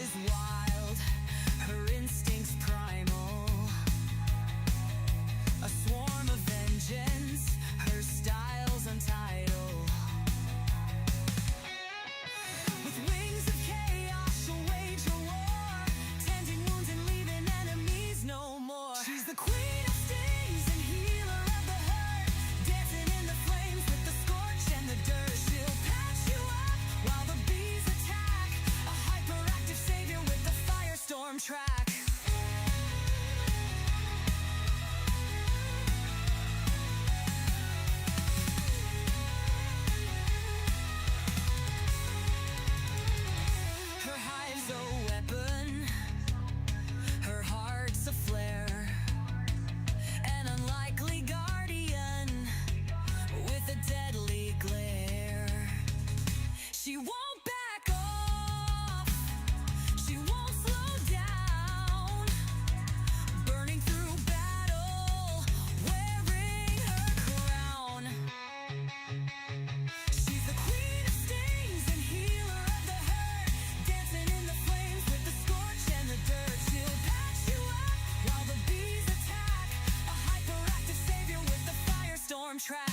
is wild, her instincts primal. A swarm of vengeance, her style's untitled. With wings of chaos, she'll wage a war, tending wounds and leaving enemies no more. She's the queen of stings and healer of the hurt, dancing in the flames with the scorch and the dirt. She'll patch you up while the bees attack, a hyperactive savior with the firestorm track. Her hive's a weapon, her heart's a flare, an unlikely guardian with a deadly glare. She won't back off, she won't slow down, burning through battle, wearing her crown. She's the queen of stings and healer of the hurt, dancing in the flames with the scorch and the dirt. She'll patch you up while the bees attack, a hyperactive savior with the firestorm track.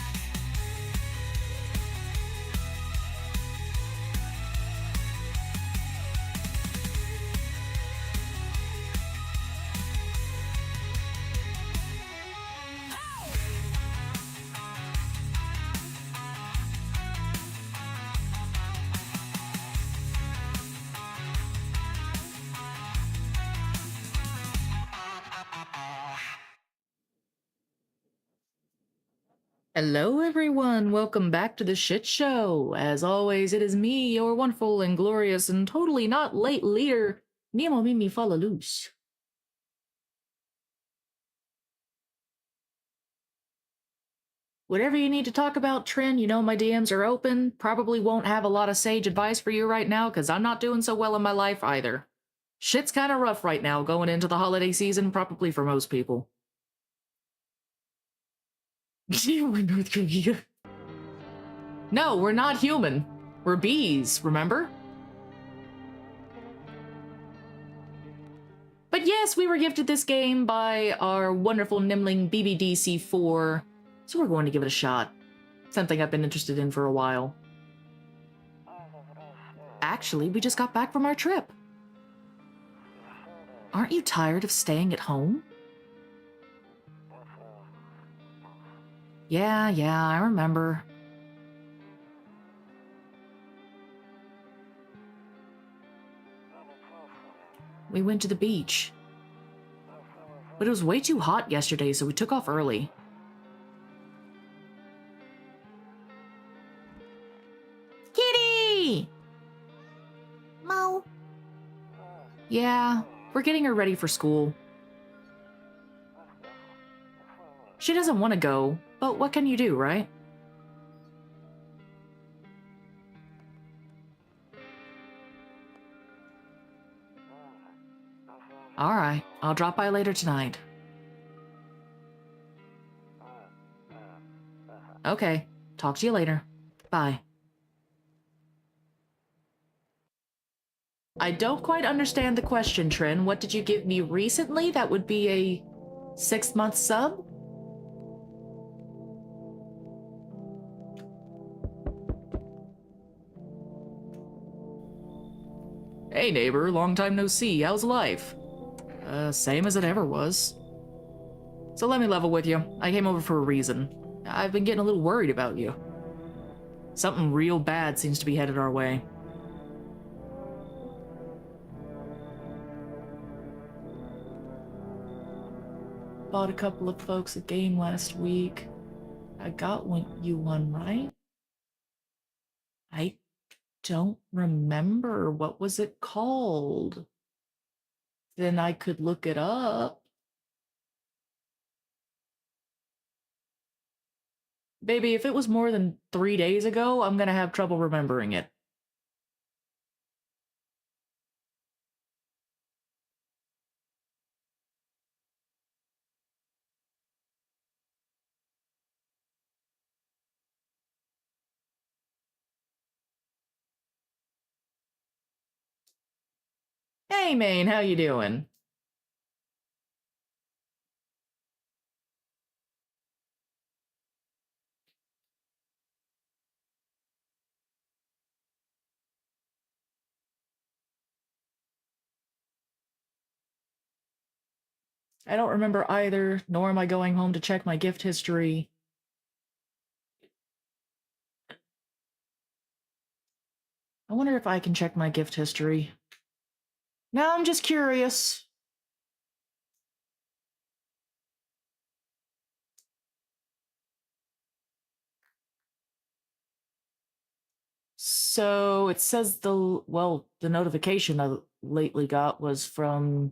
Hello everyone, welcome back to the shit show. As always, it is me, your wonderful and glorious and totally not late leader, Nemo Mimi Fala Loose. Whatever you need to talk about, Trin, you know my DMs are open. Probably won't have a lot of sage advice for you right now, because I'm not doing so well in my life either. Shit's kind of rough right now going into the holiday season, probably for most people. We're North Korea. No, we're not human. We're bees, remember? But yes, we were gifted this game by our wonderful Nimling BBDC4, so we're going to give it a shot. Something I've been interested in for a while. Actually, we just got back from our trip. Aren't you tired of staying at home? Yeah, I remember. We went to the beach. But it was way too hot yesterday, so we took off early. Kitty! Mo. Yeah, we're getting her ready for school. She doesn't want to go, but what can you do, right? Alright, I'll drop by later tonight. Okay, talk to you later. Bye. I don't quite understand the question, Trin. What did you give me recently? That would be a 6-month sub? Hey neighbor, long time no see. How's life? Same as it ever was. So let me level with you. I came over for a reason. I've been getting a little worried about you. Something real bad seems to be headed our way. Bought a couple of folks a game last week. I got you one, right? I don't remember. What was it called? Then I could look it up. Baby, if it was more than 3 days ago, I'm gonna have trouble remembering it. Hey, Maine, how you doing? I don't remember either, nor am I going home to check my gift history. I wonder if I can check my gift history. No, I'm just curious. So it says the notification I lately got was from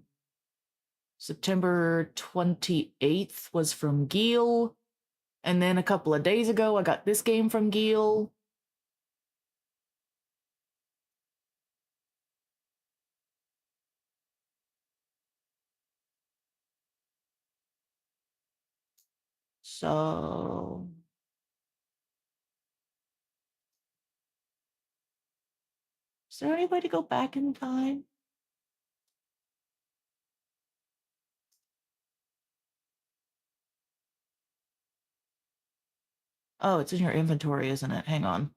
September 28th, was from Geel. And then a couple of days ago, I got this game from Geel. So. Is there any way to go back in time? Oh, it's in your inventory, isn't it? Hang on.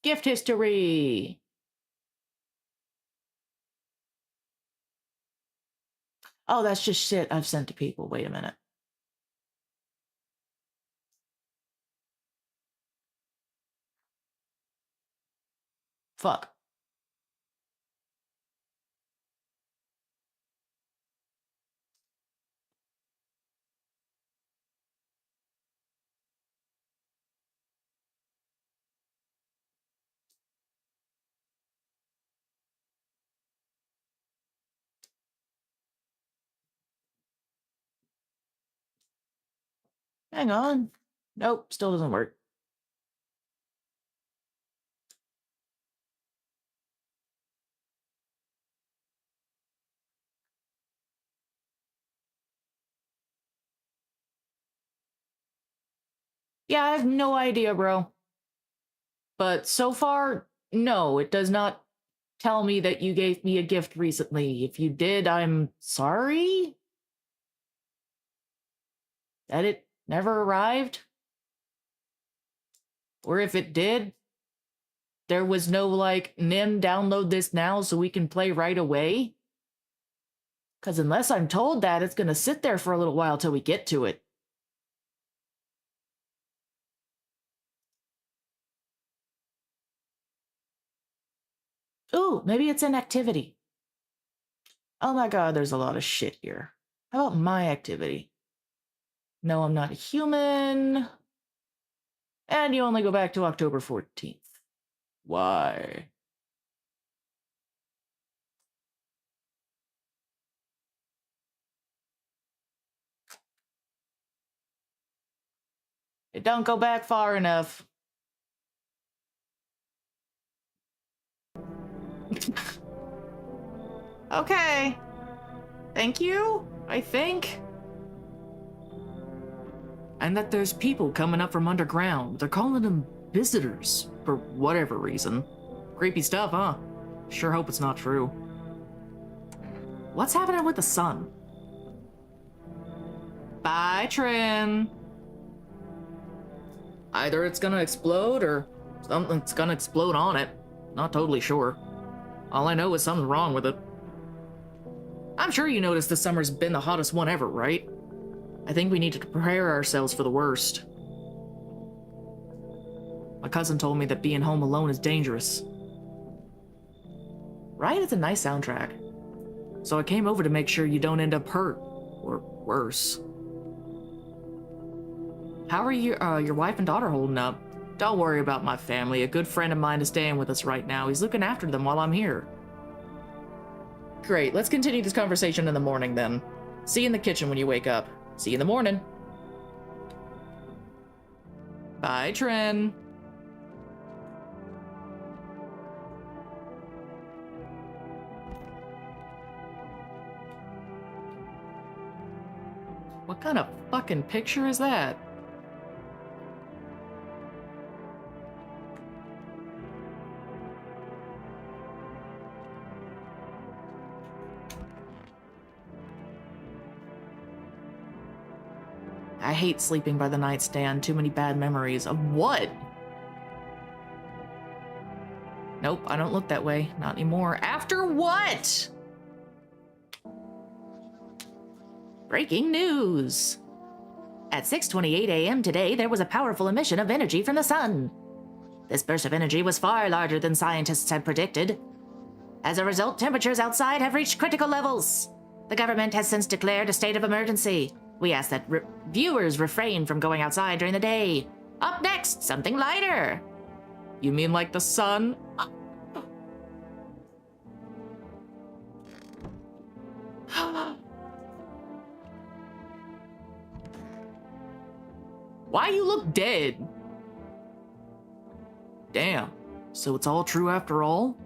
Gift history! Oh, that's just shit I've sent to people. Wait a minute. Fuck. Hang on. Nope, still doesn't work. Yeah, I have no idea, bro. But so far, no, it does not tell me that you gave me a gift recently. If you did, I'm sorry that it never arrived. Or if it did, there was no like, Nim, download this now so we can play right away. Because unless I'm told that, it's going to sit there for a little while till we get to it. Ooh, maybe it's an activity. Oh my god, there's a lot of shit here. How about my activity? No, I'm not a human. And you only go back to October 14th. Why? It don't go back far enough. Okay. Thank you, I think. And that there's people coming up from underground. They're calling them visitors, for whatever reason. Creepy stuff, huh? Sure hope it's not true. What's happening with the sun? Bye, Trin. Either it's gonna explode or something's gonna explode on it. Not totally sure. All I know is something's wrong with it. I'm sure you noticed this summer's been the hottest one ever, right? I think we need to prepare ourselves for the worst. My cousin told me that being home alone is dangerous. Right? It's a nice soundtrack. So I came over to make sure you don't end up hurt. Or worse. How are your wife and daughter holding up? Don't worry about my family. A good friend of mine is staying with us right now. He's looking after them while I'm here. Great, let's continue this conversation in the morning then. See you in the kitchen when you wake up. See you in the morning. Bye, Trin. What kind of fucking picture is that? I hate sleeping by the nightstand. Too many bad memories. Of what? Nope, I don't look that way. Not anymore. After what? Breaking news. At 6:28 a.m. today, there was a powerful emission of energy from the sun. This burst of energy was far larger than scientists had predicted. As a result, temperatures outside have reached critical levels. The government has since declared a state of emergency. We ask that viewers refrain from going outside during the day. Up next, something lighter. You mean like the sun? Why you look dead? Damn. So it's all true after all?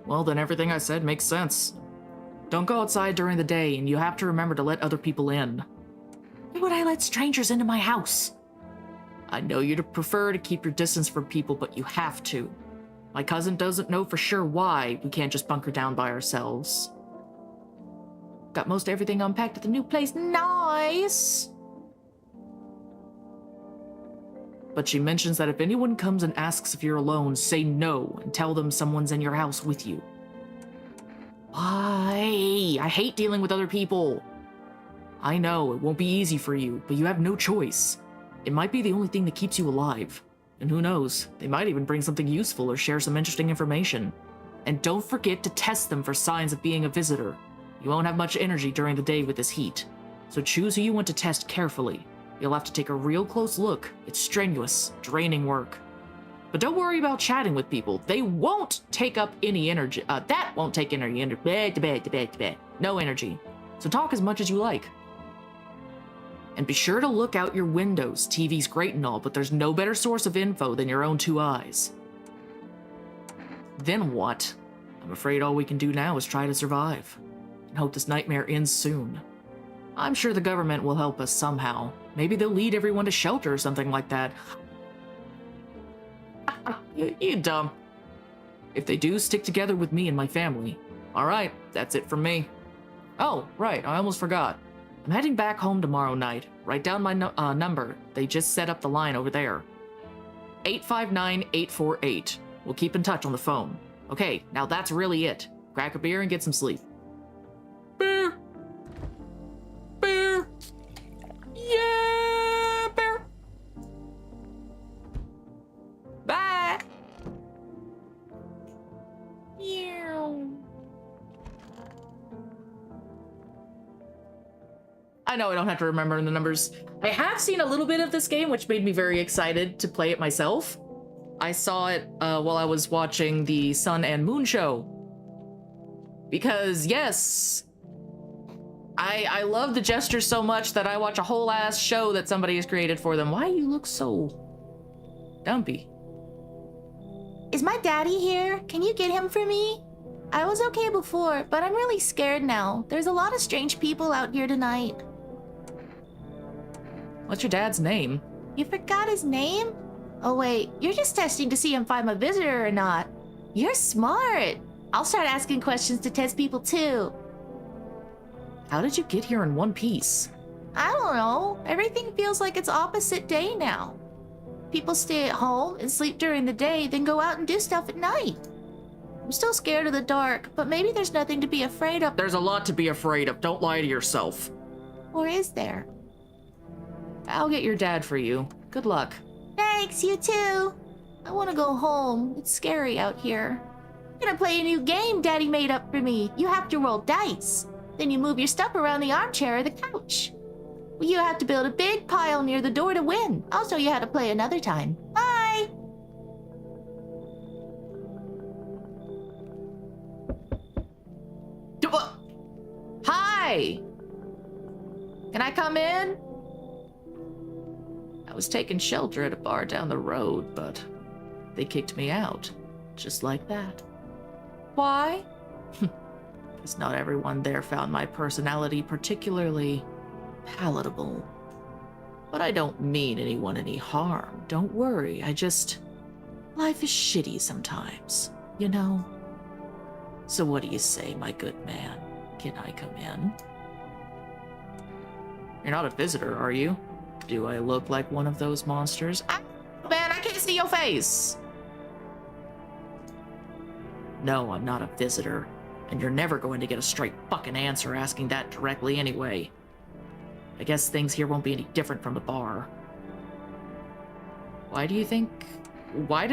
Well, then everything I said makes sense. Don't go outside during the day, and you have to remember to let other people in. Why would I let strangers into my house? I know you'd prefer to keep your distance from people, but you have to. My cousin doesn't know for sure why we can't just bunker down by ourselves. Got most everything unpacked at the new place. Nice! But she mentions that if anyone comes and asks if you're alone, say no and tell them someone's in your house with you. Why? I hate dealing with other people. I know, it won't be easy for you, but you have no choice. It might be the only thing that keeps you alive. And who knows, they might even bring something useful or share some interesting information. And don't forget to test them for signs of being a visitor. You won't have much energy during the day with this heat. So choose who you want to test carefully. You'll have to take a real close look. It's strenuous, draining work. But don't worry about chatting with people. They won't take up any energy. That won't take energy. No energy. So talk as much as you like. And be sure to look out your windows. TV's great and all, but there's no better source of info than your own two eyes. Then what? I'm afraid all we can do now is try to survive. And hope this nightmare ends soon. I'm sure the government will help us somehow. Maybe they'll lead everyone to shelter or something like that. You dumb. If they do, stick together with me and my family. Alright, that's it from me. Oh, right, I almost forgot. I'm heading back home tomorrow night. Write down my number. They just set up the line over there. 859-848. We'll keep in touch on the phone. Okay, now that's really it. Crack a beer and get some sleep. Beer! Beer! Yeah! Beer! Bye! Meow. I know I don't have to remember the numbers. I have seen a little bit of this game, which made me very excited to play it myself. I saw it while I was watching the Sun and Moon show. Because, yes, I love the gestures so much that I watch a whole ass show that somebody has created for them. Why you look so dumpy? Is my daddy here? Can you get him for me? I was okay before, but I'm really scared now. There's a lot of strange people out here tonight. What's your dad's name? You forgot his name? Oh wait, you're just testing to see if I'm a visitor or not. You're smart. I'll start asking questions to test people too. How did you get here in one piece? I don't know. Everything feels like it's opposite day now. People stay at home and sleep during the day, then go out and do stuff at night. I'm still scared of the dark, but maybe there's nothing to be afraid of. There's a lot to be afraid of. Don't lie to yourself. Or is there? I'll get your dad for you. Good luck. Thanks, you too. I want to go home. It's scary out here. I'm gonna play a new game Daddy made up for me. You have to roll dice. Then you move your stuff around the armchair or the couch. Well, you have to build a big pile near the door to win. I'll show you how to play another time. Bye! Hi! Can I come in? I was taking shelter at a bar down the road, but they kicked me out. Just like that. Why? Because not everyone there found my personality particularly palatable. But I don't mean anyone any harm. Don't worry, life is shitty sometimes, you know? So what do you say, my good man? Can I come in? You're not a visitor, are you? Do I look like one of those monsters? Ah, man, I can't see your face! No, I'm not a visitor. And you're never going to get a straight fucking answer asking that directly anyway. I guess things here won't be any different from the bar. Why did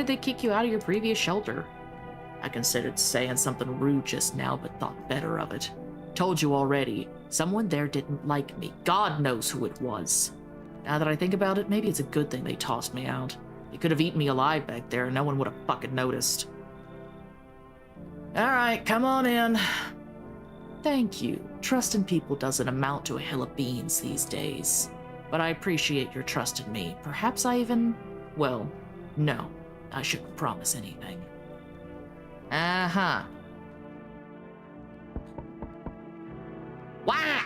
they kick you out of your previous shelter? I considered saying something rude just now, but thought better of it. Told you already, someone there didn't like me. God knows who it was. Now that I think about it, maybe it's a good thing they tossed me out. They could have eaten me alive back there and no one would have fucking noticed. Alright, come on in. Thank you. Trust in people doesn't amount to a hill of beans these days. But I appreciate your trust in me. Perhaps I even... Well, no. I shouldn't promise anything. Uh-huh. Wah!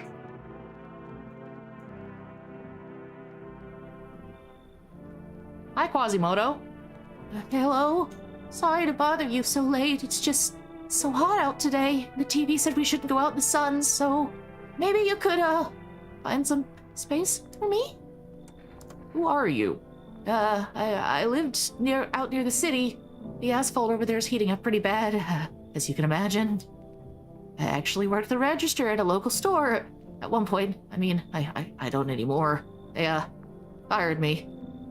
Hi, Quasimodo. Hello? Sorry to bother you so late. It's just so hot out today. The TV said we shouldn't go out in the sun, so maybe you could, find some space for me? Who are you? I lived out near the city. The asphalt over there is heating up pretty bad, as you can imagine. I actually worked the register at a local store at one point. I mean, I don't anymore. They, fired me.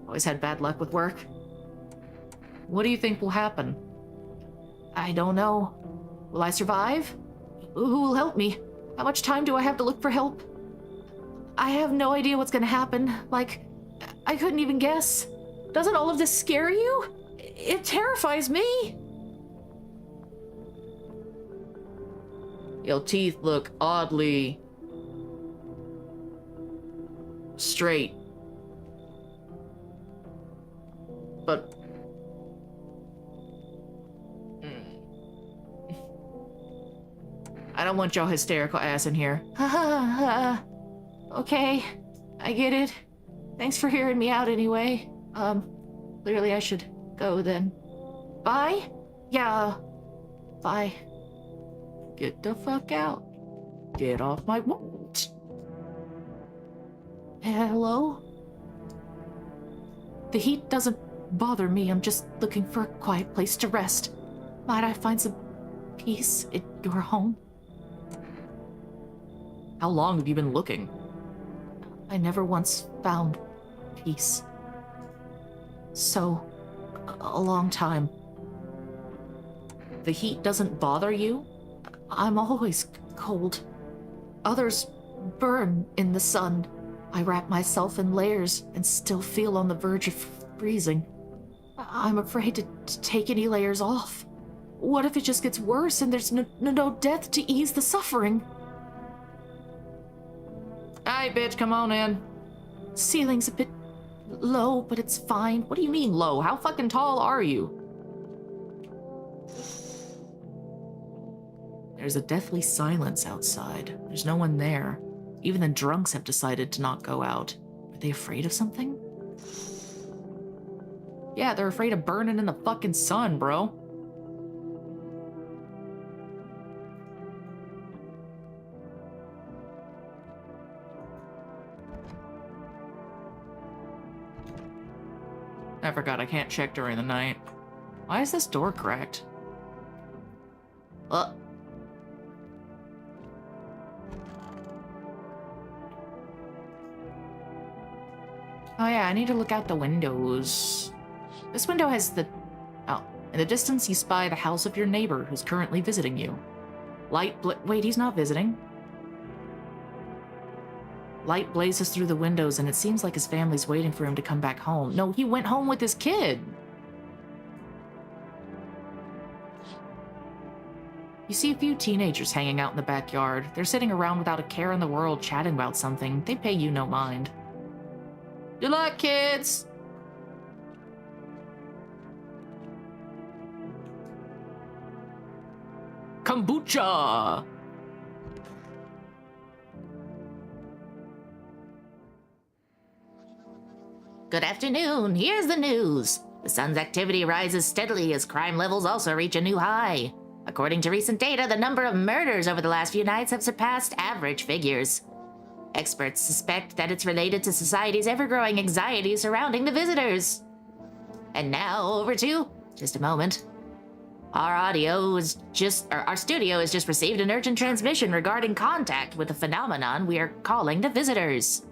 Always had bad luck with work. What do you think will happen? I don't know. Will I survive? Who will help me? How much time do I have to look for help? I have no idea what's gonna happen. Like, I couldn't even guess. Doesn't all of this scare you? It terrifies me. Your teeth look oddly... straight. But... I don't want your hysterical ass in here. Okay, I get it. Thanks for hearing me out anyway. Clearly I should go then. Bye? Yeah, bye. Get the fuck out. Get off my... What? Hello? The heat doesn't bother me. I'm just looking for a quiet place to rest. Might I find some peace in your home? How long have you been looking? I never once found peace. So, a long time. The heat doesn't bother you? I'm always cold. Others burn in the sun. I wrap myself in layers and still feel on the verge of freezing. I'm afraid to take any layers off. What if it just gets worse and there's no death to ease the suffering? Hey, bitch, come on in. Ceiling's a bit low, but it's fine. What do you mean low? How fucking tall are you? There's a deathly silence outside. There's no one there. Even the drunks have decided to not go out. Are they afraid of something? Yeah, they're afraid of burning in the fucking sun, bro. I forgot I can't check during the night. Why is this door cracked? Oh yeah, I need to look out the windows. This window has the... Oh, in the distance you spy the house of your neighbor who's currently visiting you. Wait, he's not visiting. Light blazes through the windows and it seems like his family's waiting for him to come back home. No, he went home with his kid. You see a few teenagers hanging out in the backyard. They're sitting around without a care in the world chatting about something. They pay you no mind. Good luck, kids! Kombucha! Good afternoon. Here's the news. The sun's activity rises steadily as crime levels also reach a new high. According to recent data, the number of murders over the last few nights have surpassed average figures. Experts suspect that it's related to society's ever-growing anxiety surrounding the visitors. And now over to, just a moment. Our studio has just received an urgent transmission regarding contact with a phenomenon we are calling the visitors.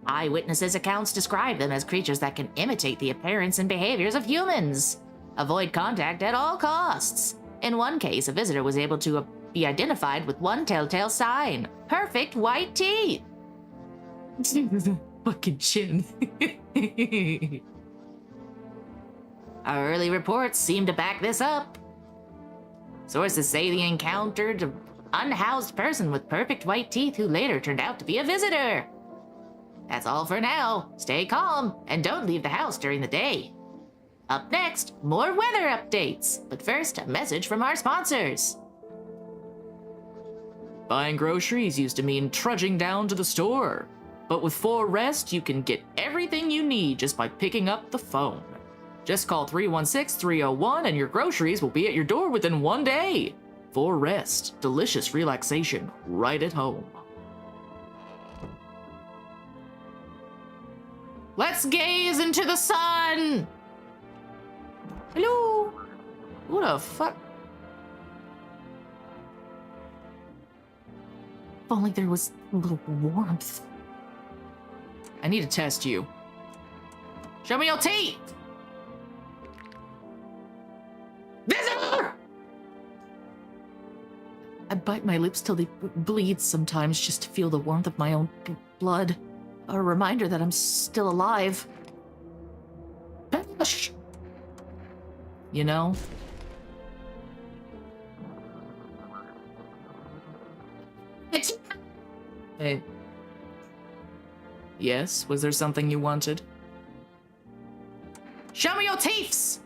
Eyewitnesses' accounts describe them as creatures that can imitate the appearance and behaviors of humans. Avoid contact at all costs. In one case, a visitor was able to be identified with one telltale sign: perfect white teeth. Fucking chin. Our early reports seem to back this up. Sources say they encountered an unhoused person with perfect white teeth who later turned out to be a visitor. That's all for now. Stay calm and don't leave the house during the day. Up next, more weather updates. But first, a message from our sponsors. Buying groceries used to mean trudging down to the store. But with 4Rest, you can get everything you need just by picking up the phone. Just call 316-301 and your groceries will be at your door within 1 day. 4Rest, delicious relaxation right at home. Let's gaze into the sun! Hello? Who the fuck? If only there was a little warmth. I need to test you. Show me your teeth! Visitor! I bite my lips till they bleed sometimes just to feel the warmth of my own blood. A reminder that I'm still alive. Shh. You know? Hey. Yes? Was there something you wanted? Show me your teeths!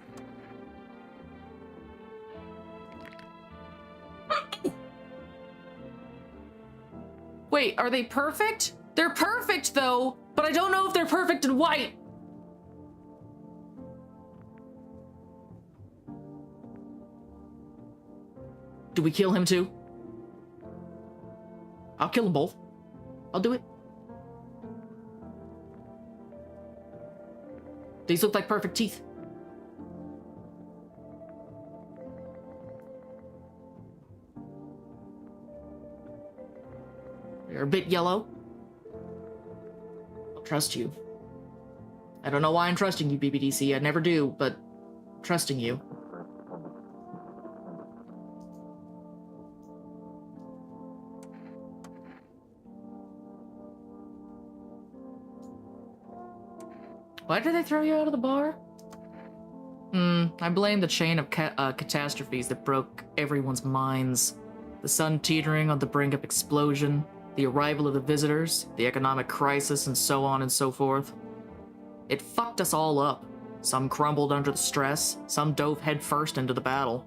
Wait, are they perfect? They're perfect, though, but I don't know if they're perfect in white. Do we kill him, too? I'll kill them both. I'll do it. These look like perfect teeth. You're a bit yellow. I'll trust you. I don't know why I'm trusting you, BBDC. I never do, but I'm trusting you. Why did they throw you out of the bar? I blame the chain of catastrophes that broke everyone's minds. The sun teetering on the brink of explosion, the arrival of the visitors, the economic crisis, and so on and so forth. It fucked us all up. Some crumbled under the stress, some dove headfirst into the battle.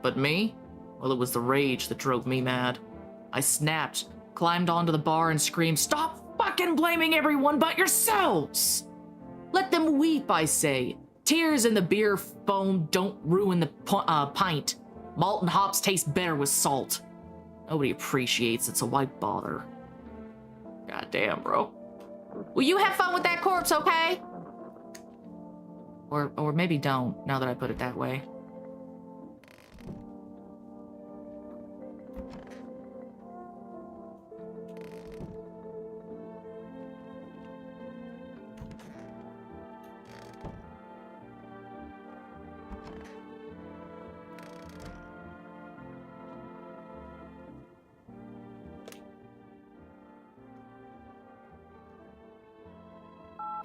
But me? Well, it was the rage that drove me mad. I snapped, climbed onto the bar, and screamed, "Stop fucking blaming everyone but yourselves! Let them weep, I say. Tears in the beer foam don't ruin the pint. Malt and hops taste better with salt. Nobody appreciates it, so why bother?" God damn, bro. Will you have fun with that corpse, okay? Or maybe don't, now that I put it that way.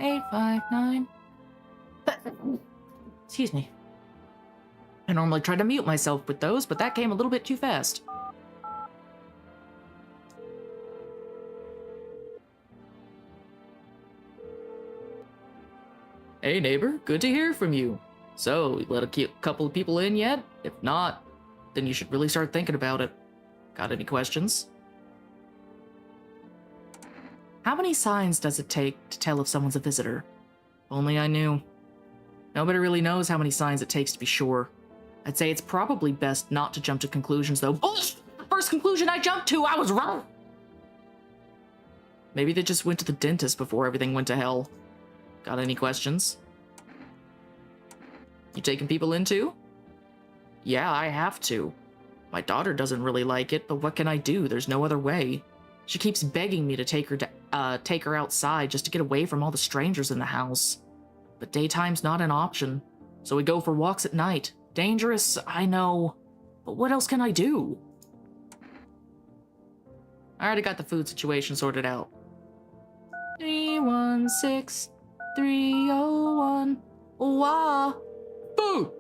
Eight, 5, 9. Excuse me. I normally try to mute myself with those, but that came a little bit too fast. Hey neighbor, good to hear from you. So, you let a couple of people in yet? If not, then you should really start thinking about it. Got any questions? How many signs does it take to tell if someone's a visitor? Only I knew. Nobody really knows how many signs it takes to be sure. I'd say it's probably best not to jump to conclusions, though. Bullshit! The first conclusion I jumped to, I was wrong! Maybe they just went to the dentist before everything went to hell. Got any questions? You taking people in too? Yeah, I have to. My daughter doesn't really like it, but what can I do? There's no other way. She keeps begging me to take her outside just to get away from all the strangers in the house. But daytime's not an option, so we go for walks at night. Dangerous, I know, but what else can I do? I already got the food situation sorted out. 316301. Wow. Food!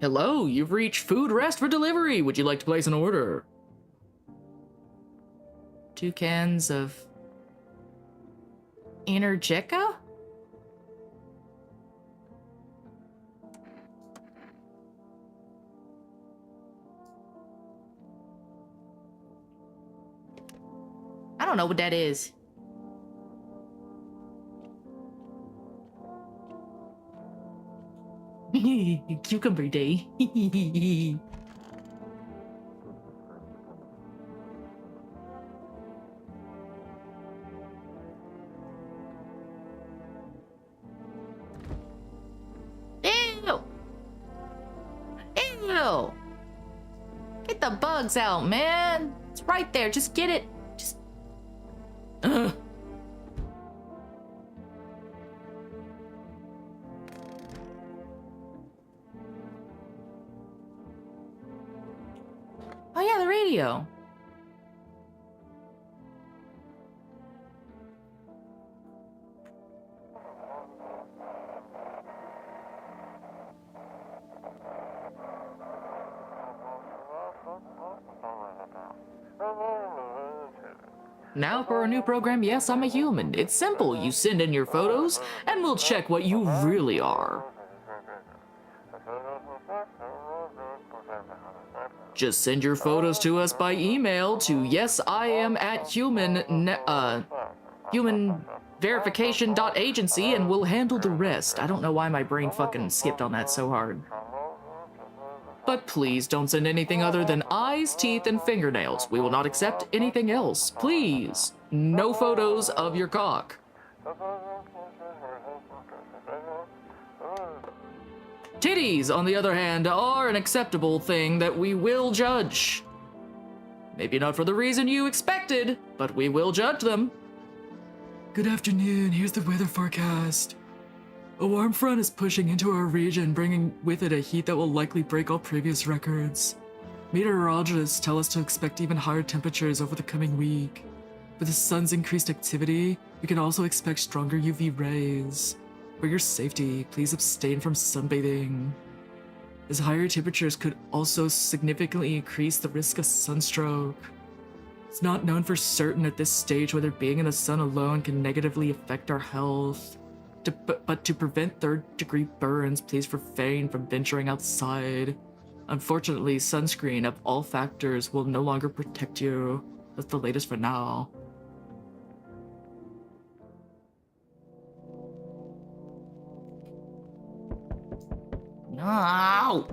Hello, you've reached Food Rest for delivery. Would you like to place an order? 2 cans of Energica? I don't know what that is. Cucumber day. Ew! Ew! Get the bugs out, man! It's right there, just get it. Just... Ugh. Oh yeah, the radio. Now for our new program, Yes, I'm a Human. It's simple. You send in your photos, and we'll check what you really are. Just send your photos to us by email to humanverification.agency, and we'll handle the rest. I don't know why my brain fucking skipped on that so hard. But please don't send anything other than eyes, teeth, and fingernails. We will not accept anything else. Please, no photos of your cock. Titties, on the other hand, are an acceptable thing that we will judge. Maybe not for the reason you expected, but we will judge them. Good afternoon, here's the weather forecast. A warm front is pushing into our region, bringing with it a heat that will likely break all previous records. Meteorologists tell us to expect even higher temperatures over the coming week. With the sun's increased activity, we can also expect stronger UV rays. For your safety, please abstain from sunbathing, as higher temperatures could also significantly increase the risk of sunstroke. It's not known for certain at this stage whether being in the sun alone can negatively affect our health. But to prevent third-degree burns, please refrain from venturing outside. Unfortunately, sunscreen of all factors will no longer protect you. That's the latest for now. No!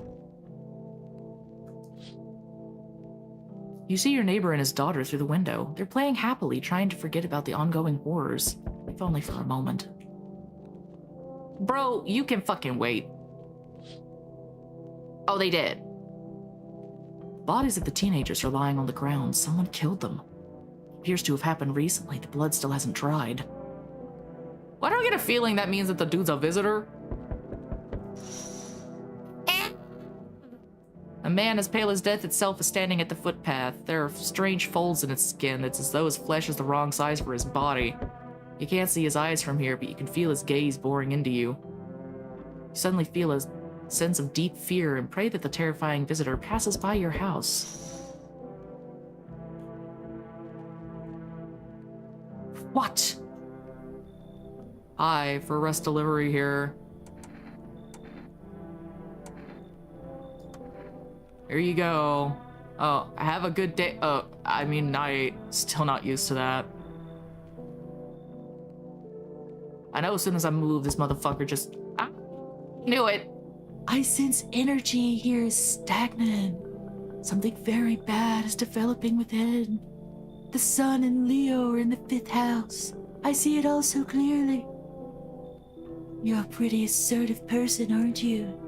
You see your neighbor and his daughter through the window. They're playing happily, trying to forget about the ongoing horrors, if only for a moment. Bro, you can fucking wait. Oh, they did. Bodies of the teenagers are lying on the ground. Someone killed them. Appears to have happened recently. The blood still hasn't dried. Why do I get a feeling that means that the dude's a visitor? A man as pale as death itself is standing at the footpath. There are strange folds in his skin. It's as though his flesh is the wrong size for his body. You can't see his eyes from here, but you can feel his gaze boring into you. You suddenly feel a sense of deep fear and pray that the terrifying visitor passes by your house. What? Hi, for rest delivery here. Here you go. Oh, have a good day. Oh, I mean night. Still not used to that. know as soon as I move, this motherfucker just... I knew it. I sense energy here is stagnant. Something very bad is developing within. The sun and Leo are in the 5th house. I see it all so clearly. You're a pretty assertive person, aren't you?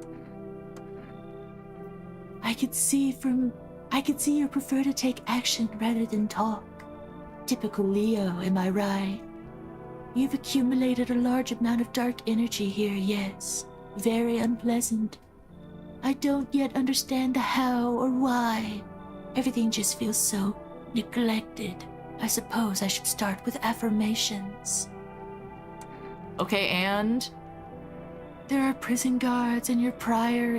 I could see you prefer to take action rather than talk. Typical Leo, am I right? You've accumulated a large amount of dark energy here, yes. Very unpleasant. I don't yet understand the how or why. Everything just feels so neglected. I suppose I should start with affirmations. Okay, and? There are prison guards and your prior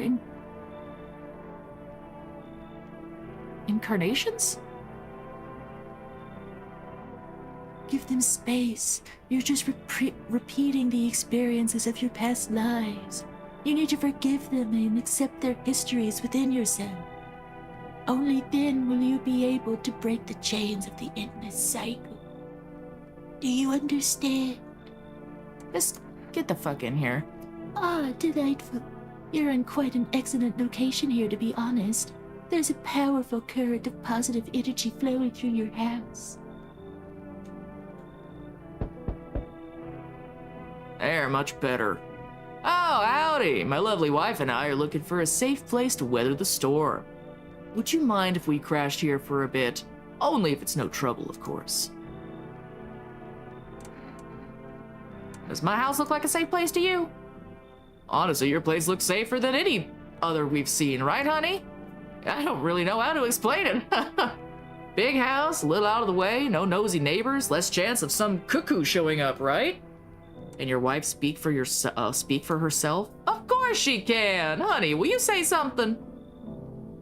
Incarnations? Give them space. You're just repeating the experiences of your past lives. You need to forgive them and accept their histories within yourself. Only then will you be able to break the chains of the endless cycle. Do you understand? Just get the fuck in here. Ah, delightful. You're in quite an excellent location here, to be honest. There's a powerful current of positive energy flowing through your house. There, much better. Oh, howdy! My lovely wife and I are looking for a safe place to weather the storm. Would you mind if we crashed here for a bit? Only if it's no trouble, of course. Does my house look like a safe place to you? Honestly, your place looks safer than any other we've seen, right, honey? I don't really know how to explain it. Big house, a little out of the way, no nosy neighbors, less chance of some cuckoo showing up, right? And your wife speak for herself? Of course she can! Honey, will you say something?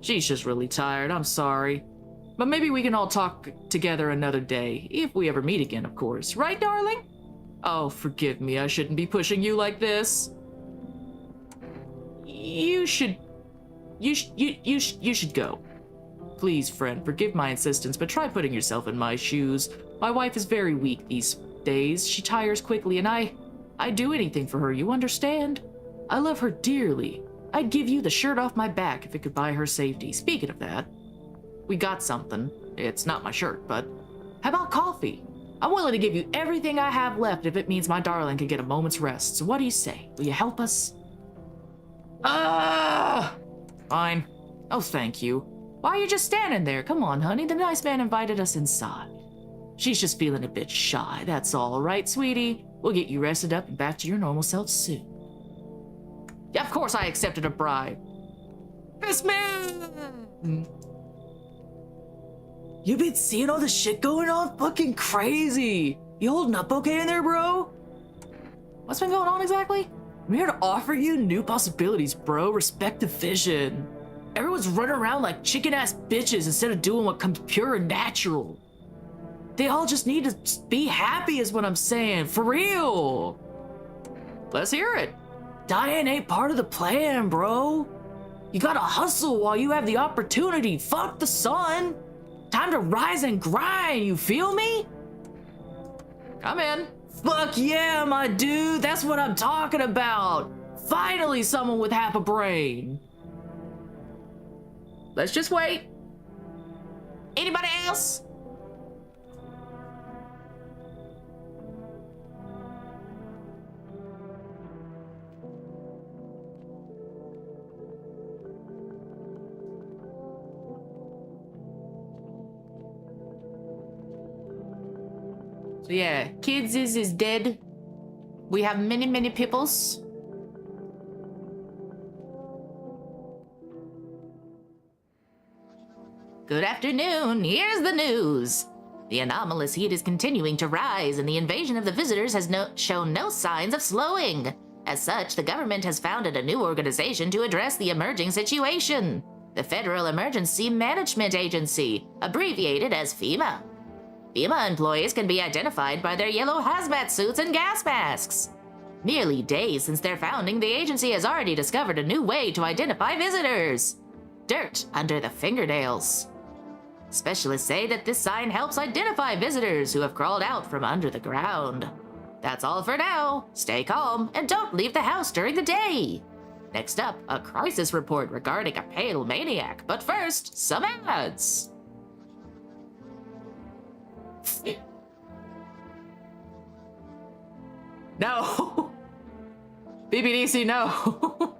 She's just really tired, I'm sorry. But maybe we can all talk together another day, if we ever meet again, of course. Right, darling? Oh, forgive me, I shouldn't be pushing you like this. You should go. Please, friend, forgive my insistence, but try putting yourself in my shoes. My wife is very weak these days. She tires quickly, and I'd do anything for her, you understand? I love her dearly. I'd give you the shirt off my back if it could buy her safety. Speaking of that, we got something. It's not my shirt, but how about coffee? I'm willing to give you everything I have left if it means my darling can get a moment's rest. So what do you say? Will you help us? Fine. Oh, thank you. Why are you just standing there? Come on, honey. The nice man invited us inside. She's just feeling a bit shy, that's all, right, sweetie? We'll get you rested up and back to your normal self soon. Yeah, of course I accepted a bribe. This man! You been seeing all the shit going on? Fucking crazy! You holding up okay in there, bro? What's been going on exactly? I'm here to offer you new possibilities, bro. Respect the vision. Everyone's running around like chicken-ass bitches instead of doing what comes pure and natural. They all just need to be happy is what I'm saying, for real. Let's hear it. Dying ain't part of the plan, bro. You gotta hustle while you have the opportunity. Fuck the sun. Time to rise and grind, you feel me? I'm in. Fuck yeah, my dude. That's what I'm talking about. Finally, someone with half a brain. Let's just wait. Anybody else? So yeah, kids is dead. We have many peoples. Good afternoon, here's the news. The anomalous heat is continuing to rise and the invasion of the visitors has shown no signs of slowing. As such, the government has founded a new organization to address the emerging situation. The Federal Emergency Management Agency, abbreviated as FEMA. FEMA employees can be identified by their yellow hazmat suits and gas masks. Merely days since their founding, the agency has already discovered a new way to identify visitors. Dirt under the fingernails. Specialists say that this sign helps identify visitors who have crawled out from under the ground. That's all for now. Stay calm and don't leave the house during the day. Next up, a crisis report regarding a pale maniac. But first, some ads. No! BBDC, no!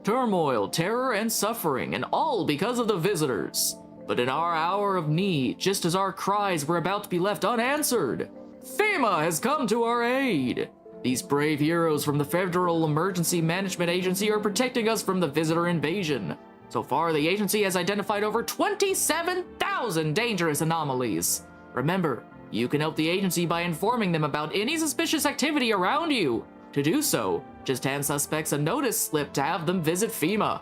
Turmoil, terror, and suffering, and all because of the visitors. But in our hour of need, just as our cries were about to be left unanswered, FEMA has come to our aid. These brave heroes from the Federal Emergency Management Agency are protecting us from the visitor invasion. So far, the agency has identified over 27,000 dangerous anomalies. Remember, you can help the agency by informing them about any suspicious activity around you. To do so, just hand suspects a notice slip to have them visit FEMA.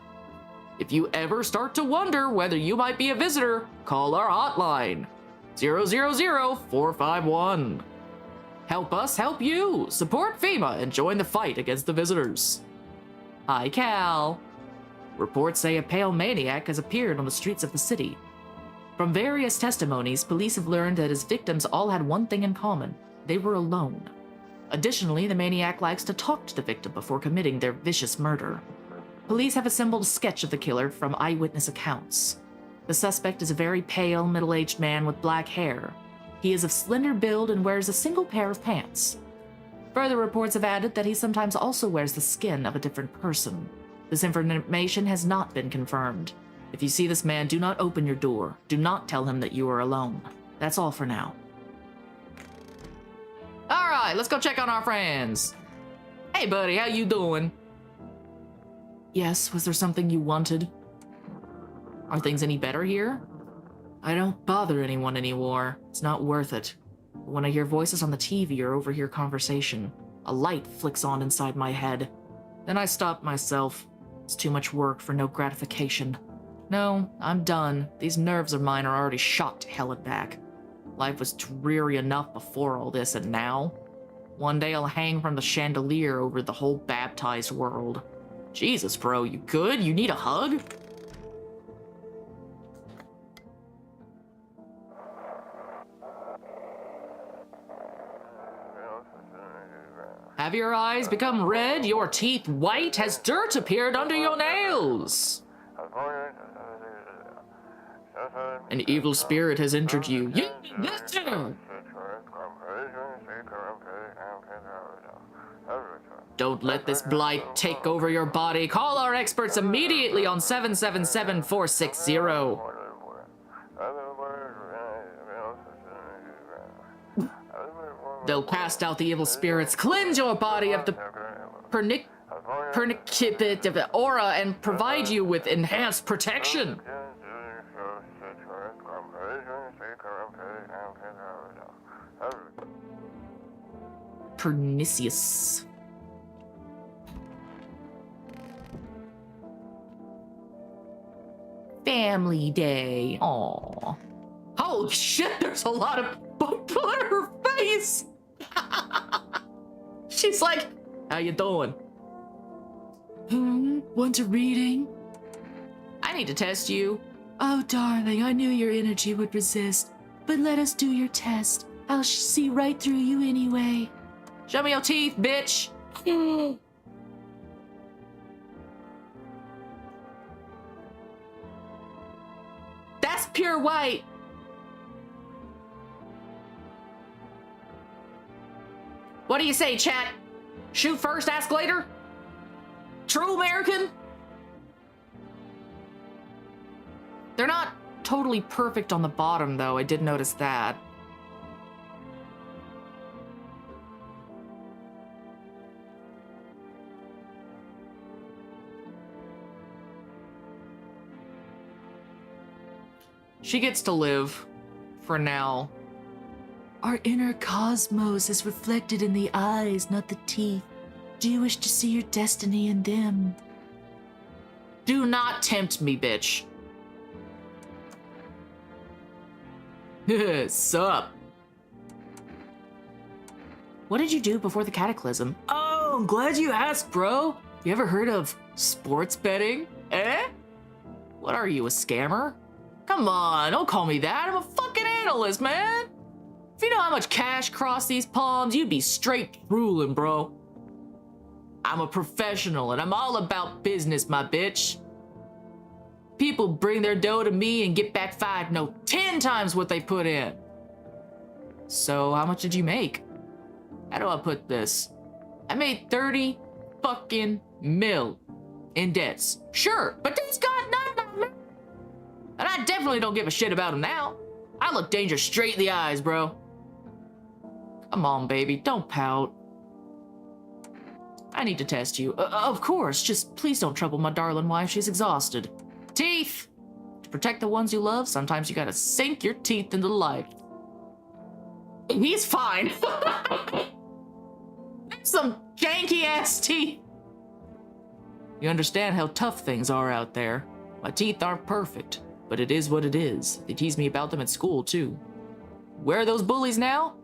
If you ever start to wonder whether you might be a visitor, call our hotline, 000-451. Help us help you. Support FEMA and join the fight against the visitors. Hi, Cal. Reports say a pale maniac has appeared on the streets of the city. From various testimonies, police have learned that his victims all had one thing in common. They were alone. Additionally, the maniac likes to talk to the victim before committing their vicious murder. Police have assembled a sketch of the killer from eyewitness accounts. The suspect is a very pale, middle-aged man with black hair. He is of slender build and wears a single pair of pants. Further reports have added that he sometimes also wears the skin of a different person. This information has not been confirmed. If you see this man, do not open your door. Do not tell him that you are alone. That's all for now. All right, let's go check on our friends. Hey, buddy, how you doing? Yes, was there something you wanted? Are things any better here? I don't bother anyone anymore. It's not worth it. But when I hear voices on the TV or overhear conversation, a light flicks on inside my head. Then I stop myself. It's too much work for no gratification. No, I'm done. These nerves of mine are already shot to hell and back. Life was dreary enough before all this, and now? One day I'll hang from the chandelier over the whole baptized world. Jesus, bro, you good? You need a hug? Have your eyes become red, your teeth white? Has dirt appeared under your nails? An evil spirit has entered you. You listen! Don't let this blight take over your body. Call our experts immediately on 777-460. They'll cast out the evil spirits, cleanse your body of the pernicipit aura, and provide you with enhanced protection. Pernicious. Family day. Aww. Holy shit, there's a lot of blood on her face. She's like, how you doing? Want a reading? I need to test you. Oh, darling, I knew your energy would resist. But let us do your test. I'll see right through you anyway. Show me your teeth, bitch. That's pure white. What do you say, chat? Shoot first, ask later? True American? They're not totally perfect on the bottom, though. I did notice that. She gets to live. For now. Our inner cosmos is reflected in the eyes, not the teeth. Do you wish to see your destiny in them? Do not tempt me, bitch. Sup? What did you do before the cataclysm? Oh, I'm glad you asked, bro. You ever heard of sports betting? Eh? What are you, a scammer? Come on, don't call me that. I'm a fucking analyst, man. If you know how much cash crossed these palms, you'd be straight drooling, bro. I'm a professional and I'm all about business, my bitch. People bring their dough to me and get back 5, no, 10 times what they put in. So how much did you make? How do I put this? I made 30 fucking mil in debts. Sure, but these got nothing on me. And I definitely don't give a shit about them now. I look danger straight in the eyes, bro. Come on, baby, don't pout. I need to test you. Of course, just please don't trouble my darling wife. She's exhausted. Teeth! To protect the ones you love, sometimes you gotta sink your teeth into life. He's fine. Some janky-ass teeth. You understand how tough things are out there. My teeth aren't perfect, but it is what it is. They tease me about them at school, too. Where are those bullies now?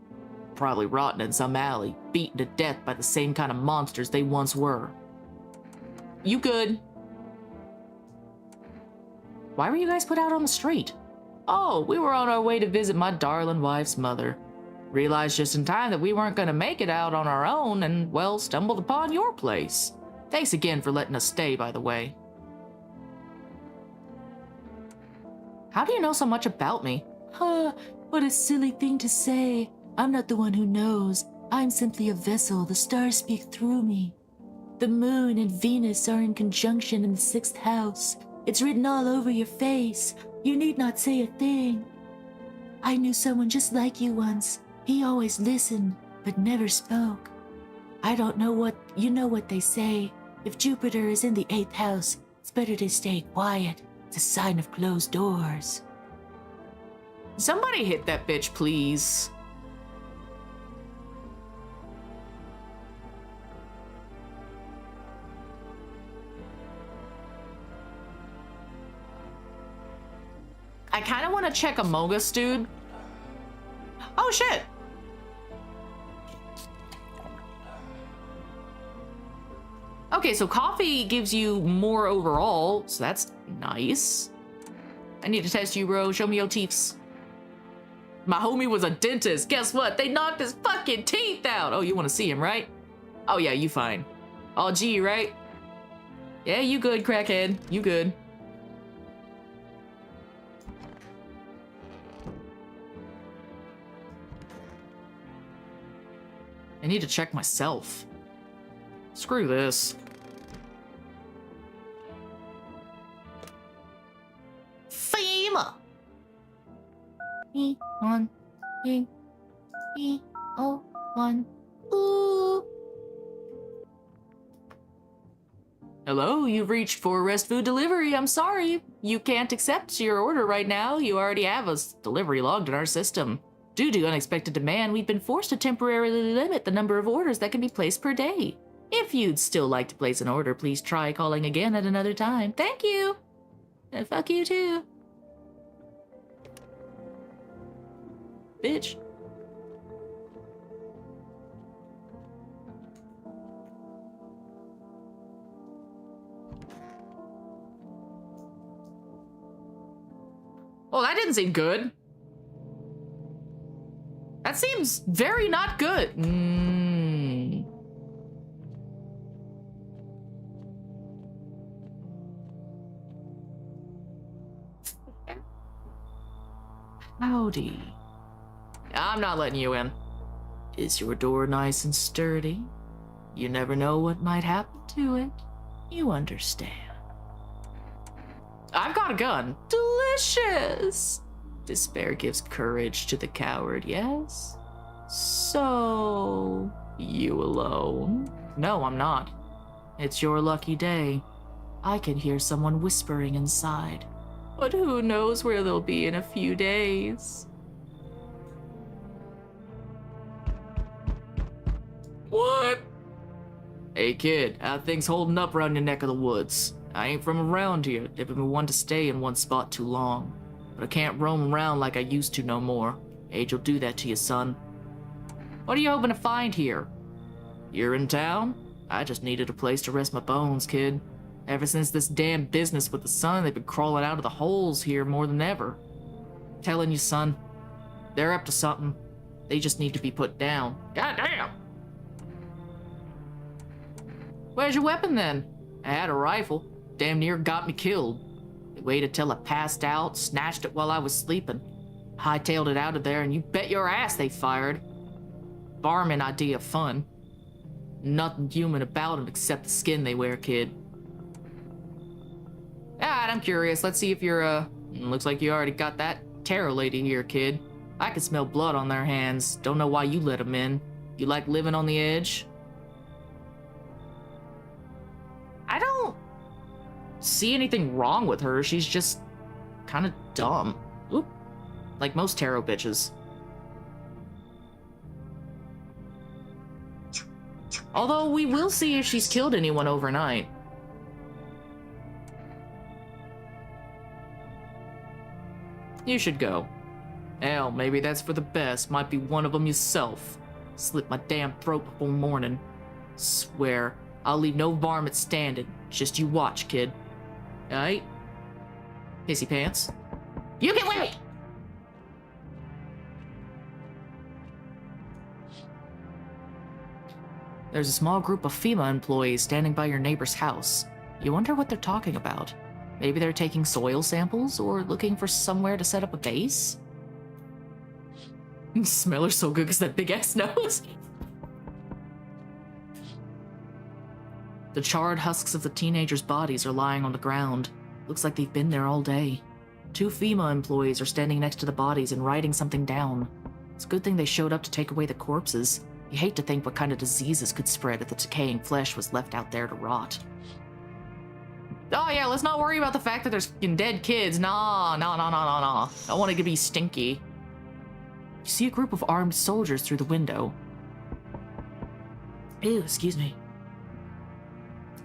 Probably rotting in some alley, beaten to death by the same kind of monsters they once were. You good? Why were you guys put out on the street? Oh, we were on our way to visit my darling wife's mother. Realized just in time that we weren't gonna make it out on our own and, well, stumbled upon your place. Thanks again for letting us stay, by the way. How do you know so much about me? Huh, what a silly thing to say. I'm not the one who knows. I'm simply a vessel. The stars speak through me. The moon and Venus are in conjunction in the 6th house. It's written all over your face. You need not say a thing. I knew someone just like you once. He always listened, but never spoke. I don't know what... You know what they say. If Jupiter is in the 8th house, it's better to stay quiet. It's a sign of closed doors. Somebody hit that bitch, please. I kind of want to check Among Us, dude. Oh, shit. Okay, so coffee gives you more overall, so that's nice. I need to test you, bro. Show me your teeths. My homie was a dentist. Guess what? They knocked his fucking teeth out. Oh, you want to see him, right? Oh, yeah, you fine. Oh, gee, right? Yeah, you good, crackhead. You good. I need to check myself. Screw this. FEMA! E1, E01, ooh. Hello, you've reached for Rest Food Delivery. I'm sorry. You can't accept your order right now. You already have a delivery logged in our system. Due to unexpected demand, we've been forced to temporarily limit the number of orders that can be placed per day. If you'd still like to place an order, please try calling again at another time. Thank you! And fuck you too. Bitch. Well, that didn't seem good. That seems very not good. Howdy. I'm not letting you in. Is your door nice and sturdy? You never know what might happen to it. You understand. I've got a gun. Delicious! Despair gives courage to the coward, yes? So, you alone? No, I'm not. It's your lucky day. I can hear someone whispering inside. But who knows where they'll be in a few days? What? Hey kid, how things holding up around your neck of the woods? I ain't from around here. Never been one to stay in one spot too long. But I can't roam around like I used to no more. Age will do that to you, son. What are you hoping to find here? You're in town? I just needed a place to rest my bones, kid. Ever since this damn business with the sun, they've been crawling out of the holes here more than ever. Telling you, son, they're up to something. They just need to be put down. God damn! Where's your weapon then? I had a rifle. Damn near got me killed. They waited till I passed out, snatched it while I was sleeping. Hightailed it out of there, and you bet your ass they fired. Barman idea of fun. Nothing human about them except the skin they wear, kid. Alright, I'm curious. Let's see if you're, looks like you already got that tarot lady here, kid. I can smell blood on their hands. Don't know why you let them in. You like living on the edge? I don't see anything wrong with her. She's just kind of dumb. Oop. Like most tarot bitches. Although we will see if she's killed anyone overnight. You should go. Hell, maybe that's for the best. Might be one of them yourself. Slit my damn throat before morning. Swear, I'll leave no varmint standing. Just you watch, kid. Aight? Pissy pants. You can wait! There's a small group of FEMA employees standing by your neighbor's house. You wonder what they're talking about. Maybe they're taking soil samples or looking for somewhere to set up a base? Smell her so good because that big ass nose. The charred husks of the teenagers' bodies are lying on the ground. Looks like they've been there all day. 2 FEMA employees are standing next to the bodies and writing something down. It's a good thing they showed up to take away the corpses. You hate to think what kind of diseases could spread if the decaying flesh was left out there to rot. Oh yeah, let's not worry about the fact that there's fucking dead kids. Nah. I want it to be stinky. You see a group of armed soldiers through the window. Ew, excuse me.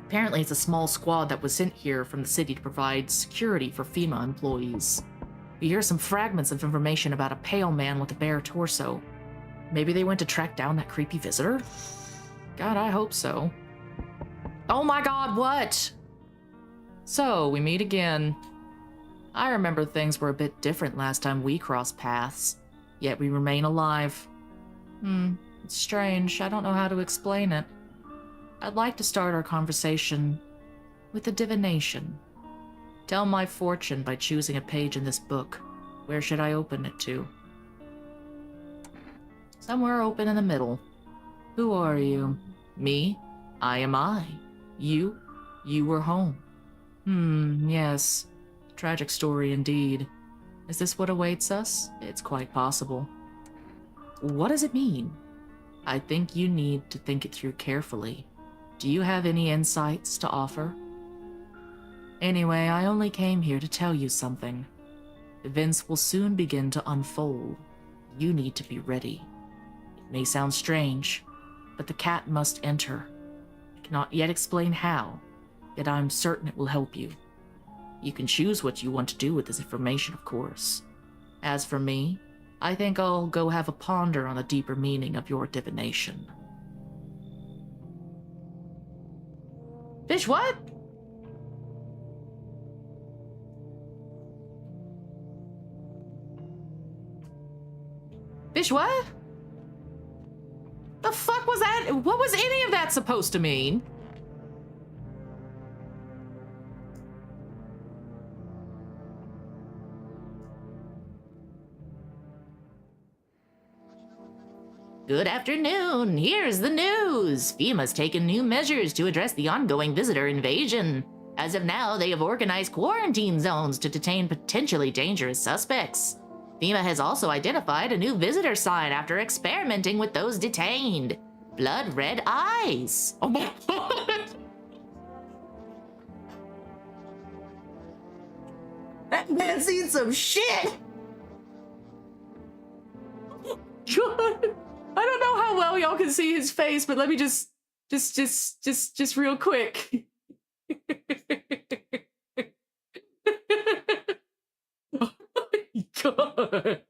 Apparently it's a small squad that was sent here from the city to provide security for FEMA employees. We hear some fragments of information about a pale man with a bare torso. Maybe they went to track down that creepy visitor? God, I hope so. Oh my god, what? So, we meet again. I remember things were a bit different last time we crossed paths, yet we remain alive. It's strange. I don't know how to explain it. I'd like to start our conversation with a divination. Tell my fortune by choosing a page in this book. Where should I open it to? Somewhere open in the middle. Who are you? Me? I am I. You? You were home. Yes. Tragic story indeed. Is this what awaits us? It's quite possible. What does it mean? I think you need to think it through carefully. Do you have any insights to offer? Anyway, I only came here to tell you something. Events will soon begin to unfold. You need to be ready. It may sound strange, but the cat must enter. I cannot yet explain how, yet I'm certain it will help you. You can choose what you want to do with this information, of course. As for me, I think I'll go have a ponder on the deeper meaning of your divination. Fish, what? Fish, what? The fuck was that? What was any of that supposed to mean? Good afternoon. Here's the news. FEMA's taken new measures to address the ongoing visitor invasion. As of now, they have organized quarantine zones to detain potentially dangerous suspects. FEMA has also identified a new visitor sign after experimenting with those detained. Blood red eyes. Oh my god! That man's seen some shit! God. I don't know how well y'all can see his face, but let me just real quick. Oh my god.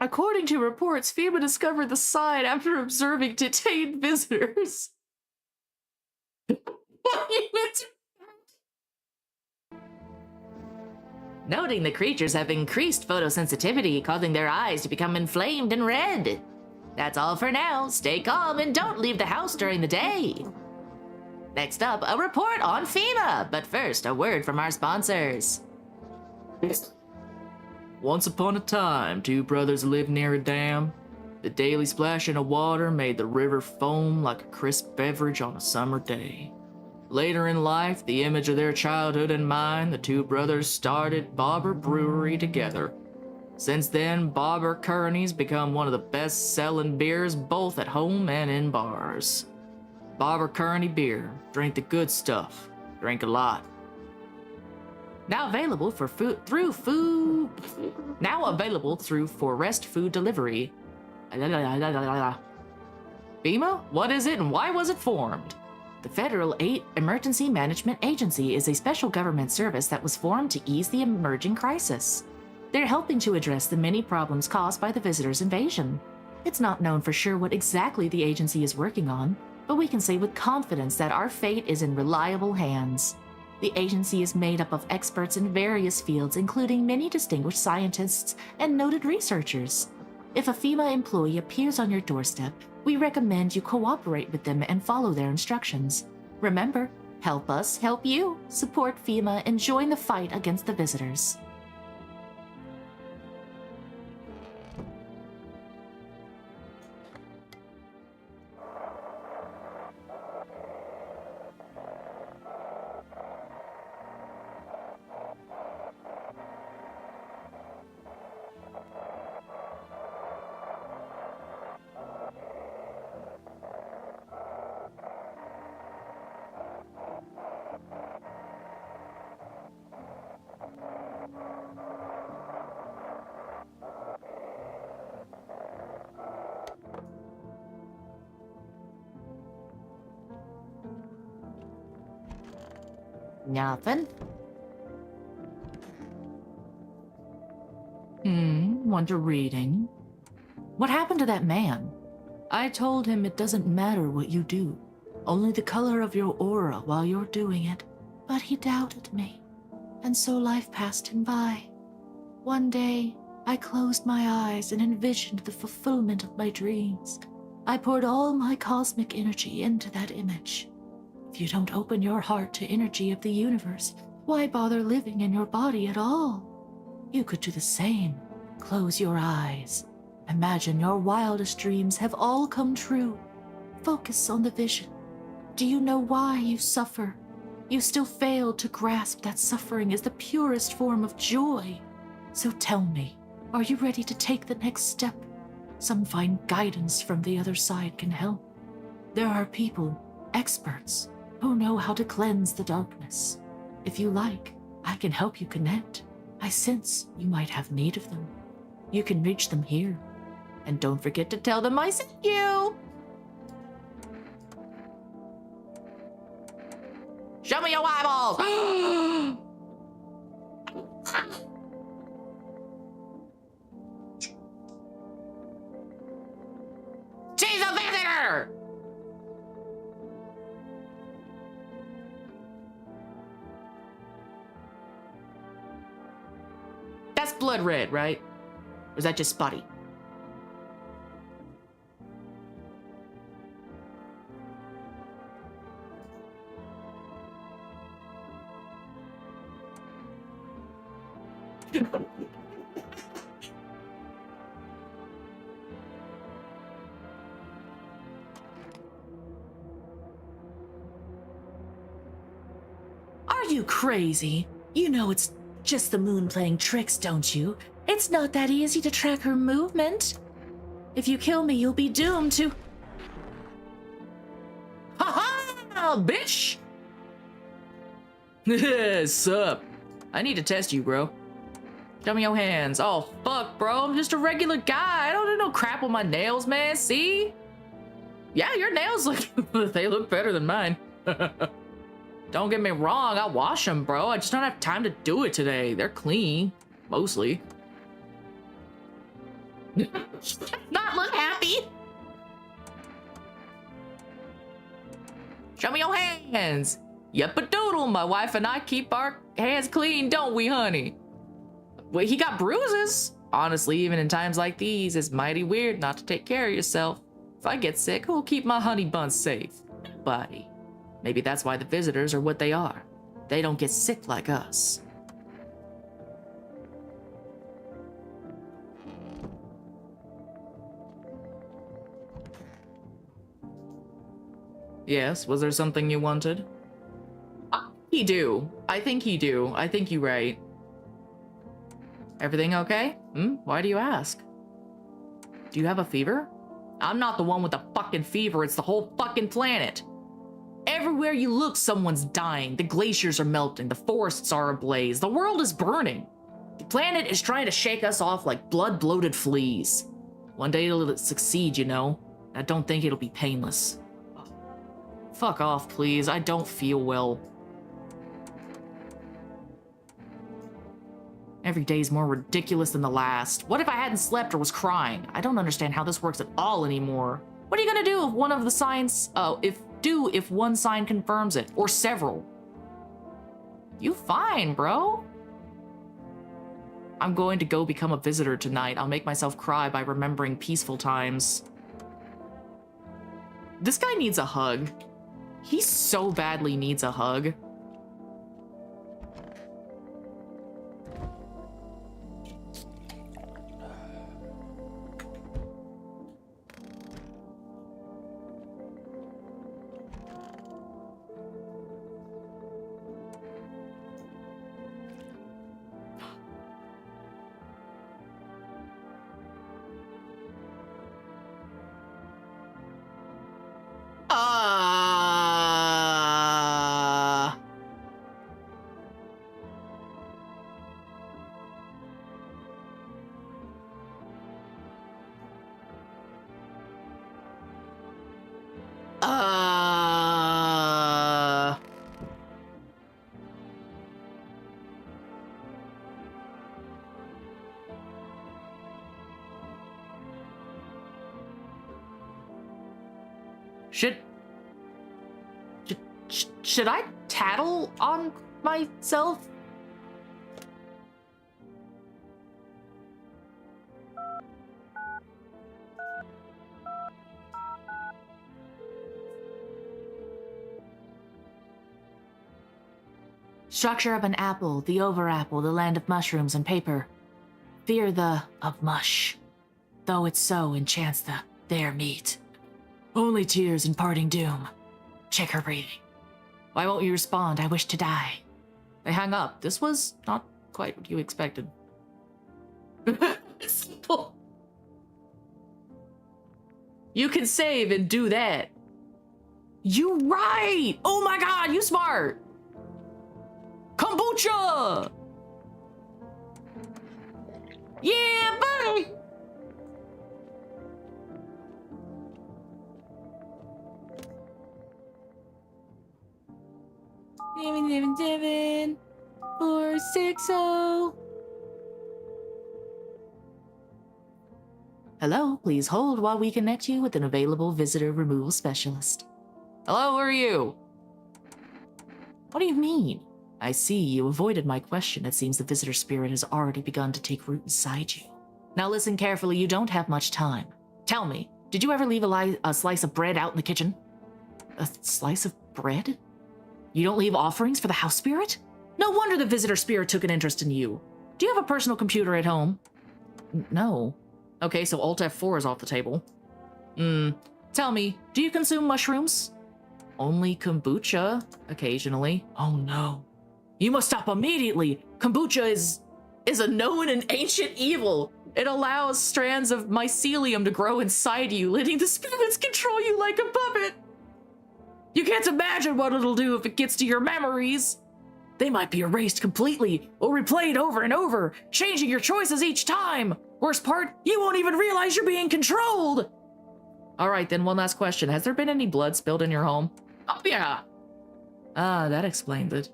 According to reports, FEMA discovered the sign after observing detained visitors. noting the creatures have increased photosensitivity, causing their eyes to become inflamed and red. That's all for now. Stay calm and don't leave the house during the day. Next up, a report on FEMA, but first, a word from our sponsors. Once upon a time, two brothers lived near a dam. The daily splashing of water made the river foam like a crisp beverage on a summer day. Later in life, the image of their childhood in mind, the two brothers started Bobber Brewery together. Since then, Bobber Kearney's become one of the best-selling beers both at home and in bars. Bobber Kearney beer. Drink the good stuff. Drink a lot. Now available for Forest Food Delivery. FEMA? What is it and why was it formed? The Federal Emergency Management Agency is a special government service that was formed to ease the emerging crisis. They're helping to address the many problems caused by the visitors' invasion. It's not known for sure what exactly the agency is working on, but we can say with confidence that our fate is in reliable hands. The agency is made up of experts in various fields, including many distinguished scientists and noted researchers. If a FEMA employee appears on your doorstep, we recommend you cooperate with them and follow their instructions. Remember, help us help you, support FEMA, and join the fight against the visitors. Nothing. Want a reading? What happened to that man? I told him it doesn't matter what you do, only the color of your aura while you're doing it. But he doubted me, and so life passed him by. One day, I closed my eyes and envisioned the fulfillment of my dreams. I poured all my cosmic energy into that image. If you don't open your heart to energy of the universe, why bother living in your body at all? You could do the same. Close your eyes. Imagine your wildest dreams have all come true. Focus on the vision. Do you know why you suffer? You still fail to grasp that suffering is the purest form of joy. So tell me, are you ready to take the next step? Some fine guidance from the other side can help. There are people, experts, who know how to cleanse the darkness. If you like, I can help you connect. I sense you might have need of them. You can reach them here. And don't forget to tell them I sent you! Show me your eyeballs! She's a visitor! That's blood red, right? Or is that just spotty? Are you crazy? You know it's just the moon playing tricks, don't you? It's not that easy to track her movement. If you kill me, you'll be doomed to... Ha-ha, bitch! Sup? I need to test you, bro. Show me your hands. Oh, fuck, bro. I'm just a regular guy. I don't do no crap with my nails, man. See? Yeah, your nails look... they look better than mine. Don't get me wrong. I'll wash them, bro. I just don't have time to do it today. They're clean. Mostly. Not look happy. Show me your hands. Yep, a doodle. My wife and I keep our hands clean, don't we, honey? Well, he got bruises. Honestly, even in times like these, it's mighty weird not to take care of yourself. If I get sick, who'll keep my honey buns safe? Nobody. Maybe that's why the visitors are what they are. They don't get sick like us. Yes, was there something you wanted? He do. I think he do. I think you right. Everything okay? Why do you ask? Do you have a fever? I'm not the one with the fucking fever, it's the whole fucking planet. Everywhere you look, someone's dying. The glaciers are melting, the forests are ablaze, the world is burning. The planet is trying to shake us off like blood-bloated fleas. One day it'll succeed, you know. I don't think it'll be painless. Fuck off, please. I don't feel well. Every day's more ridiculous than the last. What if I hadn't slept or was crying? I don't understand how this works at all anymore. What are you gonna do if one of the signs, if one sign confirms it, or several? You fine, bro. I'm going to go become a visitor tonight. I'll make myself cry by remembering peaceful times. This guy needs a hug. He so badly needs a hug. Should I tattle on myself? Structure of an apple, the over-apple, the land of mushrooms and paper. Fear the of mush, though it so enchants the their meat. Only tears and parting doom. Check her breathing. Why won't you respond? I wish to die. They hang up. This was not quite what you expected. Simple. You can save and do that. You right! Oh my god, you smart! Kombucha! Yeah, buddy! Seven, 460. Hello, please hold while we connect you with an available visitor removal specialist. Hello, who are you? What do you mean? I see you avoided my question. It seems the visitor spirit has already begun to take root inside you. Now listen carefully, you don't have much time. Tell me, did you ever leave a slice of bread out in the kitchen? A slice of bread? You don't leave offerings for the house spirit? No wonder the visitor spirit took an interest in you. Do you have a personal computer at home? No. Okay, so Alt F4 is off the table. Tell me, do you consume mushrooms? Only kombucha, occasionally. Oh no. You must stop immediately. Kombucha is a known and ancient evil. It allows strands of mycelium to grow inside you, letting the spirits control you like a puppet. You can't imagine what it'll do if it gets to your memories. They might be erased completely or replayed over and over, changing your choices each time. Worst part, you won't even realize you're being controlled. All right, then one last question. Has there been any blood spilled in your home? Oh yeah. Ah, that explains it.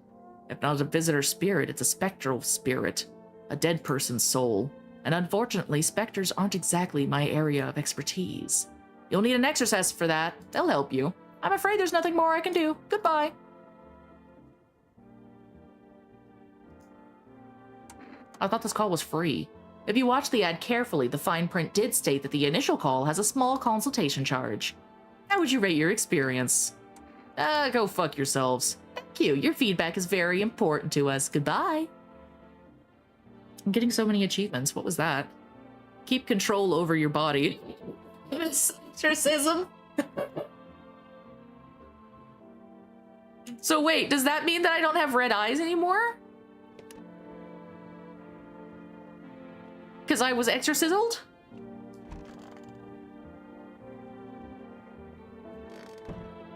If not a visitor spirit, it's a spectral spirit. A dead person's soul. And unfortunately, specters aren't exactly my area of expertise. You'll need an exorcist for that. They'll help you. I'm afraid there's nothing more I can do. Goodbye. I thought this call was free. If you watch the ad carefully, the fine print did state that the initial call has a small consultation charge. How would you rate your experience? Go fuck yourselves. Thank you. Your feedback is very important to us. Goodbye. I'm getting so many achievements. What was that? Keep control over your body. It's exorcism. So wait, does that mean that I don't have red eyes anymore? Because I was exorcised?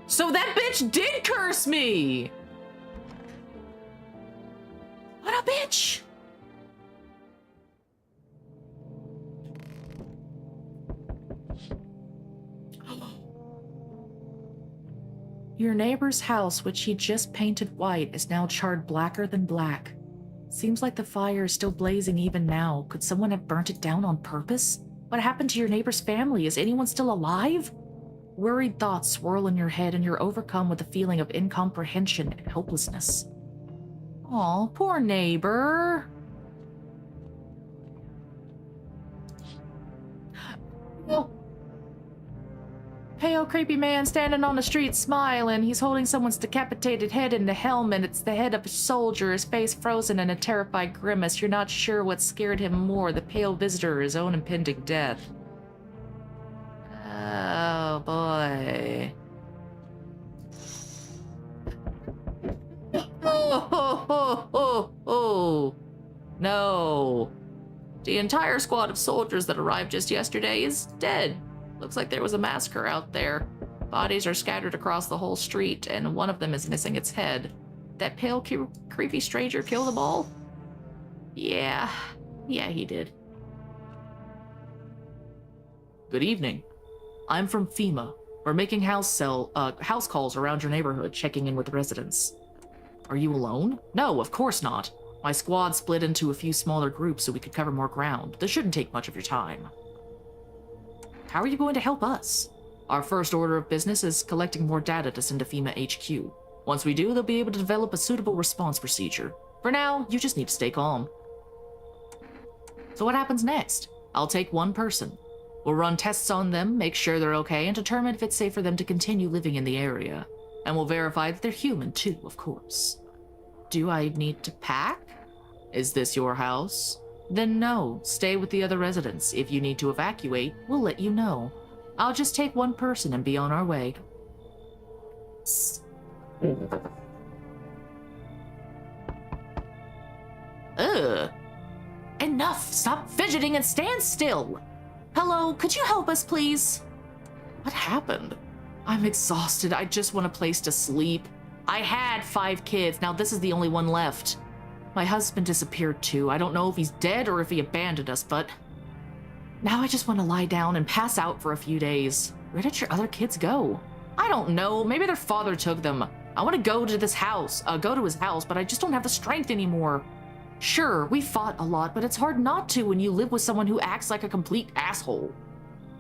So that bitch did curse me! What a bitch! Your neighbor's house, which he just painted white, is now charred blacker than black. Seems like the fire is still blazing even now. Could someone have burnt it down on purpose? What happened to your neighbor's family? Is anyone still alive? Worried thoughts swirl in your head and you're overcome with a feeling of incomprehension and helplessness. Aw, poor neighbor. Oh. Pale, creepy man standing on the street smiling. He's holding someone's decapitated head in the helmet. It's the head of a soldier, his face frozen in a terrified grimace. You're not sure what scared him more, the pale visitor or his own impending death. Oh, boy. Oh. No. The entire squad of soldiers that arrived just yesterday is dead. Looks like there was a massacre out there. Bodies are scattered across the whole street, and one of them is missing its head. That pale, creepy stranger kill them all? Yeah, he did. Good evening. I'm from FEMA. We're making house calls around your neighborhood, checking in with residents. Are you alone? No, of course not. My squad split into a few smaller groups so we could cover more ground. This shouldn't take much of your time. How are you going to help us? Our first order of business is collecting more data to send to FEMA HQ. Once we do, they'll be able to develop a suitable response procedure. For now, you just need to stay calm. So what happens next? I'll take one person. We'll run tests on them, make sure they're okay, and determine if it's safe for them to continue living in the area. And we'll verify that they're human too, of course. Do I need to pack? Is this your house? Then no, stay with the other residents. If you need to evacuate, we'll let you know. I'll just take one person and be on our way. Ugh. Enough! Stop fidgeting and stand still! Hello, could you help us, please? What happened? I'm exhausted. I just want a place to sleep. I had 5 kids. Now this is the only one left. My husband disappeared too. I don't know if he's dead or if he abandoned us, but now I just want to lie down and pass out for a few days. Where did your other kids go? I don't know. Maybe their father took them. I want to go to his house, but I just don't have the strength anymore. Sure, we fought a lot, but it's hard not to when you live with someone who acts like a complete asshole.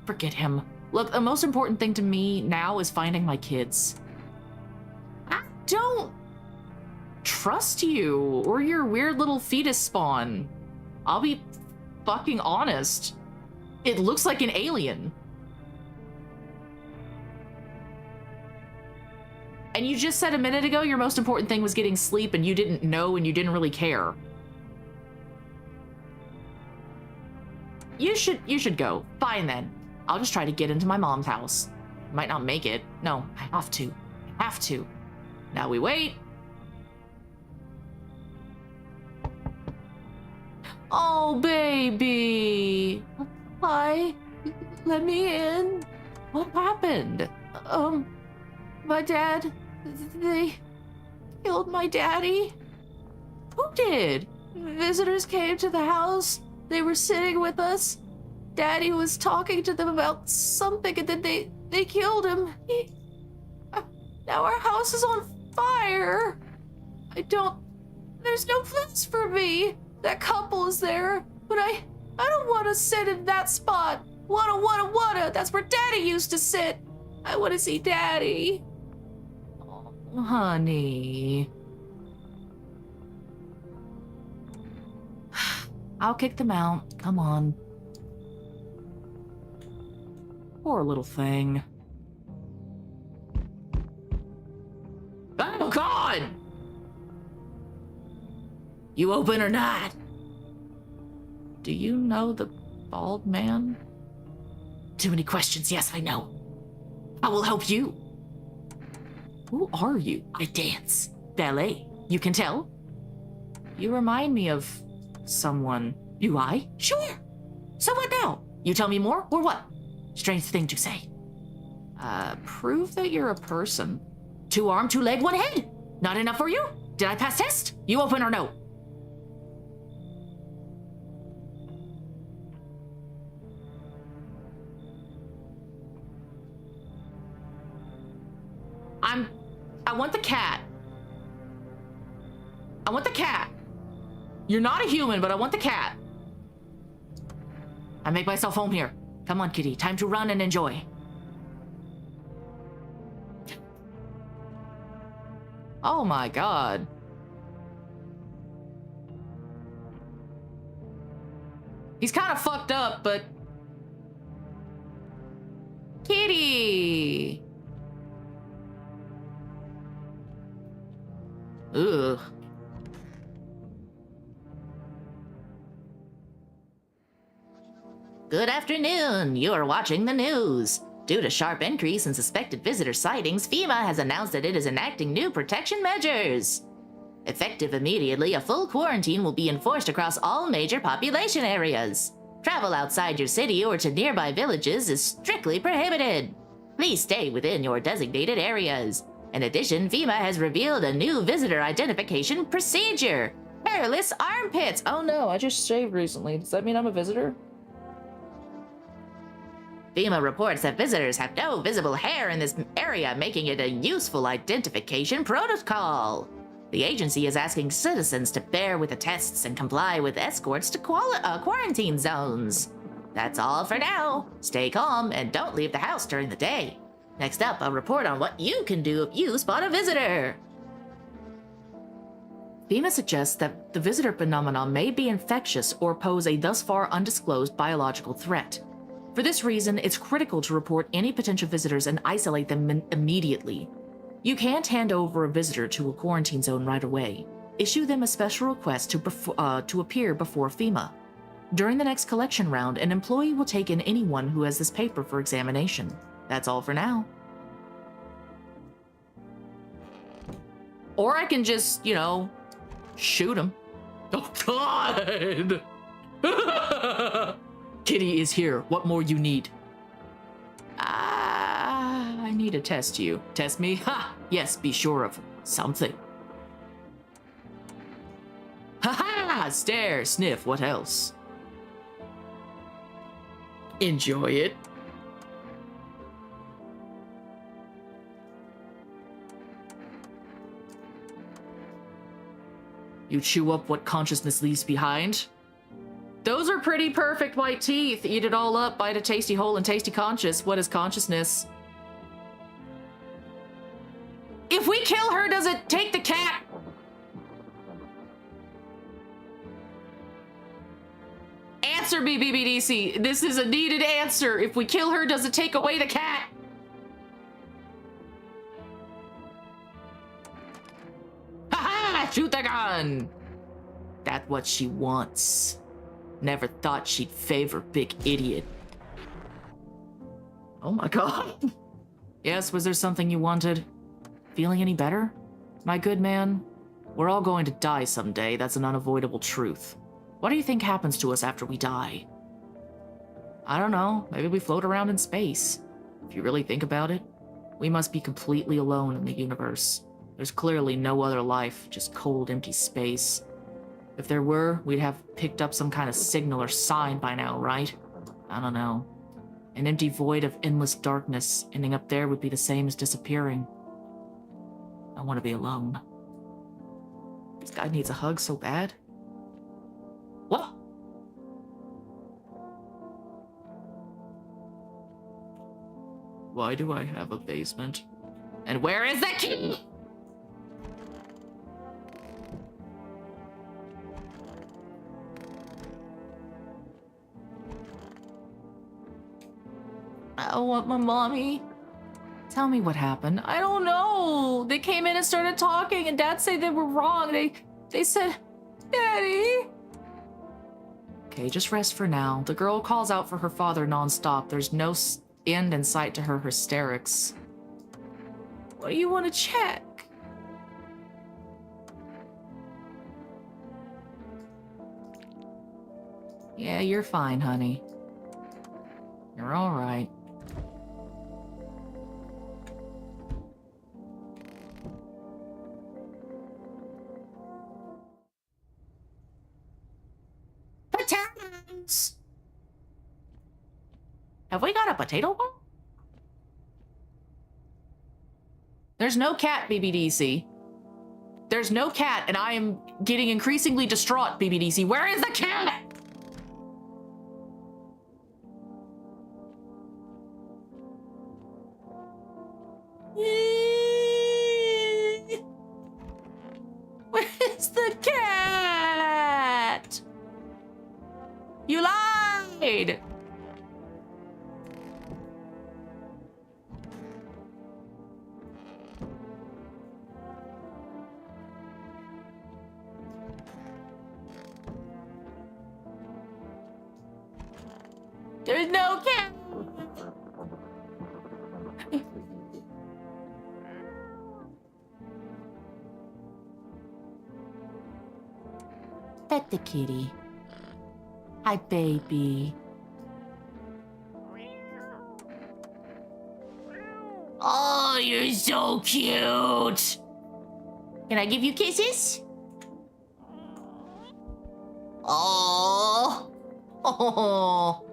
Forget him. Look, the most important thing to me now is finding my kids. I don't trust you or your weird little fetus spawn. I'll be fucking honest. It looks like an alien. And you just said a minute ago your most important thing was getting sleep and you didn't know and you didn't really care. You should go. Fine then. I'll just try to get into my mom's house. Might not make it. No, I have to. I have to. Now we wait. Oh, baby. Hi. Let me in. What happened? My dad, they killed my daddy. Who did? Visitors came to the house. They were sitting with us. Daddy was talking to them about something and then they killed him. Now our house is on fire. There's no place for me. That couple is there, but I don't want to sit in that spot. Wanna. That's where Daddy used to sit. I want to see Daddy. Oh, honey. I'll kick them out. Come on. Poor little thing. Oh, God! You open or not? Do you know the bald man? Too many questions. Yes, I know. I will help you. Who are you? I dance. Ballet. You can tell? You remind me of someone. Do I? Sure. So what now? You tell me more, or what? Strange thing to say. Prove that you're a person. 2 arm, 2 leg, 1 head. Not enough for you? Did I pass test? You open or no? I want the cat. I want the cat. You're not a human, but I want the cat. I make myself home here. Come on, kitty. Time to run and enjoy. Oh my God. He's kind of fucked up, but... Kitty! Ugh. Good afternoon. You are watching the news. Due to sharp increase in suspected visitor sightings, FEMA has announced that it is enacting new protection measures. Effective immediately, a full quarantine will be enforced across all major population areas. Travel outside your city or to nearby villages is strictly prohibited. Please stay within your designated areas. In addition, FEMA has revealed a new visitor identification procedure. Hairless armpits. Oh no, I just shaved recently. Does that mean I'm a visitor? FEMA reports that visitors have no visible hair in this area, making it a useful identification protocol. The agency is asking citizens to bear with the tests and comply with escorts to quarantine zones. That's all for now. Stay calm and don't leave the house during the day. Next up, a report on what you can do if you spot a visitor. FEMA suggests that the visitor phenomenon may be infectious or pose a thus far undisclosed biological threat. For this reason, it's critical to report any potential visitors and isolate them immediately. You can't hand over a visitor to a quarantine zone right away. Issue them a special request to appear before FEMA. During the next collection round, an employee will take in anyone who has this paper for examination. That's all for now. Or I can just, you know, shoot him. Oh, God! Kitty is here. What more you need? I need to test you. Test me? Ha! Yes, be sure of something. Ha-ha! Stare, sniff, what else? Enjoy it. You chew up what consciousness leaves behind. Those are pretty perfect white teeth. Eat it all up, bite a tasty hole, and tasty conscious. What is consciousness? If we kill her, does it take the cat? Answer me, BBDC. This is a needed answer. If we kill her, does it take away the cat? Ha-ha! Shoot the gun! That's what she wants. Never thought she'd favor big idiot. Oh my God. Yes, was there something you wanted? Feeling any better? My good man, we're all going to die someday. That's an unavoidable truth. What do you think happens to us after we die? I don't know. Maybe we float around in space. If you really think about it, we must be completely alone in the universe. There's clearly no other life, just cold, empty space. If there were, we'd have picked up some kind of signal or sign by now, right? I don't know. An empty void of endless darkness, ending up there would be the same as disappearing. I want to be alone. This guy needs a hug so bad. What? Why do I have a basement? And where is the key? I want my mommy. Tell me what happened. I don't know. They came in and started talking, and Dad said they were wrong. They said, Daddy. Okay, just rest for now. The girl calls out for her father nonstop. There's no end in sight to her hysterics. What do you want to check? Yeah, you're fine, honey. You're all right. Potatoes. Have we got a potato one? There's no cat, BBDC. There's no cat, and I am getting increasingly distraught, BBDC. Where is the cat? Where's the cat? You lied! There's no cat! Pet the kitty. Hi, baby. Oh, you're so cute. Can I give you kisses? Oh. Oh.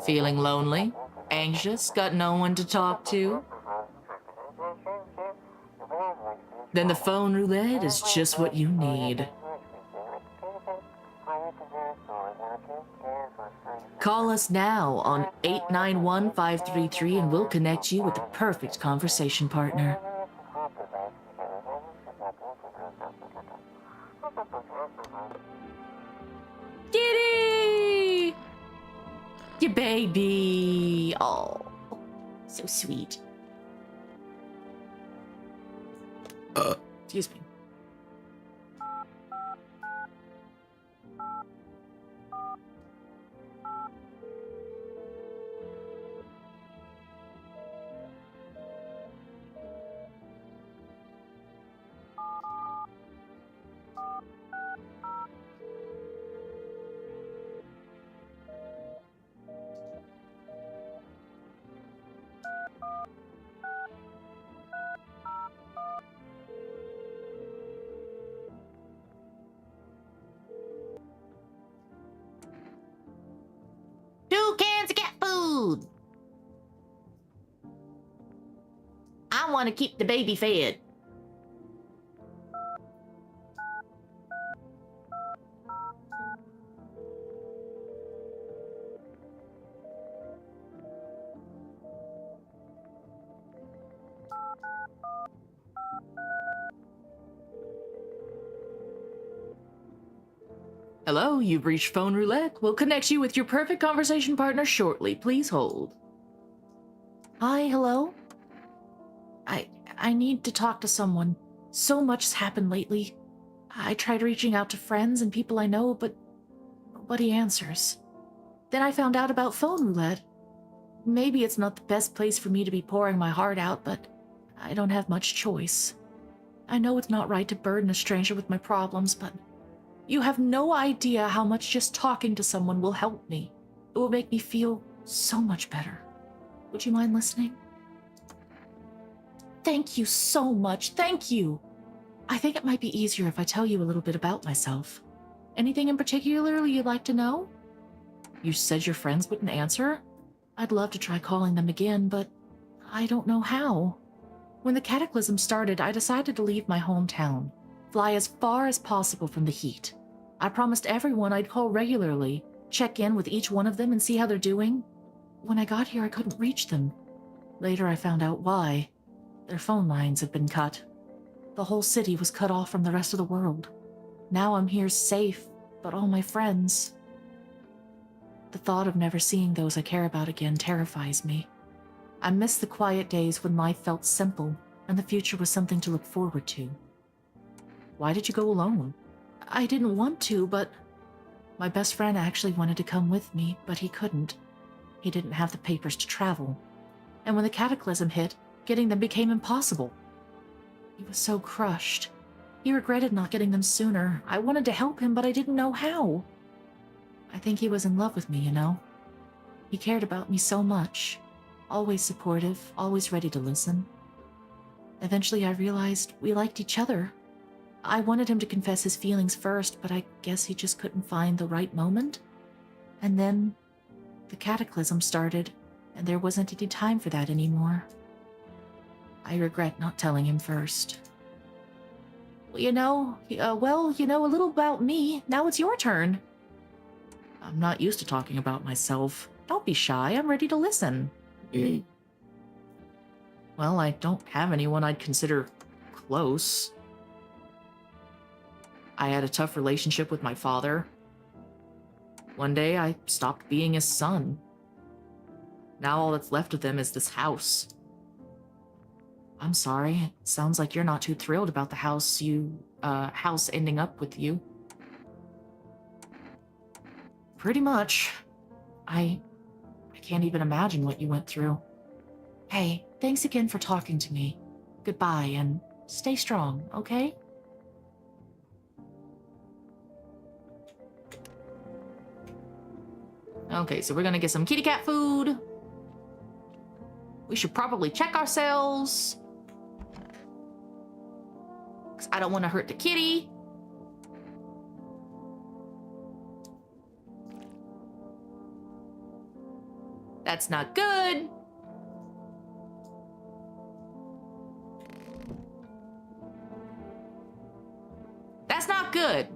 Feeling lonely? Anxious? Got no one to talk to? Then the phone roulette is just what you need. Call us now on 891-533 and we'll connect you with the perfect conversation partner. Kitty! Your baby! Oh, so sweet. Excuse me. I want to keep the baby fed. Hello, you've reached Phone Roulette. We'll connect you with your perfect conversation partner shortly. Please hold. Hi, hello? I need to talk to someone. So much has happened lately. I tried reaching out to friends and people I know, but nobody answers. Then I found out about Phone Roulette. Maybe it's not the best place for me to be pouring my heart out, but I don't have much choice. I know it's not right to burden a stranger with my problems, but you have no idea how much just talking to someone will help me. It will make me feel so much better. Would you mind listening? Thank you so much. Thank you. I think it might be easier if I tell you a little bit about myself. Anything in particular you'd like to know? You said your friends wouldn't answer? I'd love to try calling them again, but I don't know how. When the cataclysm started, I decided to leave my hometown, fly as far as possible from the heat. I promised everyone I'd call regularly, check in with each one of them and see how they're doing. When I got here, I couldn't reach them. Later, I found out why. Their phone lines had been cut. The whole city was cut off from the rest of the world. Now I'm here safe, but all my friends... The thought of never seeing those I care about again terrifies me. I miss the quiet days when life felt simple and the future was something to look forward to. Why did you go alone? I didn't want to, but... My best friend actually wanted to come with me, but he couldn't. He didn't have the papers to travel. And when the cataclysm hit, getting them became impossible. He was so crushed. He regretted not getting them sooner. I wanted to help him, but I didn't know how. I think he was in love with me, you know? He cared about me so much. Always supportive, always ready to listen. Eventually I realized we liked each other. I wanted him to confess his feelings first, but I guess he just couldn't find the right moment. And then the cataclysm started, and there wasn't any time for that anymore. I regret not telling him first. You know, a little about me. Now it's your turn. I'm not used to talking about myself. Don't be shy, I'm ready to listen. Well, I don't have anyone I'd consider close. I had a tough relationship with my father. One day, I stopped being his son. Now all that's left of them is this house. I'm sorry, it sounds like you're not too thrilled about the house ending up with you. Pretty much. I can't even imagine what you went through. Hey, thanks again for talking to me. Goodbye, and stay strong, okay? Okay, so we're gonna get some kitty cat food. We should probably check ourselves. 'Cause I don't want to hurt the kitty. That's not good. That's not good.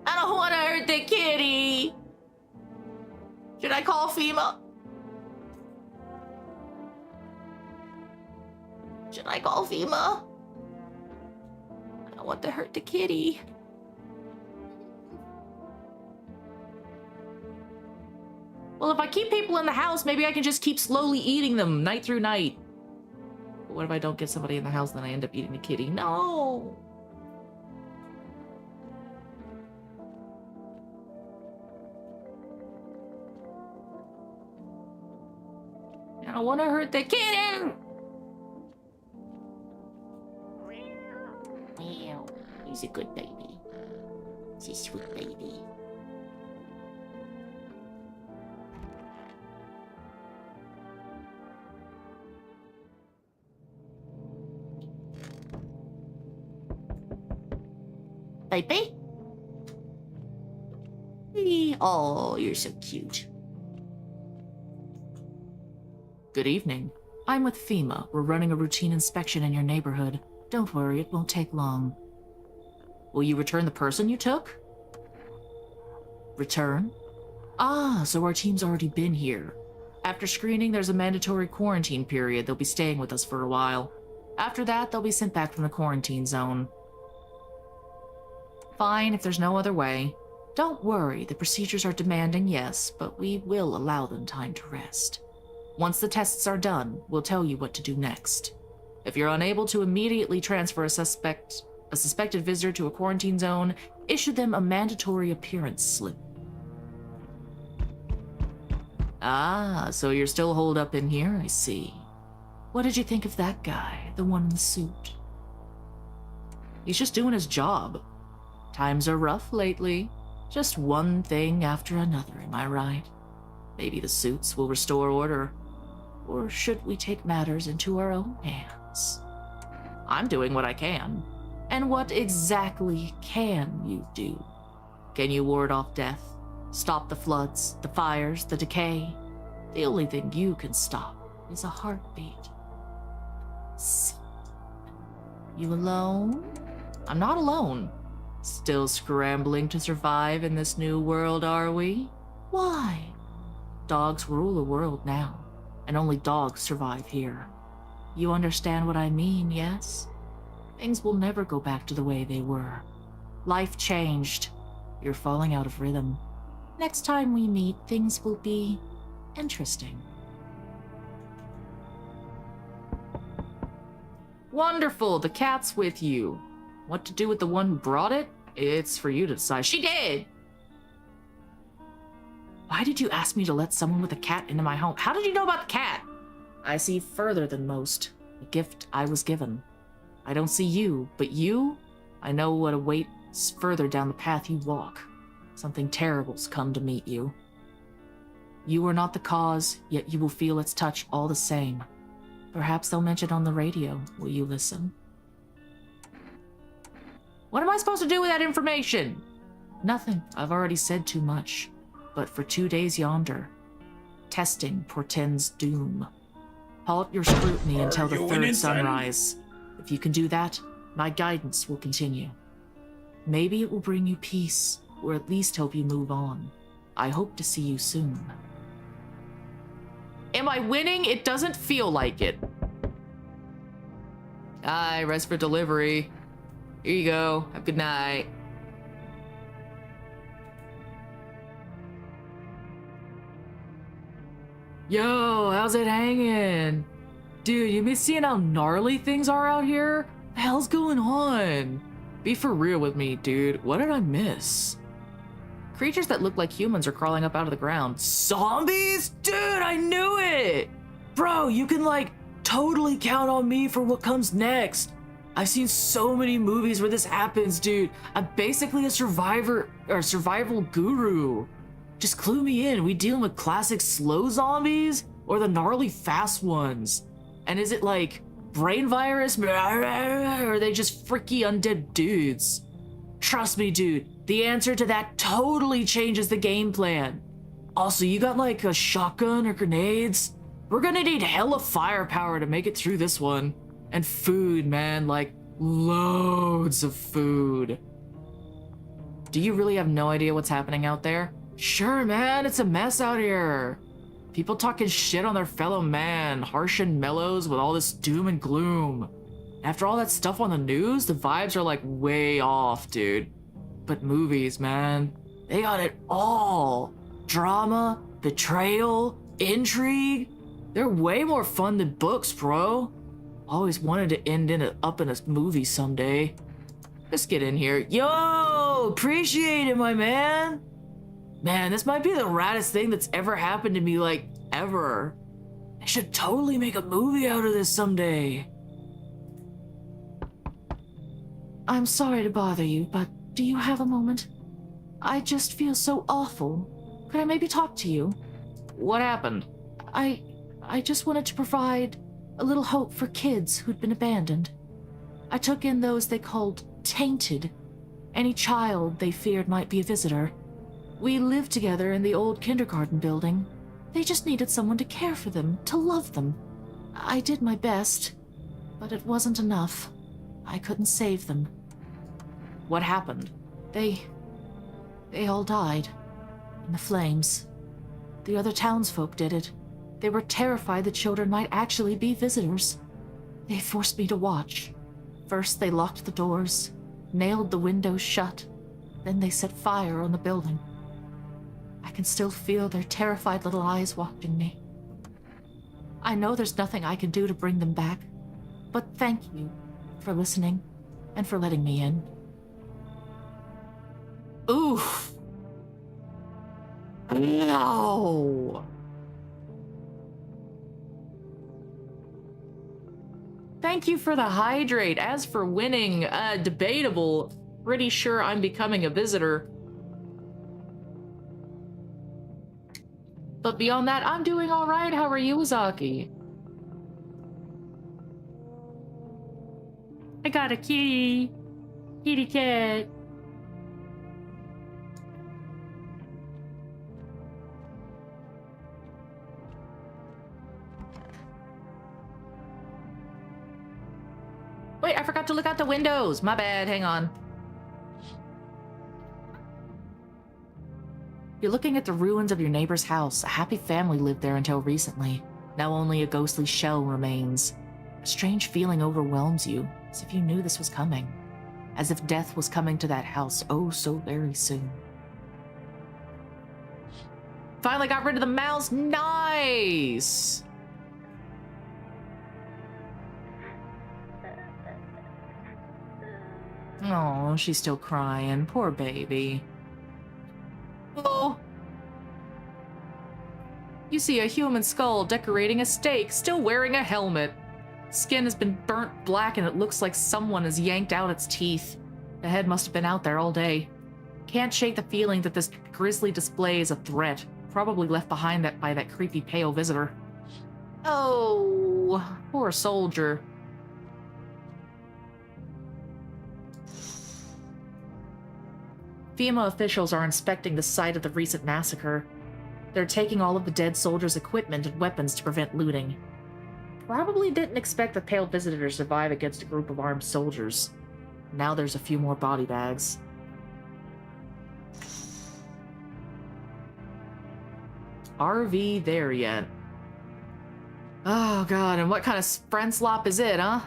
I don't want to hurt the kitty. Should I call FEMA? Should I call FEMA? I don't want to hurt the kitty. Well, if I keep people in the house, maybe I can just keep slowly eating them night through night. But what if I don't get somebody in the house, then I end up eating the kitty? No! I don't want to hurt the kitten! Meow. He's a good baby. He's a sweet baby. Baby? Oh, you're so cute. Good evening. I'm with FEMA. We're running a routine inspection in your neighborhood. Don't worry, it won't take long. Will you return the person you took? Return? Ah, so our team's already been here. After screening, there's a mandatory quarantine period. They'll be staying with us for a while. After that, they'll be sent back from the quarantine zone. Fine, if there's no other way. Don't worry, the procedures are demanding, yes, but we will allow them time to rest. Once the tests are done, we'll tell you what to do next. If you're unable to immediately transfer a suspected visitor to a quarantine zone, issue them a mandatory appearance slip. Ah, so you're still holed up in here, I see. What did you think of that guy, the one in the suit? He's just doing his job. Times are rough lately. Just one thing after another, am I right? Maybe the suits will restore order. Or should we take matters into our own hands? I'm doing what I can. And what exactly can you do? Can you ward off death? Stop the floods, the fires, the decay? The only thing you can stop is a heartbeat. Sleep. You alone? I'm not alone. Still scrambling to survive in this new world, are we? Why? Dogs rule the world now, and only dogs survive here. You understand what I mean, yes? Things will never go back to the way they were. Life changed. You're falling out of rhythm. Next time we meet, things will be interesting. Wonderful, the cat's with you. What to do with the one who brought it? It's for you to decide. She did! Why did you ask me to let someone with a cat into my home? How did you know about the cat? I see further than most. A gift I was given. I don't see you, but you? I know what awaits further down the path you walk. Something terrible's come to meet you. You are not the cause, yet you will feel its touch all the same. Perhaps they'll mention it on the radio. Will you listen? What am I supposed to do with that information? Nothing. I've already said too much. But for 2 days yonder, testing portends doom. Halt your scrutiny until the third sunrise. If you can do that, my guidance will continue. Maybe it will bring you peace, or at least help you move on. I hope to see you soon. Am I winning? It doesn't feel like it. Aye, rest for delivery. Here you go. Have a good night. Yo, how's it hanging? Dude, you been seeing how gnarly things are out here? What the hell's going on? Be for real with me, dude. What did I miss? Creatures that look like humans are crawling up out of the ground. Zombies? Dude, I knew it! Bro, you can, like, totally count on me for what comes next. I've seen so many movies where this happens, dude. I'm basically a survival guru. Just clue me in. We dealing with classic slow zombies or the gnarly fast ones? And is it like brain virus or are they just freaky undead dudes? Trust me, dude. The answer to that totally changes the game plan. Also, you got like a shotgun or grenades? We're gonna need hella firepower to make it through this one. And food, man, like loads of food. Do you really have no idea what's happening out there? Sure, man, it's a mess out here. People talking shit on their fellow man, harsh and mellows with all this doom and gloom. After all that stuff on the news, the vibes are like way off, dude. But movies, man, they got it all. Drama, betrayal, intrigue. They're way more fun than books, bro. Always wanted to end up in a movie someday. Let's get in here. Yo, appreciate it, my man. Man, this might be the raddest thing that's ever happened to me, like, ever. I should totally make a movie out of this someday. I'm sorry to bother you, but do you have a moment? I just feel so awful. Could I maybe talk to you? What happened? I just wanted to provide a little hope for kids who'd been abandoned. I took in those they called tainted. Any child they feared might be a visitor. We lived together in the old kindergarten building. They just needed someone to care for them, to love them. I did my best, but it wasn't enough. I couldn't save them. What happened? They all died. In the flames. The other townsfolk did it. They were terrified the children might actually be visitors. They forced me to watch. First they locked the doors, nailed the windows shut, then they set fire on the building. I can still feel their terrified little eyes watching me. I know there's nothing I can do to bring them back, but thank you for listening and for letting me in. Oof. No. Thank you for the hydrate. As for winning, debatable. Pretty sure I'm becoming a visitor. But beyond that, I'm doing all right. How are you, Azaki? I got a kitty. Kitty cat. Wait, I forgot to look out the windows. My bad, hang on. You're looking at the ruins of your neighbor's house. A happy family lived there until recently. Now only a ghostly shell remains. A strange feeling overwhelms you, as if you knew this was coming. As if death was coming to that house oh so very soon. Finally got rid of the mouse. Nice! Oh, she's still crying. Poor baby. Oh. You see a human skull decorating a stake, still wearing a helmet. Skin has been burnt black and it looks like someone has yanked out its teeth. The head must have been out there all day. Can't shake the feeling that this grisly display is a threat, probably left behind by that creepy pale visitor. Oh, poor soldier. FEMA officials are inspecting the site of the recent massacre. They're taking all of the dead soldiers' equipment and weapons to prevent looting. Probably didn't expect the pale visitor to survive against a group of armed soldiers. Now there's a few more body bags. RV there yet? Oh god, and what kind of friend slop is it, huh?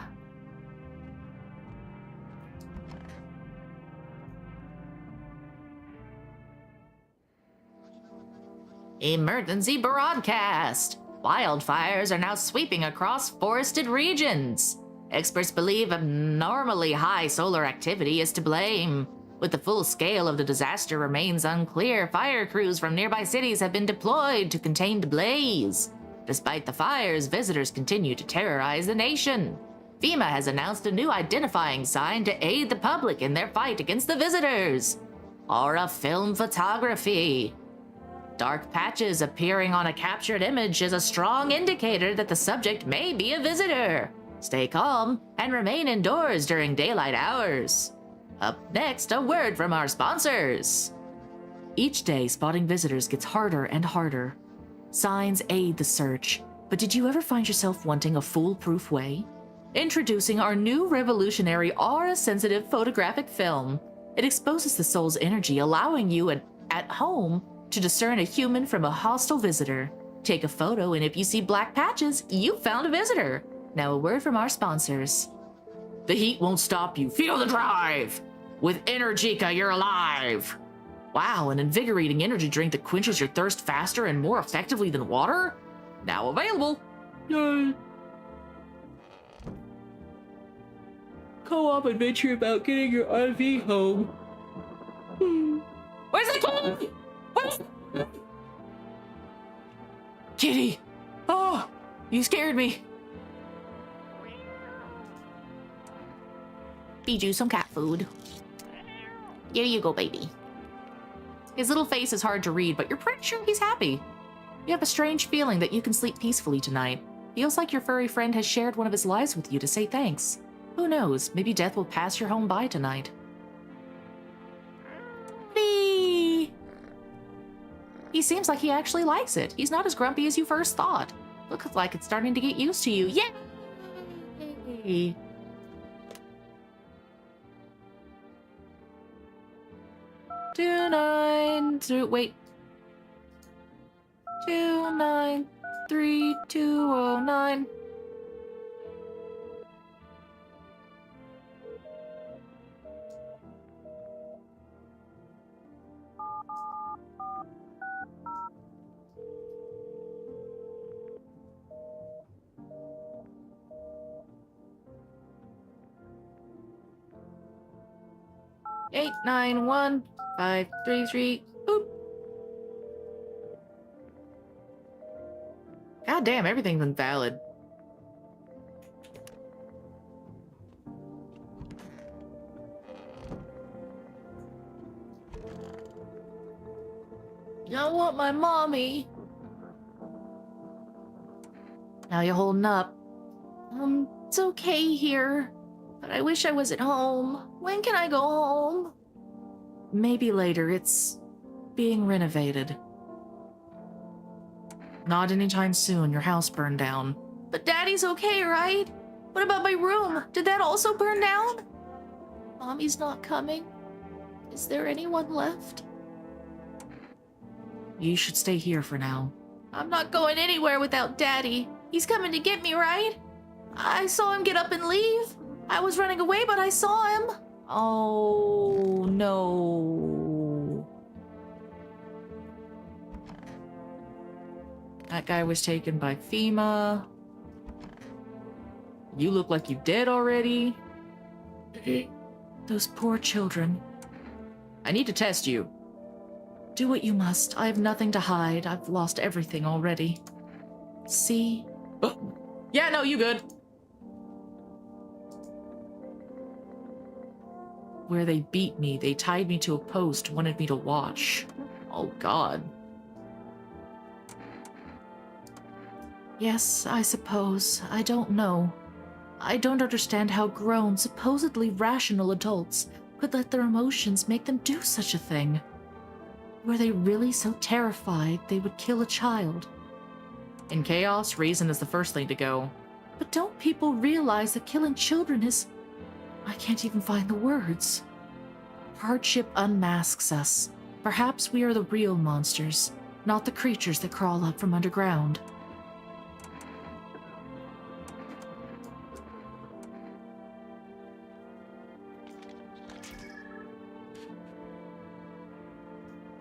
Emergency broadcast! Wildfires are now sweeping across forested regions. Experts believe abnormally high solar activity is to blame. With the full scale of the disaster remains unclear, fire crews from nearby cities have been deployed to contain the blaze. Despite the fires, visitors continue to terrorize the nation. FEMA has announced a new identifying sign to aid the public in their fight against the visitors. Aura film photography. Dark patches appearing on a captured image is a strong indicator that the subject may be a visitor. Stay calm and remain indoors during daylight hours. Up next, a word from our sponsors. Each day, spotting visitors gets harder and harder. Signs aid the search, but did you ever find yourself wanting a foolproof way? Introducing our new revolutionary aura-sensitive photographic film. It exposes the soul's energy, allowing you at home to discern a human from a hostile visitor. Take a photo, and if you see black patches, you found a visitor. Now a word from our sponsors. The heat won't stop you. Feel the drive! With Energica, you're alive! Wow, an invigorating energy drink that quenches your thirst faster and more effectively than water? Now available! Yay! Co-op adventure about getting your RV home. Where's the key? Where's the... Kitty! Oh, you scared me. Feed you some cat food. Here you go, baby. His little face is hard to read, but you're pretty sure he's happy. You have a strange feeling that you can sleep peacefully tonight. Feels like your furry friend has shared one of his lives with you to say thanks. Who knows, maybe death will pass your home by tonight. He seems like he actually likes it. He's not as grumpy as you first thought. Looks like it's starting to get used to you. Yay! 293-209. Eight, 9, 1, 5, 3, 3. Boop. God damn, everything's invalid. I want my mommy. How you holding up? It's okay here, but I wish I was at home. When can I go home? Maybe later. It's being renovated. Not anytime soon. Your house burned down. But Daddy's okay, right? What about my room? Did that also burn down? Mommy's not coming. Is there anyone left? You should stay here for now. I'm not going anywhere without Daddy. He's coming to get me, right? I saw him get up and leave. I was running away, but I saw him. Oh, no. That guy was taken by FEMA. You look like you dead already. Those poor children. I need to test you. Do what you must. I have nothing to hide. I've lost everything already. See? Yeah, no, you good. Where they beat me, they tied me to a post, wanted me to watch. Oh, God. Yes, I suppose. I don't know. I don't understand how grown, supposedly rational adults could let their emotions make them do such a thing. Were they really so terrified they would kill a child? In chaos, reason is the first thing to go. But don't people realize that killing children is... I can't even find the words. Hardship unmasks us. Perhaps we are the real monsters, not the creatures that crawl up from underground.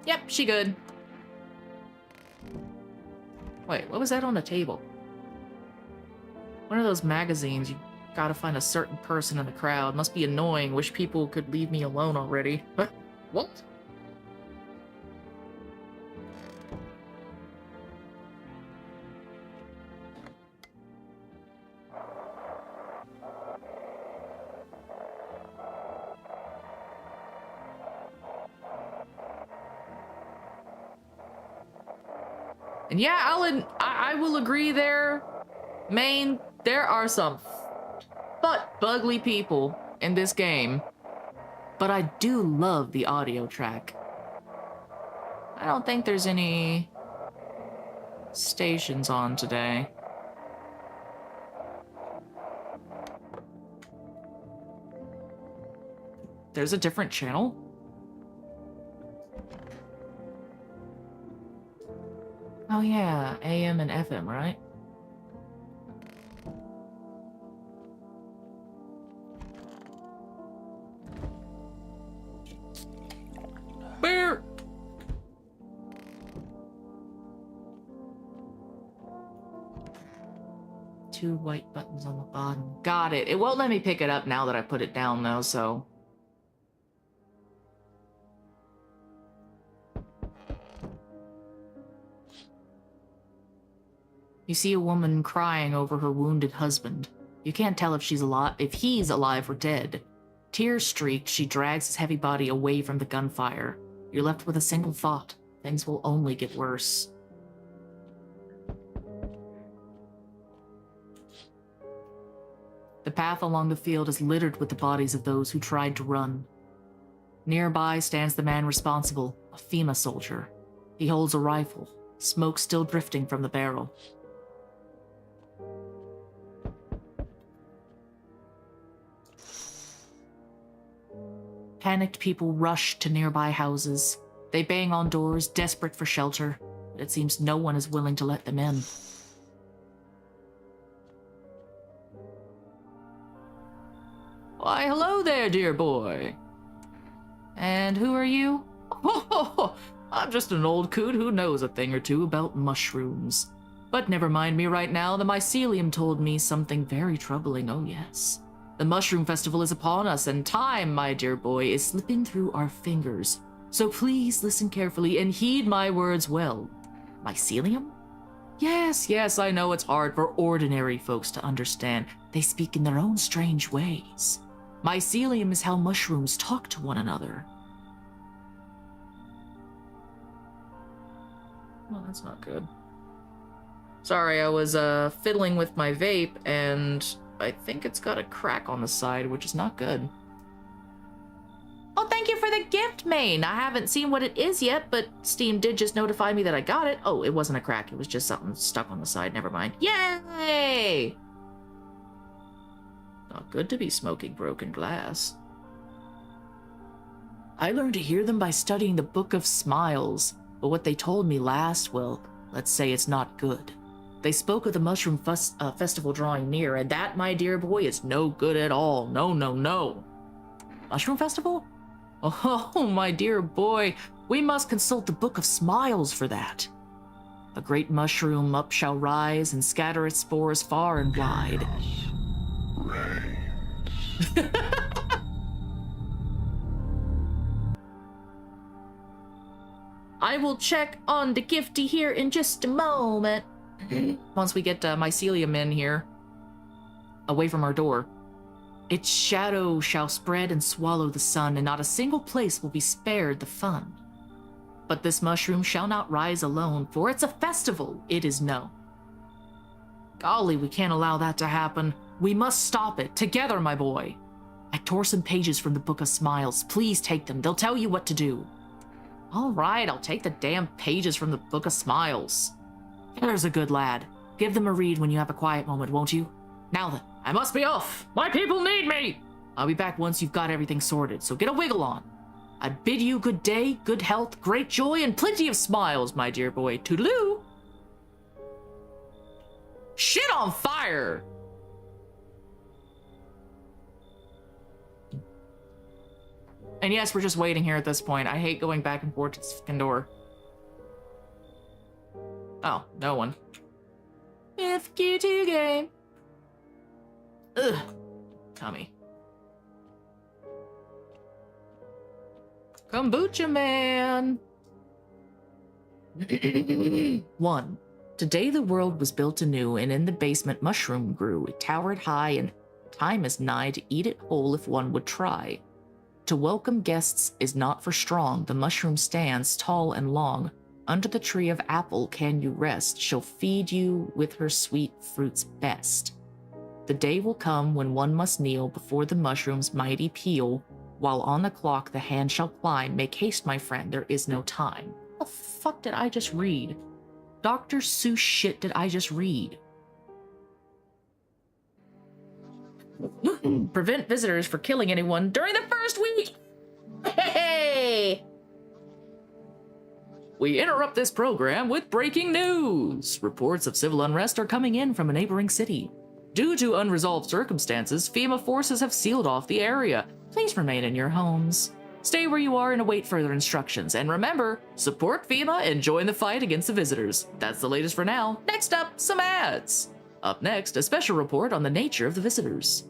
Yep, she good. Wait, what was that on the table? One of those magazines. You gotta find a certain person in the crowd. Must be annoying. Wish people could leave me alone already. What? And yeah, I will agree there. Maine, there are some bugly people in this game. But I do love the audio track. I don't think there's any stations on today. There's a different channel? Oh yeah, AM and FM, right? Bear! Two white buttons on the bottom. Got it. It won't let me pick it up now that I put it down though, so... You see a woman crying over her wounded husband. You can't tell if he's alive or dead. Tears streaked, she drags his heavy body away from the gunfire. You're left with a single thought. Things will only get worse. The path along the field is littered with the bodies of those who tried to run. Nearby stands the man responsible, a FEMA soldier. He holds a rifle, smoke still drifting from the barrel. Panicked people rush to nearby houses. They bang on doors, desperate for shelter, but it seems no one is willing to let them in. Why, hello there, dear boy. And who are you? Oh, I'm just an old coot who knows a thing or two about mushrooms. But never mind me right now, the mycelium told me something very troubling, oh yes. The Mushroom Festival is upon us, and time, my dear boy, is slipping through our fingers. So please listen carefully and heed my words well. Mycelium? Yes, I know it's hard for ordinary folks to understand. They speak in their own strange ways. Mycelium is how mushrooms talk to one another. Well, that's not good. Sorry, I was fiddling with my vape, and I think it's got a crack on the side, which is not good. Oh, thank you for the gift, Maine. I haven't seen what it is yet, but Steam did just notify me that I got it. Oh, it wasn't a crack. It was just something stuck on the side. Never mind. Yay! Not good to be smoking broken glass. I learned to hear them by studying the Book of Smiles, but what they told me last, well, let's say it's not good. They spoke of the mushroom festival drawing near, and that, my dear boy, is no good at all. No, no, no. Mushroom festival? Oh, my dear boy, we must consult the Book of Smiles for that. A great mushroom up shall rise and scatter its spores far and wide. I will check on the gifty here in just a moment. Once we get mycelium in here, away from our door. Its shadow shall spread and swallow the sun, and not a single place will be spared the fun. But this mushroom shall not rise alone, for it's a festival, it is known. Golly, we can't allow that to happen. We must stop it, together, my boy. I tore some pages from the Book of Smiles. Please take them, they'll tell you what to do. All right, I'll take the damn pages from the Book of Smiles. There's a good lad. Give them a read when you have a quiet moment, won't you? Now then, I must be off. My people need me. I'll be back once you've got everything sorted, so get a wiggle on. I bid you good day, good health, great joy, and plenty of smiles, my dear boy. Toodaloo. Shit on fire! And yes, we're just waiting here at this point. I hate going back and forth to this fucking door. Oh, no one. FQ2 game. Ugh. Tummy. Kombucha man. 1. Today the world was built anew, and in the basement mushroom grew. It towered high, and time is nigh to eat it whole if one would try. To welcome guests is not for strong. The mushroom stands tall and long. Under the tree of apple can you rest. She'll feed you with her sweet fruits best. The day will come when one must kneel before the mushroom's mighty peel. While on the clock the hand shall climb. Make haste, my friend, there is no time. What the fuck did I just read? Dr. Seuss shit did I just read? Prevent visitors from killing anyone during the first week! Hey! We interrupt this program with breaking news! Reports of civil unrest are coming in from a neighboring city. Due to unresolved circumstances, FEMA forces have sealed off the area. Please remain in your homes. Stay where you are and await further instructions. And remember, support FEMA and join the fight against the visitors. That's the latest for now. Next up, some ads. Up next, a special report on the nature of the visitors.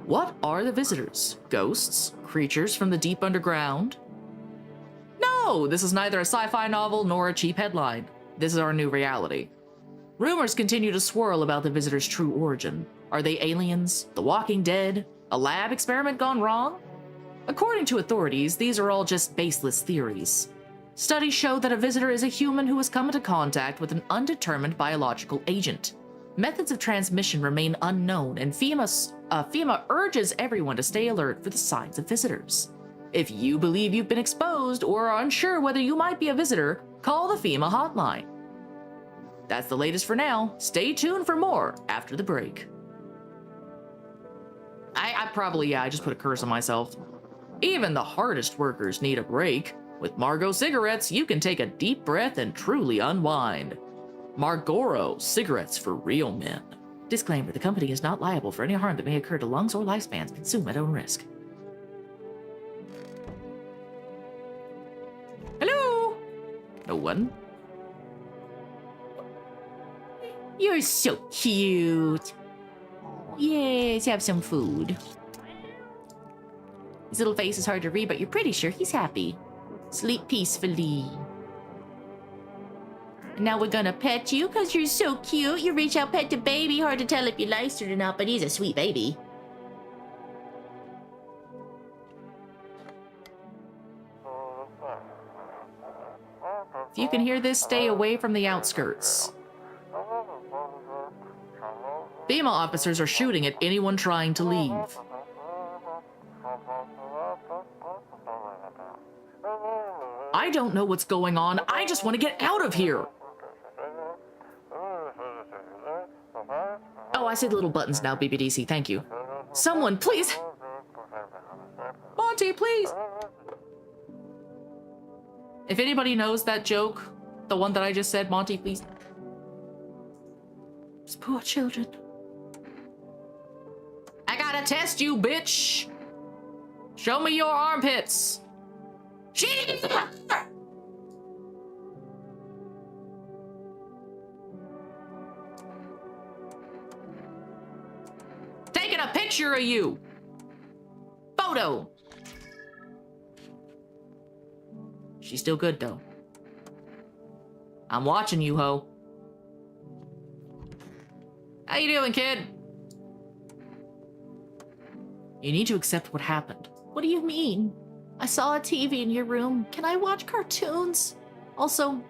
What are the visitors? Ghosts? Creatures from the deep underground? No, this is neither a sci-fi novel nor a cheap headline. This is our new reality. Rumors continue to swirl about the visitors' true origin. Are they aliens? The Walking Dead? A lab experiment gone wrong? According to authorities, these are all just baseless theories. Studies show that a visitor is a human who has come into contact with an undetermined biological agent. Methods of transmission remain unknown, and FEMA urges everyone to stay alert for the signs of visitors. If you believe you've been exposed or are unsure whether you might be a visitor, call the FEMA hotline. That's the latest for now. Stay tuned for more after the break. I just put a curse on myself. Even the hardest workers need a break. With Margot cigarettes, you can take a deep breath and truly unwind. Marlboro, cigarettes for real men. Disclaimer, the company is not liable for any harm that may occur to lungs or lifespans. Consume at own risk. Hello? No one? You're so cute. Yes, have some food. His little face is hard to read, but you're pretty sure he's happy. Sleep peacefully. And now we're gonna pet you because you're so cute. You reach out, pet the baby. Hard to tell if you likes it or not, but he's a sweet baby. If you can hear this, stay away from the outskirts. FEMA officers are shooting at anyone trying to leave. I don't know what's going on. I just want to get out of here. Oh, I see the little buttons now, BBDC. Thank you. Someone, please. Monty, please. If anybody knows that joke, The one that I just said, Monty, please. These poor children. I gotta test you, bitch. Show me your armpits. Taking a picture of you. Photo. She's still good, though. I'm watching you, ho. How you doing, kid? You need to accept what happened. What do you mean? I saw a TV in your room. Can I watch cartoons? Also,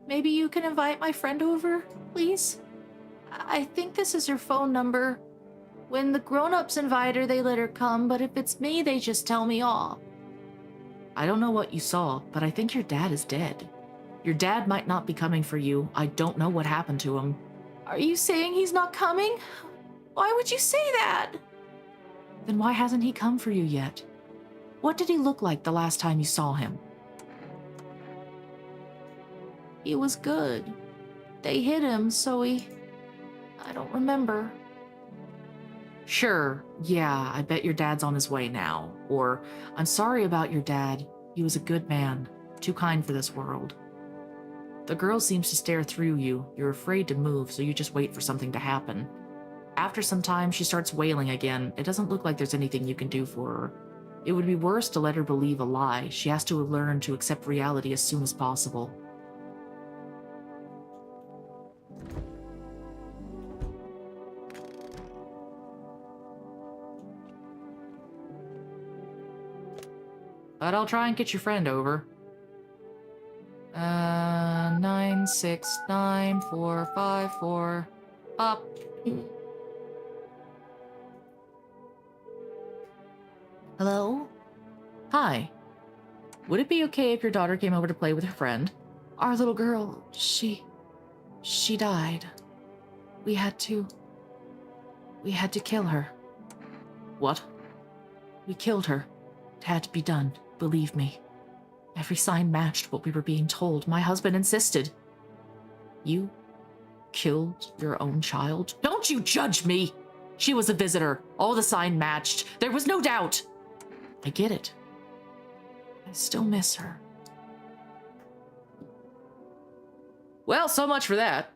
maybe you can invite my friend over, please? I think this is her phone number. When the grown-ups invite her, they let her come, but if it's me, they just tell me off. I don't know what you saw, but I think your dad is dead. Your dad might not be coming for you. I don't know what happened to him. Are you saying he's not coming? Why would you say that? Then why hasn't he come for you yet? What did he look like the last time you saw him? He was good. They hit him, so I don't remember. Sure, yeah, I bet your dad's on his way now. Or, I'm sorry about your dad. He was a good man, too kind for this world. The girl seems to stare through you. You're afraid to move, so you just wait for something to happen. After some time, she starts wailing again. It doesn't look like there's anything you can do for her. It would be worse to let her believe a lie. She has to learn to accept reality as soon as possible. But I'll try and get your friend over. 9, 6, 9, 4, 5, 4, up. Hello? Hi. Would it be okay if your daughter came over to play with her friend? Our little girl, she died. We had to kill her. What? We killed her. It had to be done, believe me. Every sign matched what we were being told. My husband insisted. You killed your own child? Don't you judge me! She was a visitor. All the sign matched. There was no doubt. I get it. I still miss her. Well, so much for that.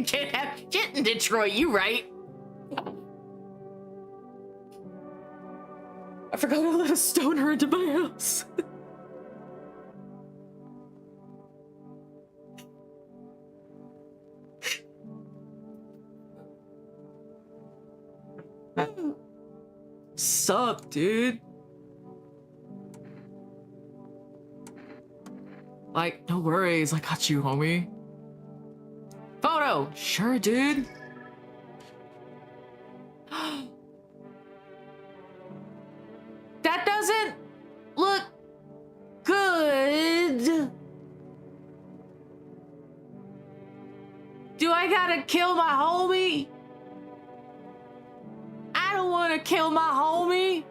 Can't have shit in Detroit, you right. I forgot to let a stoner into my house. Sup, dude? Like, no worries, I got you, homie. Photo! Sure, dude. That doesn't look good. Do I gotta kill my homie? I don't want to kill my homie.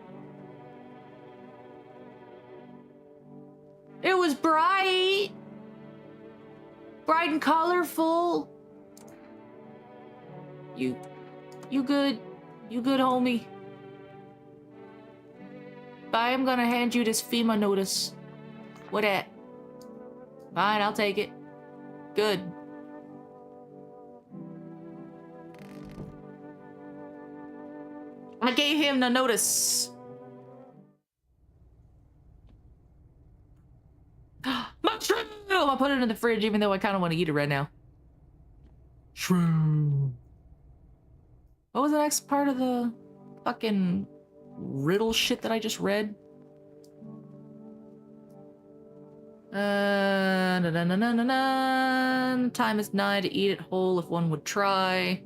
It was bright and colorful. You good, homie. I'm gonna hand you this FEMA notice. What at? Fine, I'll take it. Good. I gave him the notice. Mushroom! I'll put it in the fridge even though I kind of want to eat it right now. Shroom. What was the next part of the fucking riddle shit that I just read? Na, na, na, na, na, na. Time is nigh to eat it whole if one would try.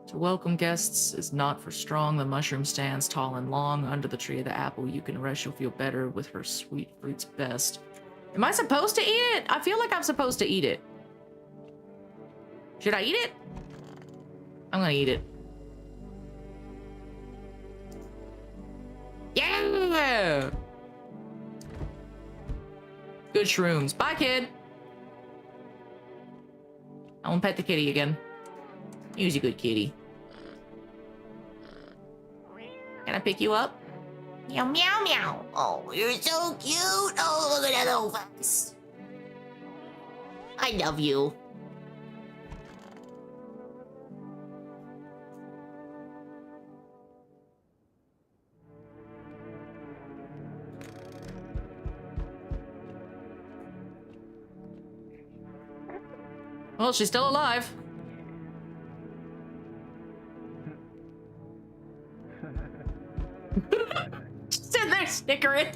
To welcome guests is not for strong. The mushroom stands tall and long. Under the tree of the apple you can rest. You'll feel better with her sweet fruits best. Am I supposed to eat it? I feel like I'm supposed to eat it. Should I eat it? I'm gonna eat it. Yeah! Good shrooms. Bye, kid. I won't pet the kitty again. He's a good kitty. Can I pick you up? Meow, meow, meow. Oh, you're so cute. Oh, look at that little face. I love you. Well, she's still alive. Just in there snickering.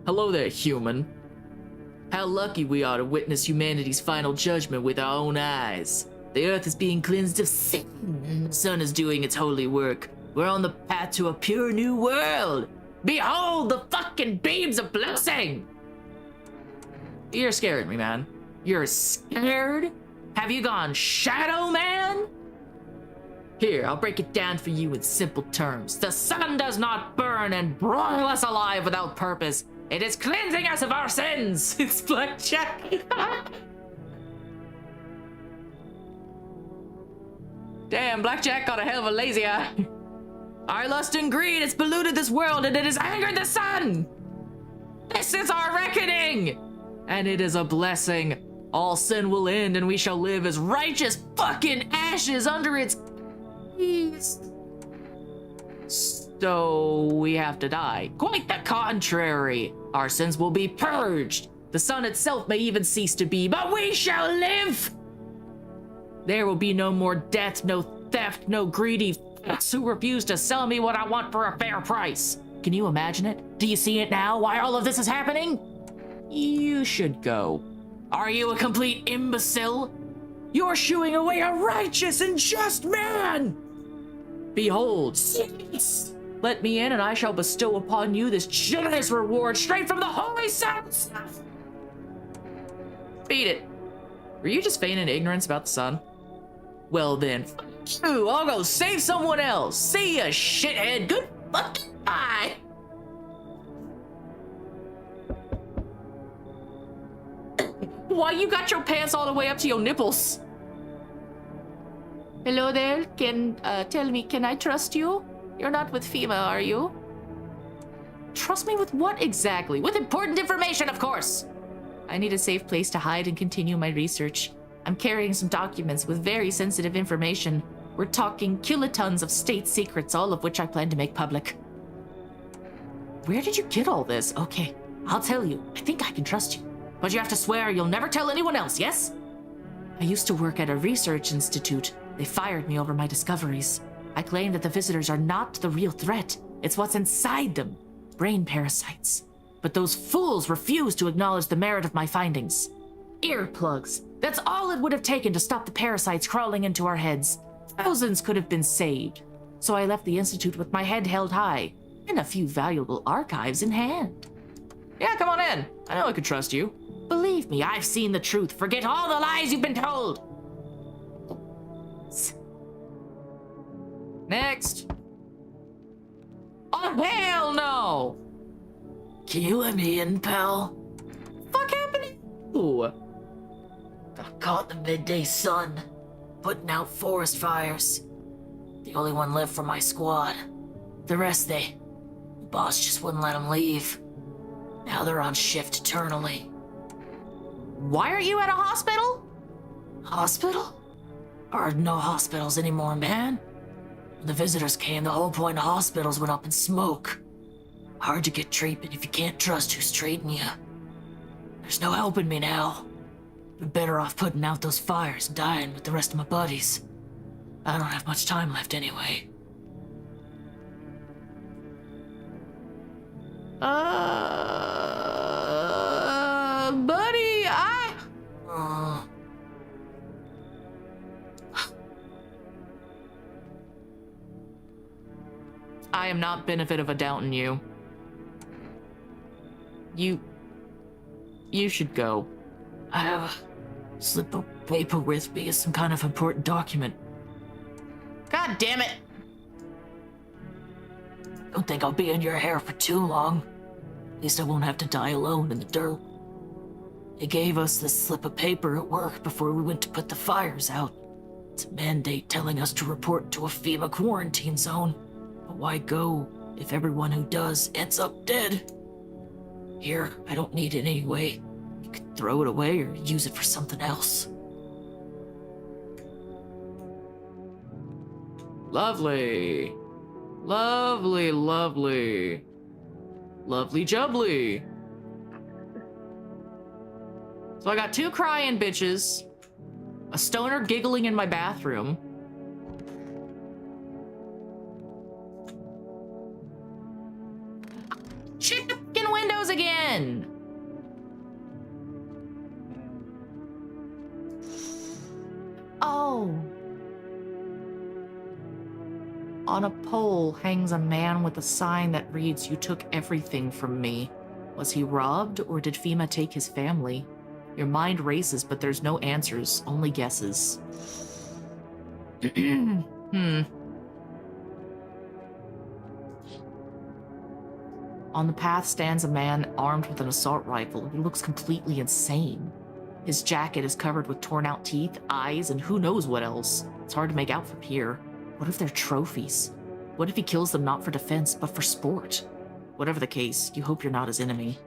Hello there, human. How lucky we are to witness humanity's final judgment with our own eyes. The earth is being cleansed of sin, and the sun is doing its holy work. We're on the path to a pure new world. Behold the fucking beams of blessing! You're scaring me, man. You're scared? Have you gone shadow, man? Here, I'll break it down for you in simple terms. The sun does not burn and broil us alive without purpose. It is cleansing us of our sins. It's blackjack. Damn, blackjack got a hell of a lazy eye. Our lust and greed has polluted this world and it has angered the sun. This is our reckoning. And it is a blessing. All sin will end and we shall live as righteous fucking ashes under its keys. So we have to die. Quite the contrary. Our sins will be purged. The sun itself may even cease to be, but we shall live. There will be no more death, no theft, no greedy f***s who refuse to sell me what I want for a fair price. Can you imagine it? Do you see it now, why all of this is happening? You should go. Are you a complete imbecile? You're shooing away a righteous and just man! Behold, cease! Let me in and I shall bestow upon you this generous reward straight from the holy suns! Beat it. Were you just feigning ignorance about the sun? Well then, fuck you, I'll go save someone else. See ya, shithead. Good fucking bye. Why you got your pants all the way up to your nipples? Hello there. Tell me, can I trust you? You're not with FEMA, are you? Trust me with what exactly? With important information, of course. I need a safe place to hide and continue my research. I'm carrying some documents with very sensitive information. We're talking kilotons of state secrets, all of which I plan to make public. Where did you get all this? Okay, I'll tell you. I think I can trust you. But you have to swear you'll never tell anyone else, yes? I used to work at a research institute. They fired me over my discoveries. I claim that the visitors are not the real threat. It's what's inside them. Brain parasites. But those fools refuse to acknowledge the merit of my findings. Earplugs. That's all it would have taken to stop the parasites crawling into our heads. Thousands could have been saved. So I left the institute with my head held high and a few valuable archives in hand. Yeah, come on in. I know I could trust you. Believe me, I've seen the truth. Forget all the lies you've been told. Next. Oh, hell no! Can you let me in, pal? Fuck happened to you? Got caught in the midday sun, putting out forest fires. The only one left from my squad. The rest, the boss just wouldn't let them leave. Now they're on shift eternally. Why aren't you at a hospital? Hospital? There are no hospitals anymore, man. When the visitors came, the whole point of hospitals went up in smoke. Hard to get treatment if you can't trust who's treating you. There's no helping me now. Been better off putting out those fires and dying with the rest of my buddies. I don't have much time left anyway. Buddy, I am not benefit of a doubt in you. You should go. I have a slip of paper with me as some kind of important document. God damn it! Don't think I'll be in your hair for too long. At least I won't have to die alone in the dirt. They gave us this slip of paper at work before we went to put the fires out. It's a mandate telling us to report to a FEMA quarantine zone. But why go if everyone who does ends up dead? Here, I don't need it anyway. You could throw it away or use it for something else. Lovely. Lovely, lovely. Lovely jubbly. So I got 2 crying bitches, a stoner giggling in my bathroom, chicken windows again. Oh. On a pole hangs a man with a sign that reads, "You took everything from me." Was he robbed, or did FEMA take his family? Your mind races, but there's no answers, only guesses. On the path stands a man armed with an assault rifle who looks completely insane. His jacket is covered with torn out teeth, eyes, and who knows what else. It's hard to make out from here. What if they're trophies? What if he kills them not for defense, but for sport? Whatever the case, you hope you're not his enemy.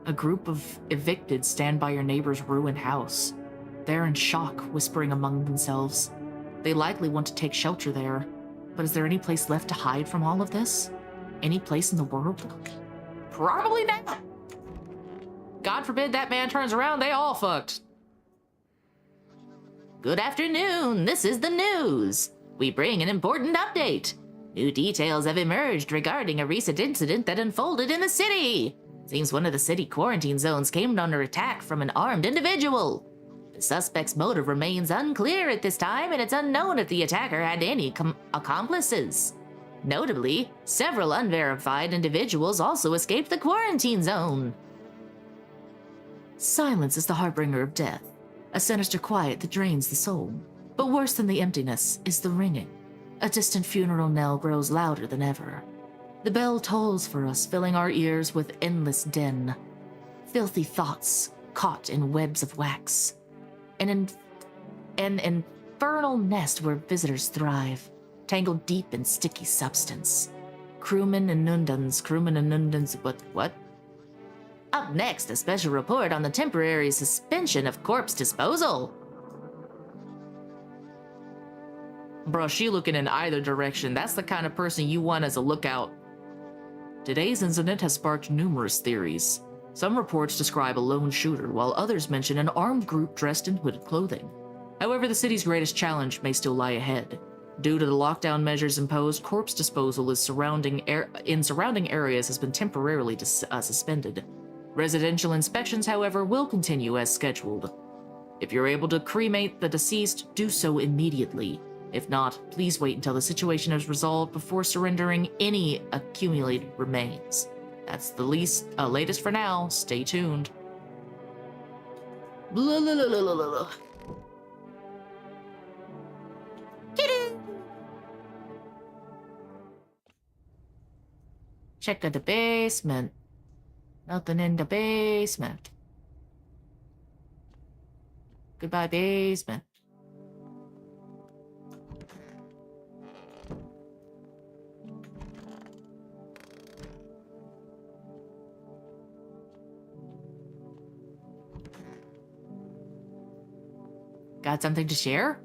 A group of evicted stand by your neighbor's ruined house. They're in shock, whispering among themselves. They likely want to take shelter there, but is there any place left to hide from all of this? Any place in the world? Probably not. God forbid that man turns around, they all fucked. Good afternoon, this is the news. We bring an important update. New details have emerged regarding a recent incident that unfolded in the city. Seems one of the city quarantine zones came under attack from an armed individual. The suspect's motive remains unclear at this time, and it's unknown if the attacker had any accomplices. Notably, several unverified individuals also escaped the quarantine zone. Silence is the harbinger of death, a sinister quiet that drains the soul. But worse than the emptiness is the ringing. A distant funeral knell grows louder than ever. The bell tolls for us, filling our ears with endless din. Filthy thoughts caught in webs of wax. An infernal nest where visitors thrive, tangled deep in sticky substance. Crewmen and Nundans, what? Up next, a special report on the temporary suspension of corpse disposal. Bro, she looking in either direction. That's the kind of person you want as a lookout. Today's incident has sparked numerous theories. Some reports describe a lone shooter, while others mention an armed group dressed in hooded clothing. However, the city's greatest challenge may still lie ahead. Due to the lockdown measures imposed, corpse disposal in surrounding areas has been temporarily suspended. Residential inspections, however, will continue as scheduled. If you're able to cremate the deceased, do so immediately. If not, please wait until the situation is resolved before surrendering any accumulated remains. That's the latest for now. Stay tuned. Blah, blah, blah, blah, blah, blah. Check out the basement. Nothing in the basement. Goodbye, basement. Got something to share?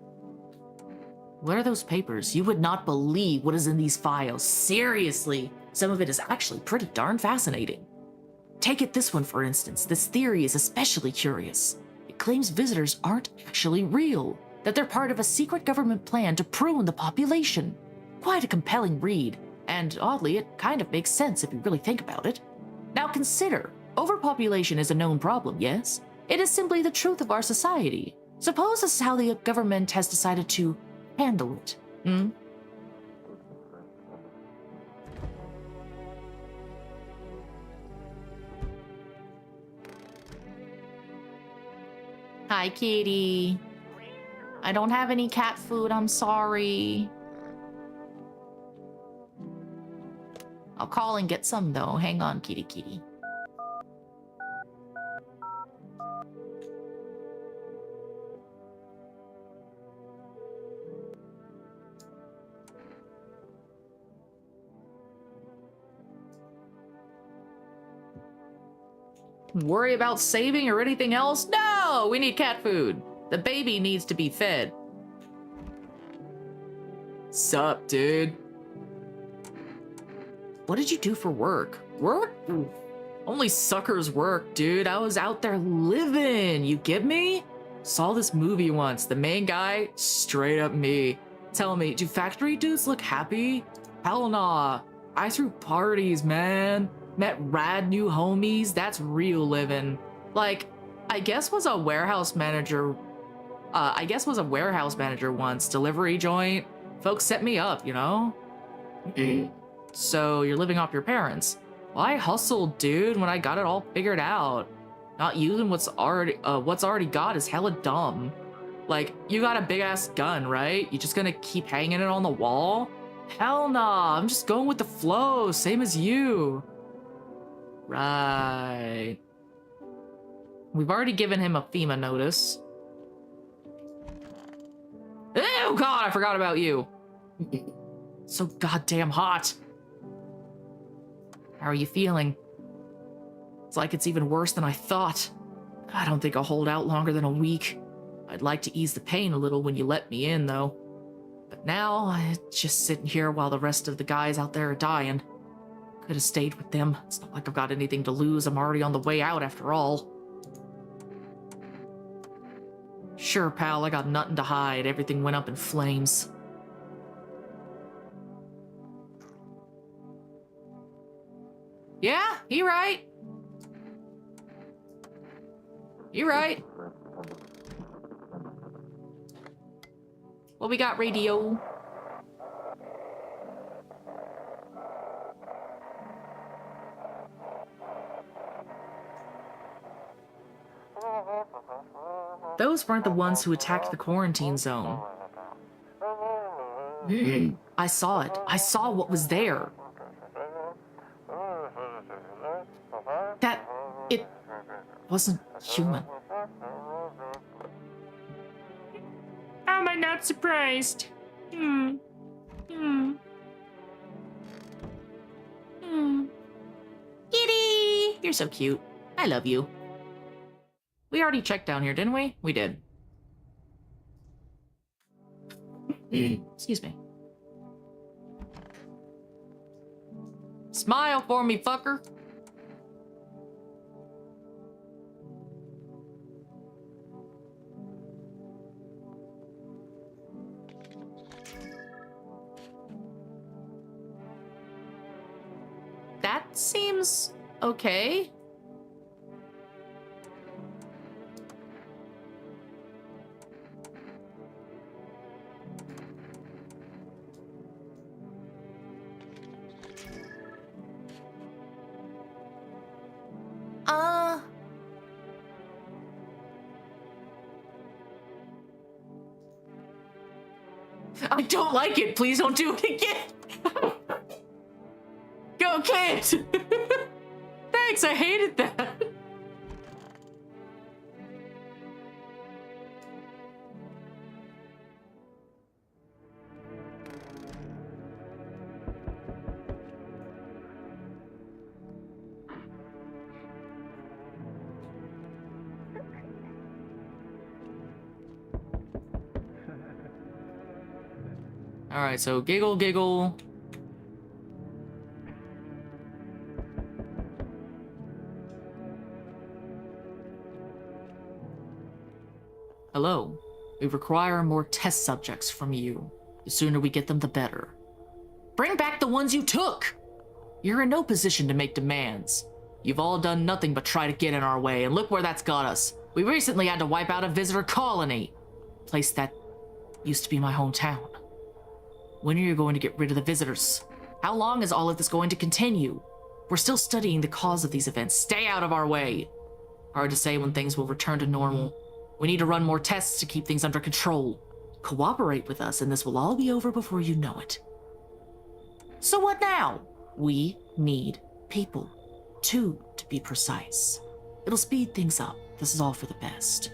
What are those papers? You would not believe what is in these files. Seriously, some of it is actually pretty darn fascinating. Take it this one, for instance. This theory is especially curious. It claims visitors aren't actually real. that they're part of a secret government plan to prune the population. Quite a compelling read, and oddly, it kind of makes sense if you really think about it. Now consider, overpopulation is a known problem, yes? It is simply the truth of our society. Suppose this is how the government has decided to handle it, hmm? Hi, kitty. I don't have any cat food, I'm sorry. I'll call and get some though. Hang on, kitty kitty. Worry about saving or anything else? No! We need cat food. The baby needs to be fed. Sup, dude? What did you do for work? Work? Only suckers work, dude. I was out there living. You get me? Saw this movie once. The main guy, straight up me. Tell me, do factory dudes look happy? Hell nah. I threw parties, man. Met rad new homies. That's real living. Like, I guess was a warehouse manager once. Delivery joint. Folks set me up, you know? So you're living off your parents. Well, I hustled, dude, when I got it all figured out. Not using what's already got is hella dumb. Like, you got a big ass gun, right? You just gonna keep hanging it on the wall? Hell nah, I'm just going with the flow, same as you. Right. We've already given him a FEMA notice. Oh god, I forgot about you. So goddamn hot. How are you feeling? It's like it's even worse than I thought. I don't think I'll hold out longer than a week. I'd like to ease the pain a little when you let me in, though. But now, I'm just sitting here while the rest of the guys out there are dying. Could have stayed with them. It's not like I've got anything to lose. I'm already on the way out after all. Sure, pal, I got nothing to hide. Everything went up in flames. Yeah, you right. You right. What we got, radio? Those weren't the ones who attacked the quarantine zone. I saw it. I saw what was there. It wasn't human. How am I not surprised? Kitty! You're so cute. I love you. We already checked down here, didn't we? We did. Excuse me. Smile for me, fucker. That seems okay. I don't like it. Please don't do it again. Go, kid. Thanks, I hated that. Alright, so giggle, giggle. Hello. We require more test subjects from you. The sooner we get them, the better. Bring back the ones you took! You're in no position to make demands. You've all done nothing but try to get in our way, and look where that's got us. We recently had to wipe out a visitor colony. A place that used to be my hometown. When are you going to get rid of the visitors? How long is all of this going to continue? We're still studying the cause of these events. Stay out of our way. Hard to say when things will return to normal. We need to run more tests to keep things under control. Cooperate with us and this will all be over before you know it. So what now? We need people. 2, to be precise. It'll speed things up. This is all for the best.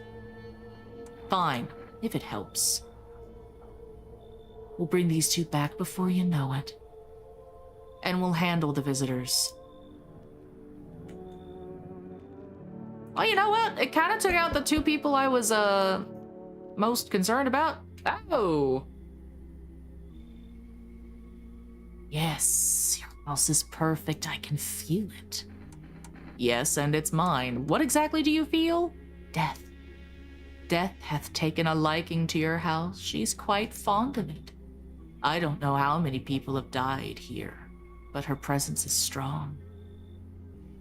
Fine, if it helps. We'll bring these 2 back before you know it. And we'll handle the visitors. Well, you know what? It kind of took out the 2 people I was, most concerned about. Oh. Yes, your house is perfect. I can feel it. Yes, and it's mine. What exactly do you feel? Death. Death hath taken a liking to your house. She's quite fond of it. I don't know how many people have died here, but her presence is strong.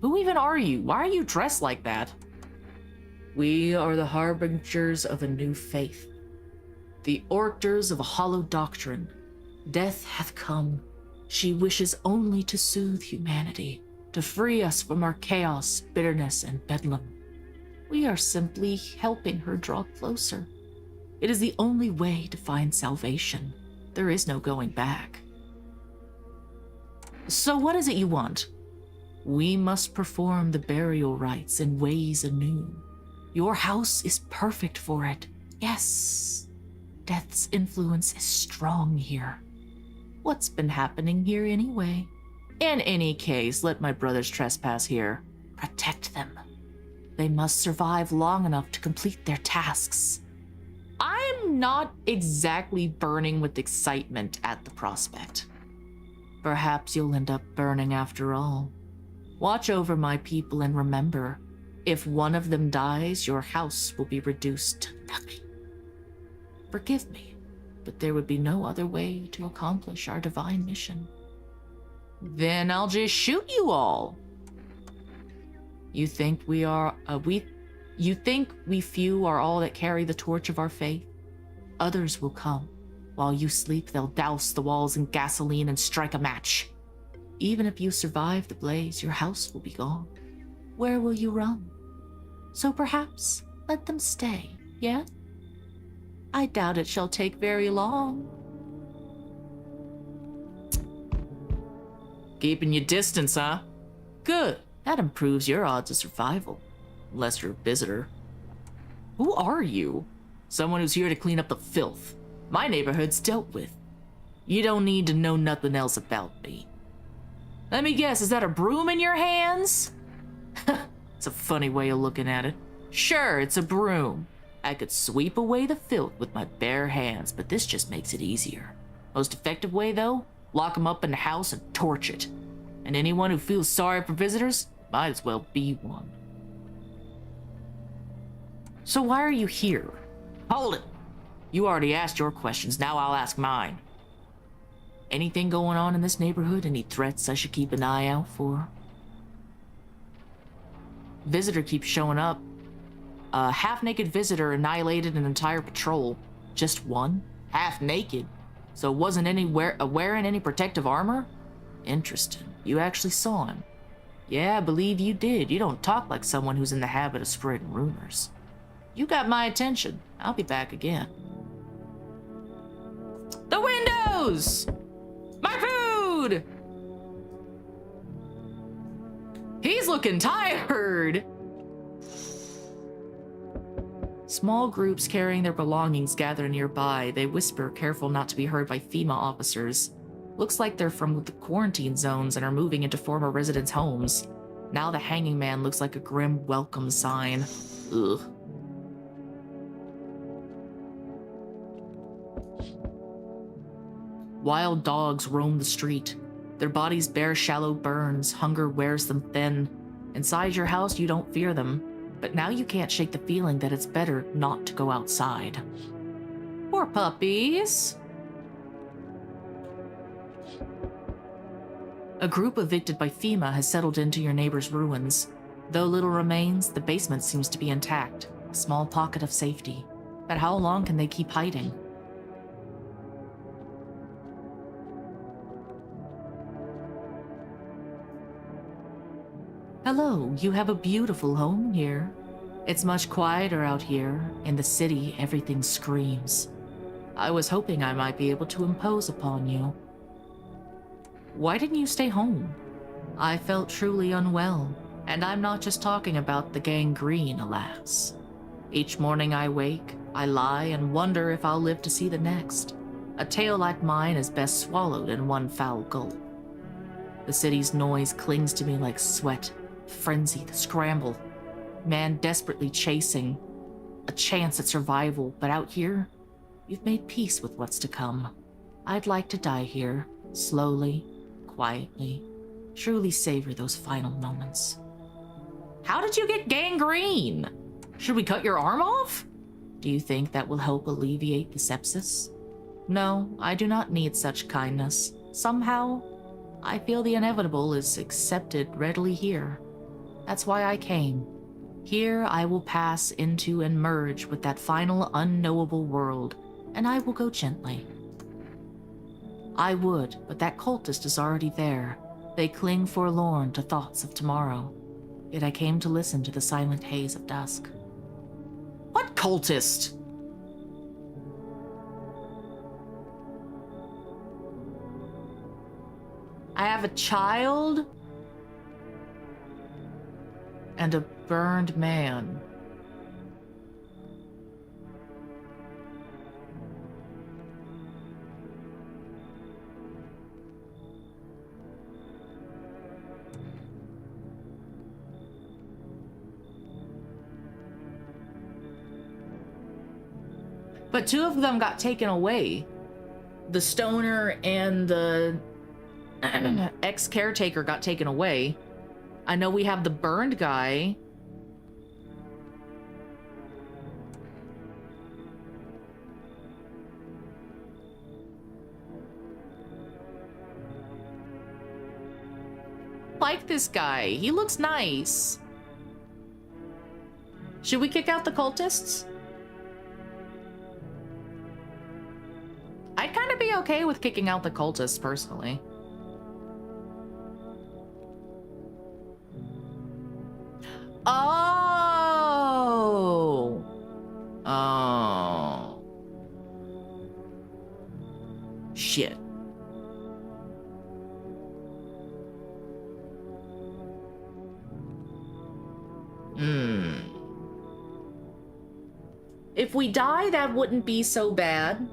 Who even are you? Why are you dressed like that? We are the harbingers of a new faith, the oractors of a hollow doctrine. Death hath come. She wishes only to soothe humanity, to free us from our chaos, bitterness, and bedlam. We are simply helping her draw closer. It is the only way to find salvation. There is no going back. So what is it you want? We must perform the burial rites in ways anew. Your house is perfect for it. Yes, death's influence is strong here. What's been happening here anyway? In any case, let my brothers trespass here. Protect them. They must survive long enough to complete their tasks. I'm not exactly burning with excitement at the prospect. Perhaps you'll end up burning after all. Watch over my people and remember, if one of them dies, your house will be reduced to nothing. Forgive me, but there would be no other way to accomplish our divine mission. Then I'll just shoot you all. You think we few are all that carry the torch of our faith? Others will come. While you sleep, they'll douse the walls in gasoline and strike a match. Even if you survive the blaze, your house will be gone. Where will you run? So perhaps let them stay, yeah? I doubt it shall take very long. Keeping your distance, huh? Good. That improves your odds of survival. Unless you're a visitor. Who are you? Someone who's here to clean up the filth. My neighborhood's dealt with. You don't need to know nothing else about me. Let me guess, is that a broom in your hands? It's a funny way of looking at it. Sure, it's a broom. I could sweep away the filth with my bare hands, but this just makes it easier. Most effective way, though? Lock 'em up in the house and torch it. And anyone who feels sorry for visitors might as well be one. So why are you here? Hold it! You already asked your questions, now I'll ask mine. Anything going on in this neighborhood? Any threats I should keep an eye out for? Visitor keeps showing up. A half-naked visitor annihilated an entire patrol. Just one? Half-naked? So wasn't wearing any protective armor? Interesting. You actually saw him. Yeah, I believe you did. You don't talk like someone who's in the habit of spreading rumors. You got my attention. I'll be back again. The windows! My food! He's looking tired! Small groups carrying their belongings gather nearby. They whisper, careful not to be heard by FEMA officers. Looks like they're from the quarantine zones and are moving into former residents' homes. Now the hanging man looks like a grim welcome sign. Ugh. Wild dogs roam the street. Their bodies bear shallow burns. Hunger wears them thin. Inside your house, you don't fear them. But now you can't shake the feeling that it's better not to go outside. Poor puppies. A group evicted by FEMA has settled into your neighbor's ruins. Though little remains, the basement seems to be intact, a small pocket of safety. But how long can they keep hiding? Hello, you have a beautiful home here. It's much quieter out here. In the city, everything screams. I was hoping I might be able to impose upon you. Why didn't you stay home? I felt truly unwell, and I'm not just talking about the gangrene, alas. Each morning I wake, I lie and wonder if I'll live to see the next. A tale like mine is best swallowed in one foul gulp. The city's noise clings to me like sweat, frenzy, the scramble. Man desperately chasing a chance at survival, but out here, you've made peace with what's to come. I'd like to die here, slowly, quietly, truly savor those final moments. How did you get gangrene? Should we cut your arm off? Do you think that will help alleviate the sepsis? No, I do not need such kindness. Somehow, I feel the inevitable is accepted readily here. That's why I came. Here I will pass into and merge with that final unknowable world, and I will go gently. I would, but that cultist is already there. They cling forlorn to thoughts of tomorrow. Yet I came to listen to the silent haze of dusk. What cultist? I have a child and a burned man. But two of them got taken away. The stoner and the ex-caretaker got taken away. I know we have the burned guy. Like this guy. He looks nice. Should we kick out the cultists? I'd kind of be okay with kicking out the cultists, personally. Oh! Oh. Shit. If we die, that wouldn't be so bad.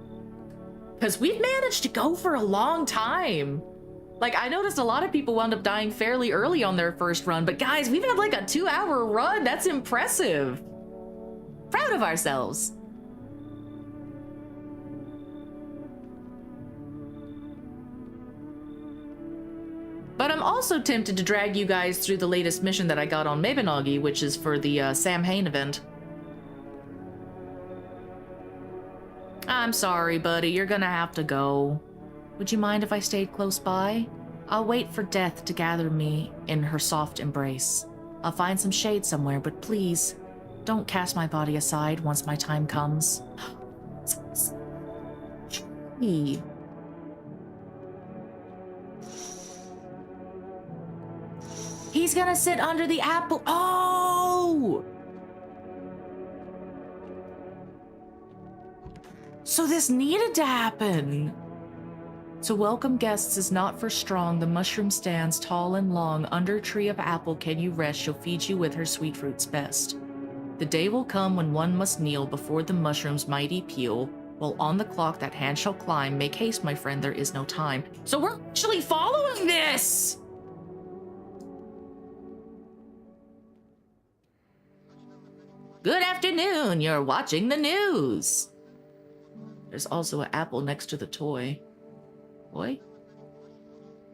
Because we've managed to go for a long time. Like, I noticed a lot of people wound up dying fairly early on their first run, but guys, we've had like a 2-hour run. That's impressive. Proud of ourselves. But I'm also tempted to drag you guys through the latest mission that I got on Mabinogi, which is for the Sam Hain event. I'm sorry, buddy. You're gonna have to go. Would you mind if I stayed close by? I'll wait for death to gather me in her soft embrace. I'll find some shade somewhere, but please, don't cast my body aside once my time comes. Hey. He's gonna sit under the apple. Oh! So this needed to happen. To welcome guests is not for strong. The mushroom stands tall and long. Under tree of apple can you rest. She'll feed you with her sweet fruits best. The day will come when one must kneel before the mushroom's mighty peel. While on the clock that hand shall climb. Make haste, my friend, there is no time. So we're actually following this! Good afternoon, you're watching the news. There's also an apple next to the toy. Boy?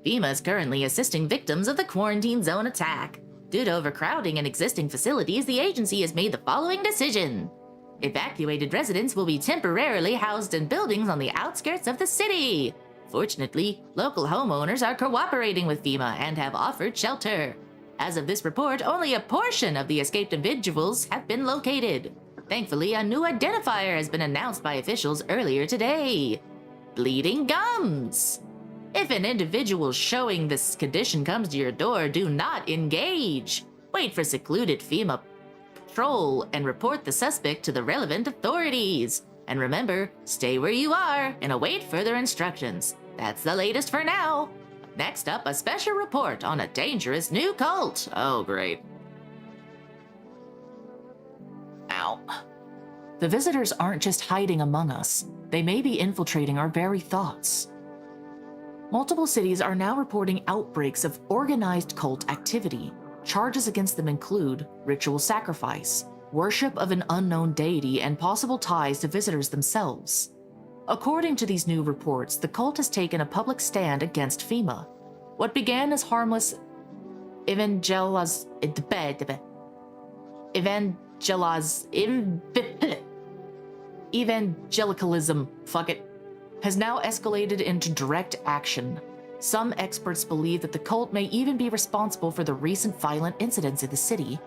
FEMA is currently assisting victims of the quarantine zone attack. Due to overcrowding in existing facilities, the agency has made the following decision. Evacuated residents will be temporarily housed in buildings on the outskirts of the city. Fortunately, local homeowners are cooperating with FEMA and have offered shelter. As of this report, only a portion of the escaped individuals have been located. Thankfully, a new identifier has been announced by officials earlier today. Bleeding gums. If an individual showing this condition comes to your door, do not engage. Wait for secluded FEMA patrol and report the suspect to the relevant authorities. And remember, stay where you are and await further instructions. That's the latest for now. Next up, a special report on a dangerous new cult. Oh, great. Ow. The visitors aren't just hiding among us. They may be infiltrating our very thoughts. Multiple cities are now reporting outbreaks of organized cult activity. Charges against them include ritual sacrifice, worship of an unknown deity, and possible ties to visitors themselves. According to these new reports, the cult has taken a public stand against FEMA. What began as harmless evangelicalism, has now escalated into direct action. Some experts believe that the cult may even be responsible for the recent violent incidents in the city.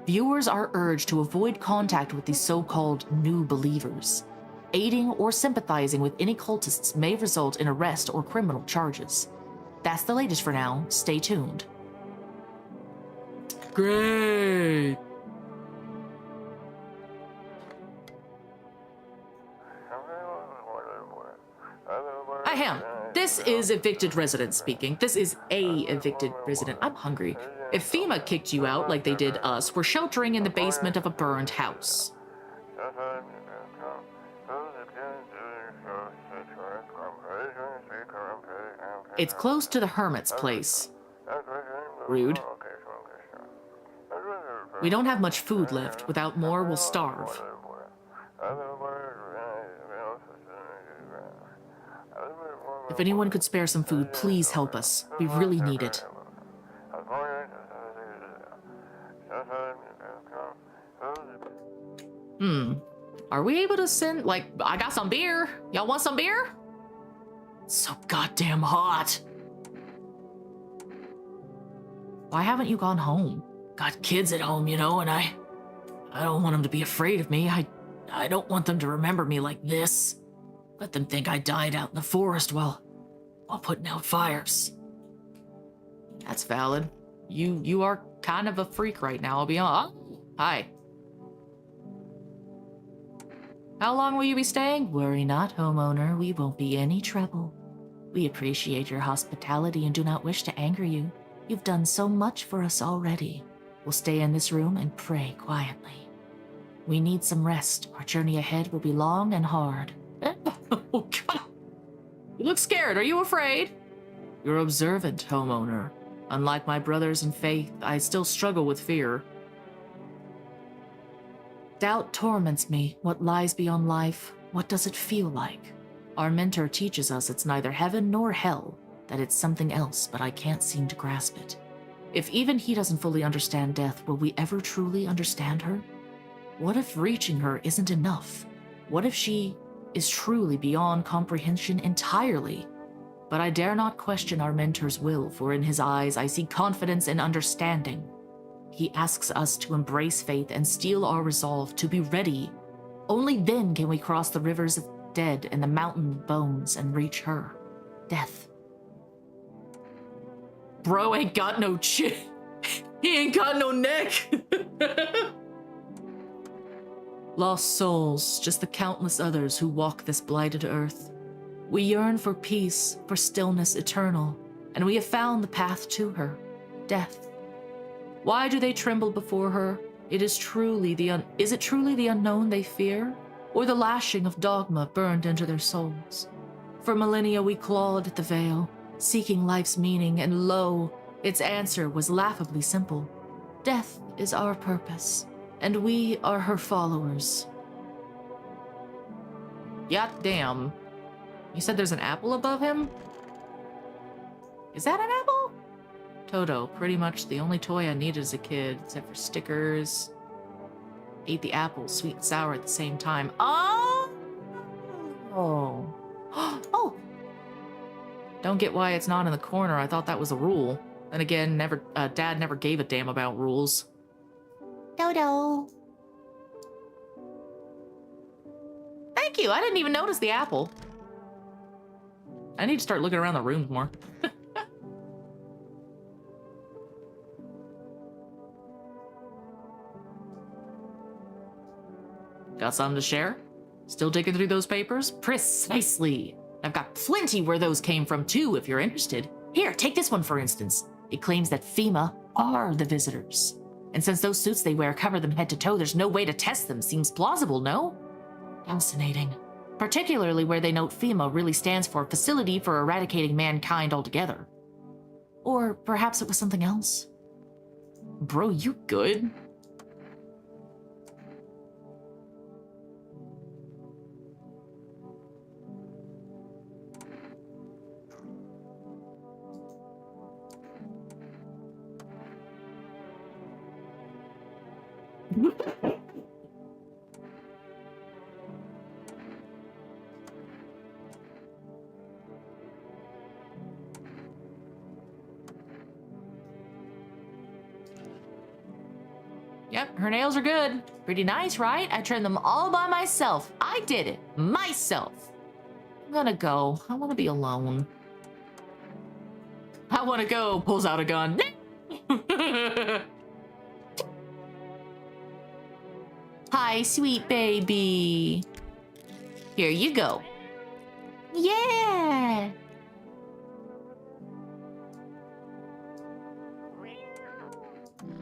Viewers are urged to avoid contact with these so-called new believers. Aiding or sympathizing with any cultists may result in arrest or criminal charges. That's the latest for now. Stay tuned. Great! Ahem. This is evicted resident speaking. This is a evicted resident. I'm hungry. If FEMA kicked you out like they did us, we're sheltering in the basement of a burned house. It's close to the hermit's place. Rude. We don't have much food left. Without more, we'll starve. If anyone could spare some food, please help us. We really need it. Are we able to send, like, I got some beer. Y'all want some beer? It's so goddamn hot. Why haven't you gone home? Got kids at home, you know, and I don't want them to be afraid of me. I don't want them to remember me like this. Let them think I died out in the forest while putting out fires. That's valid. You are kind of a freak right now, I'll be honest. Oh, hi. How long will you be staying? Worry not, homeowner. We won't be any trouble. We appreciate your hospitality and do not wish to anger you. You've done so much for us already. We'll stay in this room and pray quietly. We need some rest. Our journey ahead will be long and hard. Oh, God. You look scared. Are you afraid? You're observant, homeowner. Unlike my brothers in faith, I still struggle with fear. Doubt torments me. What lies beyond life? What does it feel like? Our mentor teaches us it's neither heaven nor hell, that it's something else, but I can't seem to grasp it. If even he doesn't fully understand death, will we ever truly understand her? What if reaching her isn't enough? What if she is truly beyond comprehension entirely? But I dare not question our mentor's will, for in his eyes I see confidence and understanding. He asks us to embrace faith and steel our resolve to be ready. Only then can we cross the rivers of dead and the mountain bones and reach her. Death. Bro ain't got no chin. He ain't got no neck. Lost souls, just the countless others who walk this blighted earth. We yearn for peace, for stillness eternal, and we have found the path to her, death. Why do they tremble before her? Is it truly the unknown they fear, or the lashing of dogma burned into their souls? For millennia we clawed at the veil, seeking life's meaning, and lo, its answer was laughably simple. Death is our purpose, and we are her followers. Damn. You said there's an apple above him? Is that an apple? Toto, pretty much the only toy I needed as a kid, except for stickers. Ate the apple, sweet and sour at the same time. Oh! Oh. Oh, Don't get why it's not in the corner. I thought that was a rule. Then again, Dad never gave a damn about rules. Dodo. Thank you. I didn't even notice the apple. I need to start looking around the rooms more. Got something to share? Still digging through those papers? Precisely. I've got plenty where those came from too, if you're interested. Here, take this one for instance. It claims that FEMA are the visitors. And since those suits they wear cover them head to toe, there's no way to test them. Seems plausible, no? Fascinating. Particularly where they note FEMA really stands for Facility for Eradicating Mankind Altogether. Or perhaps it was something else. Bro, you good? Yep, her nails are good. Pretty nice, right? I trimmed them all by myself. I did it. Myself. I'm gonna go. I want to be alone. I want to go. Pulls out a gun. Hi, sweet baby. Here you go. Yeah.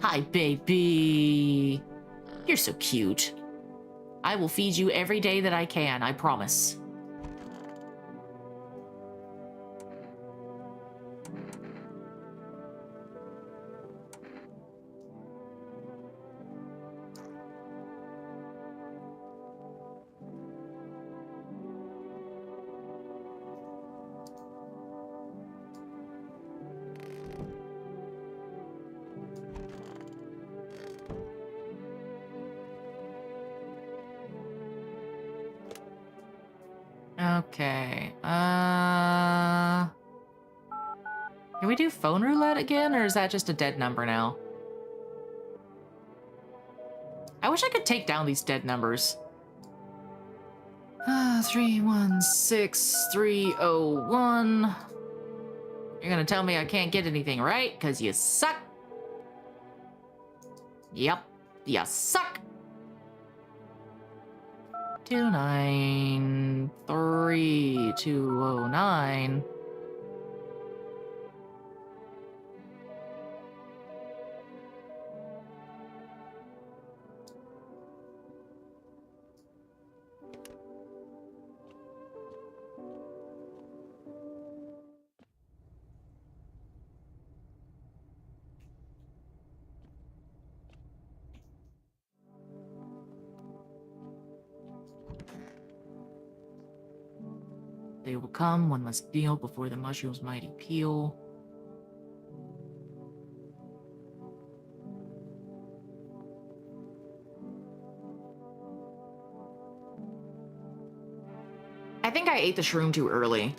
Hi, baby. You're so cute. I will feed you every day that I can, I promise. Okay, can we do phone roulette again, or is that just a dead number now? I wish I could take down these dead numbers. 316301. You're gonna tell me I can't get anything right, because you suck. Yep, you suck. 293209. They will come, one must kneel before the mushroom's mighty peel. I think I ate the shroom too early.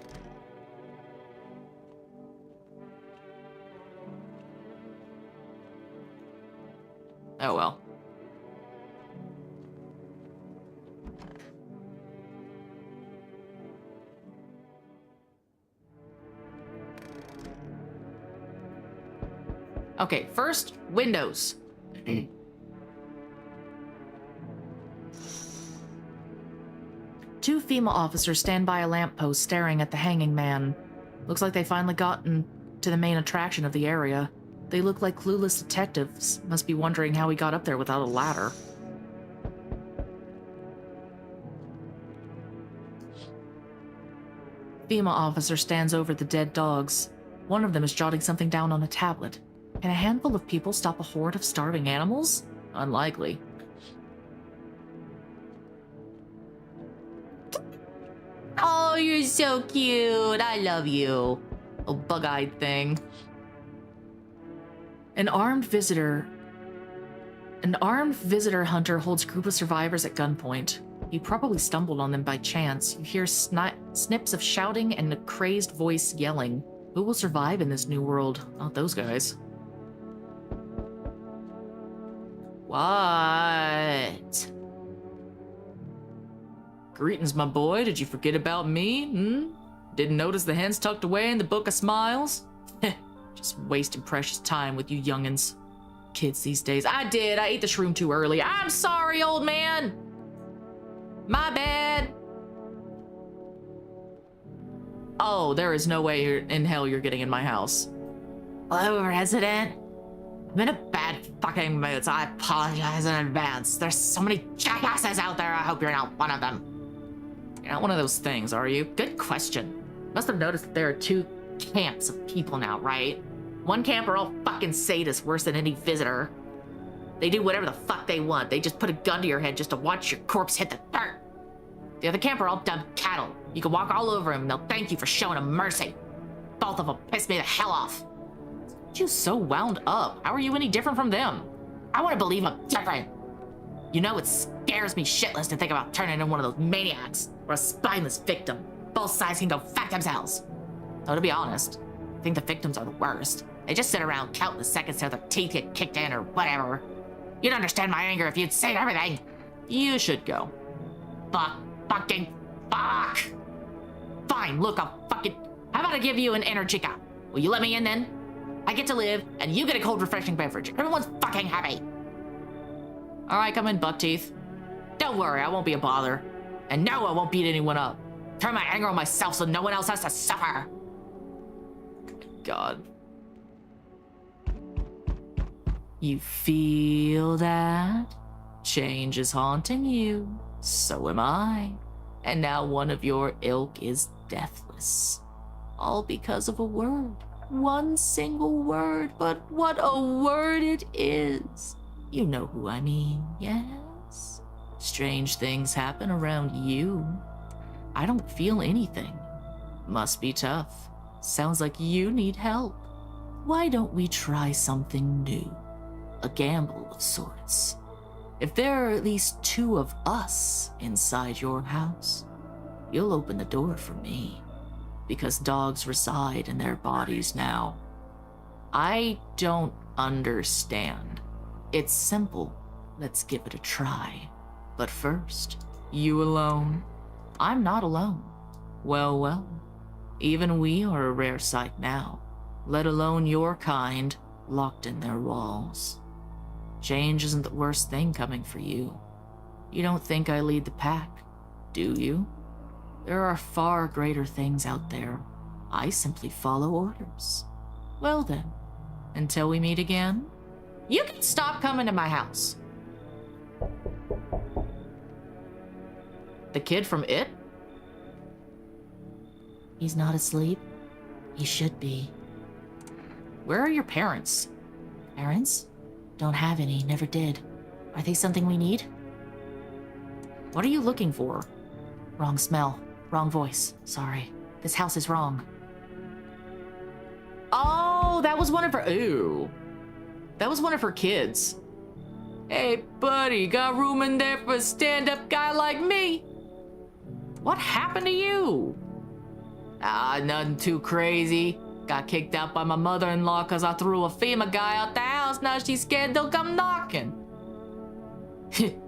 Oh well. Okay, first, windows. Two FEMA officers stand by a lamppost staring at the hanging man. Looks like they finally gotten to the main attraction of the area. They look like clueless detectives, must be wondering how he got up there without a ladder. FEMA officer stands over the dead dogs. One of them is jotting something down on a tablet. Can a handful of people stop a horde of starving animals? Unlikely. Oh, you're so cute. I love you. Oh, bug-eyed thing. An armed visitor An armed visitor hunter holds a group of survivors at gunpoint. You probably stumbled on them by chance. You hear snips of shouting and a crazed voice yelling. Who will survive in this new world? Not those guys. What? Greetings, my boy. Did you forget about me? Didn't notice the hens tucked away in the book of smiles? Just wasting precious time with you youngins. Kids these days. I did. I ate the shroom too early. I'm sorry, old man. My bad. Oh, there is no way in hell you're getting in my house. Hello, resident. I'm in a bad fucking mood, so I apologize in advance. There's so many jackasses out there, I hope you're not one of them. You're not one of those things, are you? Good question. Must have noticed that there are two camps of people now, right? One camp are all fucking sadists worse than any visitor. They do whatever the fuck they want. They just put a gun to your head just to watch your corpse hit the dirt. The other camp are all dumb cattle. You can walk all over them and they'll thank you for showing them mercy. Both of them pissed me the hell off. You're so wound up. How are you any different from them? I want to believe I'm different. You know, it scares me shitless to think about turning into one of those maniacs or a spineless victim. Both sides can go fuck themselves. Though to be honest, I think the victims are the worst. They just sit around counting the seconds till their teeth get kicked in or whatever. You'd understand my anger if you'd seen everything. you should go. Fucking fuck. Fine, look, I'll fucking... How about I give you an energy cup? Will you let me in then? I get to live, and you get a cold, refreshing beverage. Everyone's fucking happy. All right, come in, buck teeth. Don't worry, I won't be a bother. And no, I won't beat anyone up. Turn my anger on myself so no one else has to suffer. God. You feel that? Change is haunting you. So am I. And now one of your ilk is deathless. All because of a word. One single word, but what a word it is. You know who I mean, yes? Strange things happen around you. I don't feel anything. Must be tough. Sounds like you need help. Why don't we try something new? A gamble of sorts. If there are at least two of us inside your house, you'll open the door for me. Because dogs reside in their bodies now. I don't understand. It's simple. Let's give it a try. But first, you alone? I'm not alone. Well, well. Even we are a rare sight now, let alone your kind locked in their walls. Change isn't the worst thing coming for you. You don't think I lead the pack, do you? There are far greater things out there. I simply follow orders. Well then, until we meet again, you can stop coming to my house. The kid from It? He's not asleep. He should be. Where are your parents? Parents? Don't have any, never did. Are they something we need? What are you looking for? Wrong smell. Wrong voice. Sorry. This house is wrong. Oh, that was one of her... Ooh. That was one of her kids. Hey, buddy, got room in there for a stand-up guy like me? What happened to you? Nothing too crazy. Got kicked out by my mother-in-law because I threw a FEMA guy out the house. Now she's scared they'll come knocking.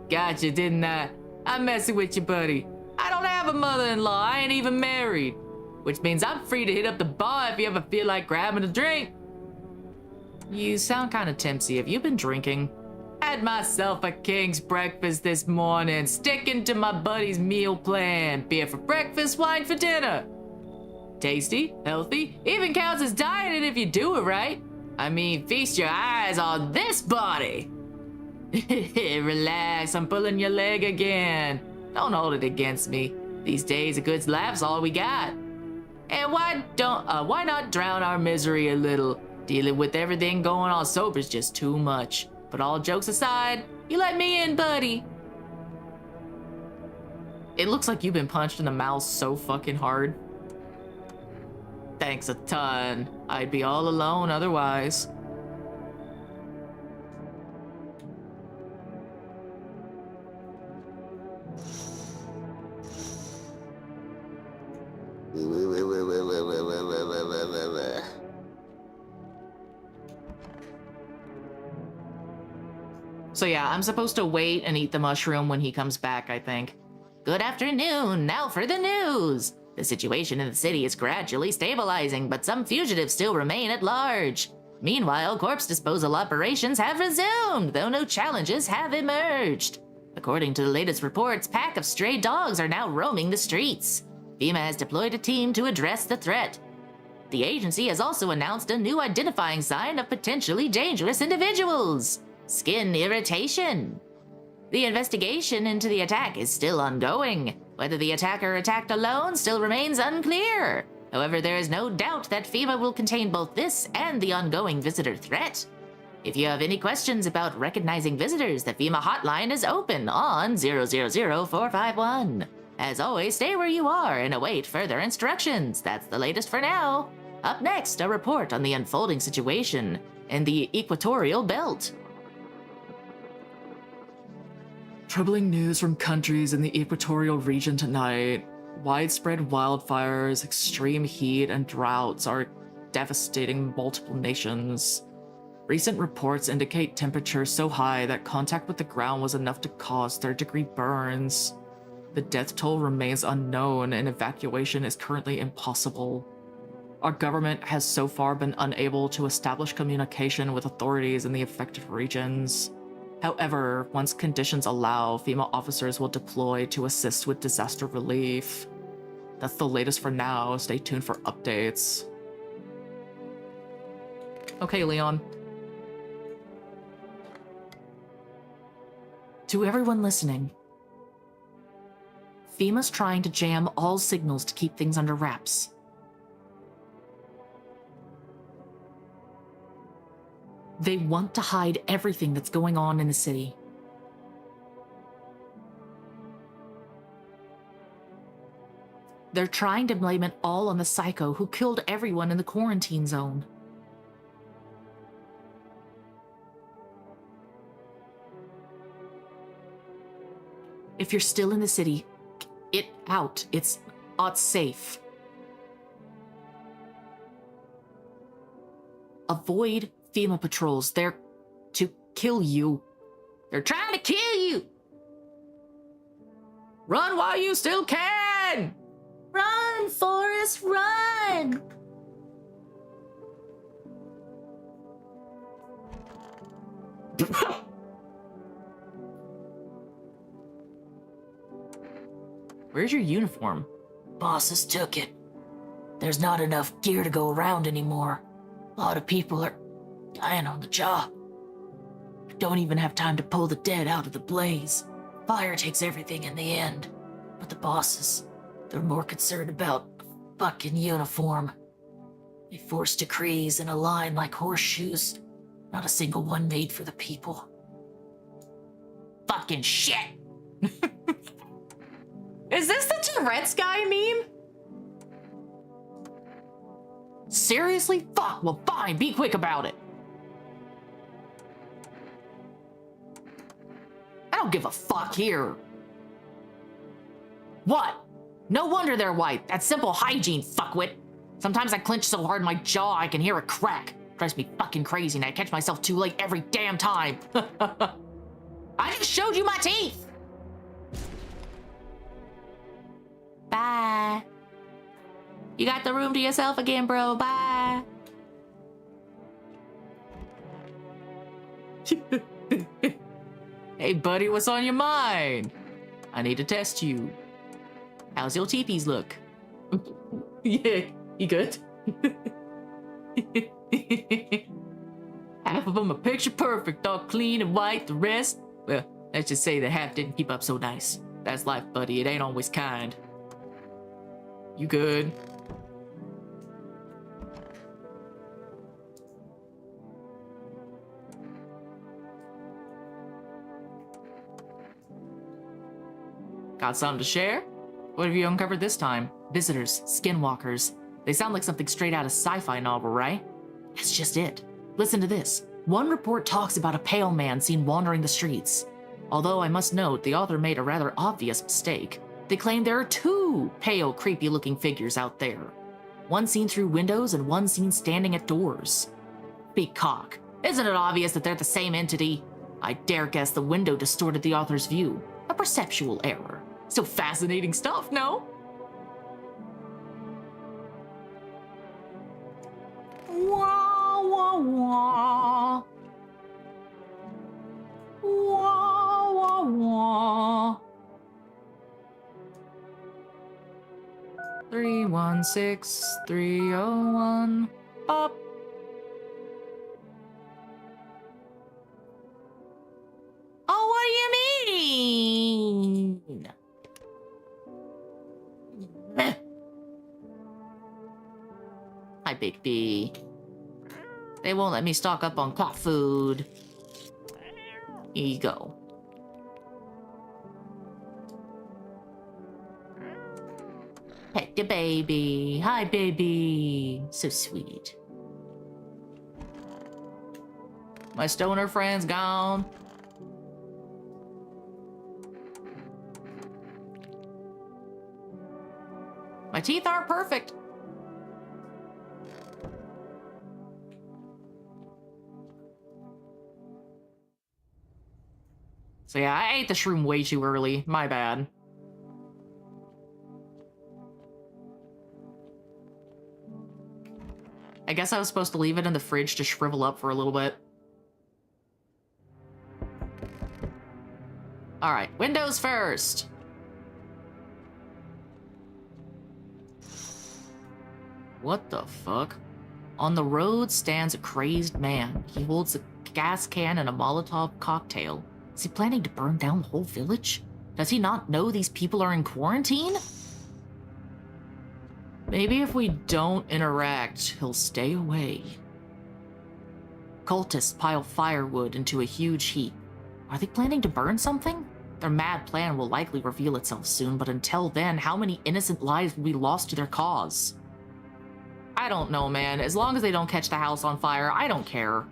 Gotcha, didn't I? I'm messing with you, buddy. I don't have a mother-in-law. I ain't even married. Which means I'm free to hit up the bar if you ever feel like grabbing a drink. You sound kind of tipsy. Have you been drinking? Had myself a king's breakfast this morning, sticking to my buddy's meal plan. Beer for breakfast, wine for dinner. Tasty, healthy, even counts as dieting if you do it right. I mean, feast your eyes on this body. Relax, I'm pulling your leg again. Don't hold it against me. These days, a good laugh's all we got. And why not drown our misery a little? Dealing with everything going on sober is just too much. But all jokes aside, you let me in, buddy. It looks like you've been punched in the mouth so fucking hard. Thanks a ton. I'd be all alone otherwise. So yeah, I'm supposed to wait and eat the mushroom when he comes back, I think. Good afternoon. Now for the news. The situation in the city is gradually stabilizing, but some fugitives still remain at large. Meanwhile, corpse disposal operations have resumed, though no challenges have emerged. According to the latest reports, pack of stray dogs are now roaming the streets. FEMA has deployed a team to address the threat. The agency has also announced a new identifying sign of potentially dangerous individuals: skin irritation. The investigation into the attack is still ongoing. Whether the attacker attacked alone still remains unclear. However, there is no doubt that FEMA will contain both this and the ongoing visitor threat. If you have any questions about recognizing visitors, the FEMA hotline is open on 00451. As always, stay where you are and await further instructions. That's the latest for now. Up next, a report on the unfolding situation in the equatorial belt. Troubling news from countries in the equatorial region tonight. Widespread wildfires, extreme heat, and droughts are devastating multiple nations. Recent reports indicate temperatures so high that contact with the ground was enough to cause third-degree burns. The death toll remains unknown, and evacuation is currently impossible. Our government has so far been unable to establish communication with authorities in the affected regions. However, once conditions allow, FEMA officers will deploy to assist with disaster relief. That's the latest for now. Stay tuned for updates. Okay, Leon. To everyone listening, FEMA's trying to jam all signals to keep things under wraps. They want to hide everything that's going on in the city. They're trying to blame it all on the psycho who killed everyone in the quarantine zone. If you're still in the city, get out. It's not safe. Avoid FEMA patrols. They're to kill you. They're trying to kill you. Run while you still can! Run, Forrest, run! Where's your uniform? Bosses took it. There's not enough gear to go around anymore. A lot of people are dying on the job. I don't even have time to pull the dead out of the blaze. Fire takes everything in the end. But the bosses, they're more concerned about a fucking uniform. They force decrees in a line like horseshoes. Not a single one made for the people. Fucking shit! Is this the Tourette's guy meme? Seriously? Fuck, well fine, be quick about it. I don't give a fuck here. What? No wonder they're white. That's simple hygiene, fuckwit. Sometimes I clench so hard my jaw I can hear a crack. Drives me fucking crazy and I catch myself too late every damn time. I just showed you my teeth! Bye. You got the room to yourself again, bro. Bye. Hey, buddy, what's on your mind? I need to test you. How's your teepees look? Yeah, you good? Half of them are picture perfect, all clean and white. The rest, well, let's just say the half didn't keep up so nice. That's life, buddy. It ain't always kind. You good? Got something to share? What have you uncovered this time? Visitors, skinwalkers. They sound like something straight out of sci-fi novel, right? That's just it. Listen to this. One report talks about a pale man seen wandering the streets. Although I must note, the author made a rather obvious mistake. They claim there are two pale, creepy-looking figures out there. One seen through windows and one seen standing at doors. Big cock. Isn't it obvious that they're the same entity? I dare guess the window distorted the author's view. A perceptual error. So fascinating stuff, no? Wah, wah, wah. Wah, wah, wah. 316301. Up. Oh, what do you mean? Hi, Big B. They won't let me stock up on cat food. Here you go. Pet the baby. Hi, baby. So sweet. My stoner friend's gone. My teeth aren't perfect. So yeah, I ate the shroom way too early. My bad. I guess I was supposed to leave it in the fridge to shrivel up for a little bit. Alright, windows first. What the fuck? On the road stands a crazed man. He holds a gas can and a Molotov cocktail. Is he planning to burn down the whole village? Does he not know these people are in quarantine? Maybe if we don't interact, he'll stay away. Cultists pile firewood into a huge heap. Are they planning to burn something? Their mad plan will likely reveal itself soon, but until then, how many innocent lives will be lost to their cause? I don't know, man. As long as they don't catch the house on fire, I don't care.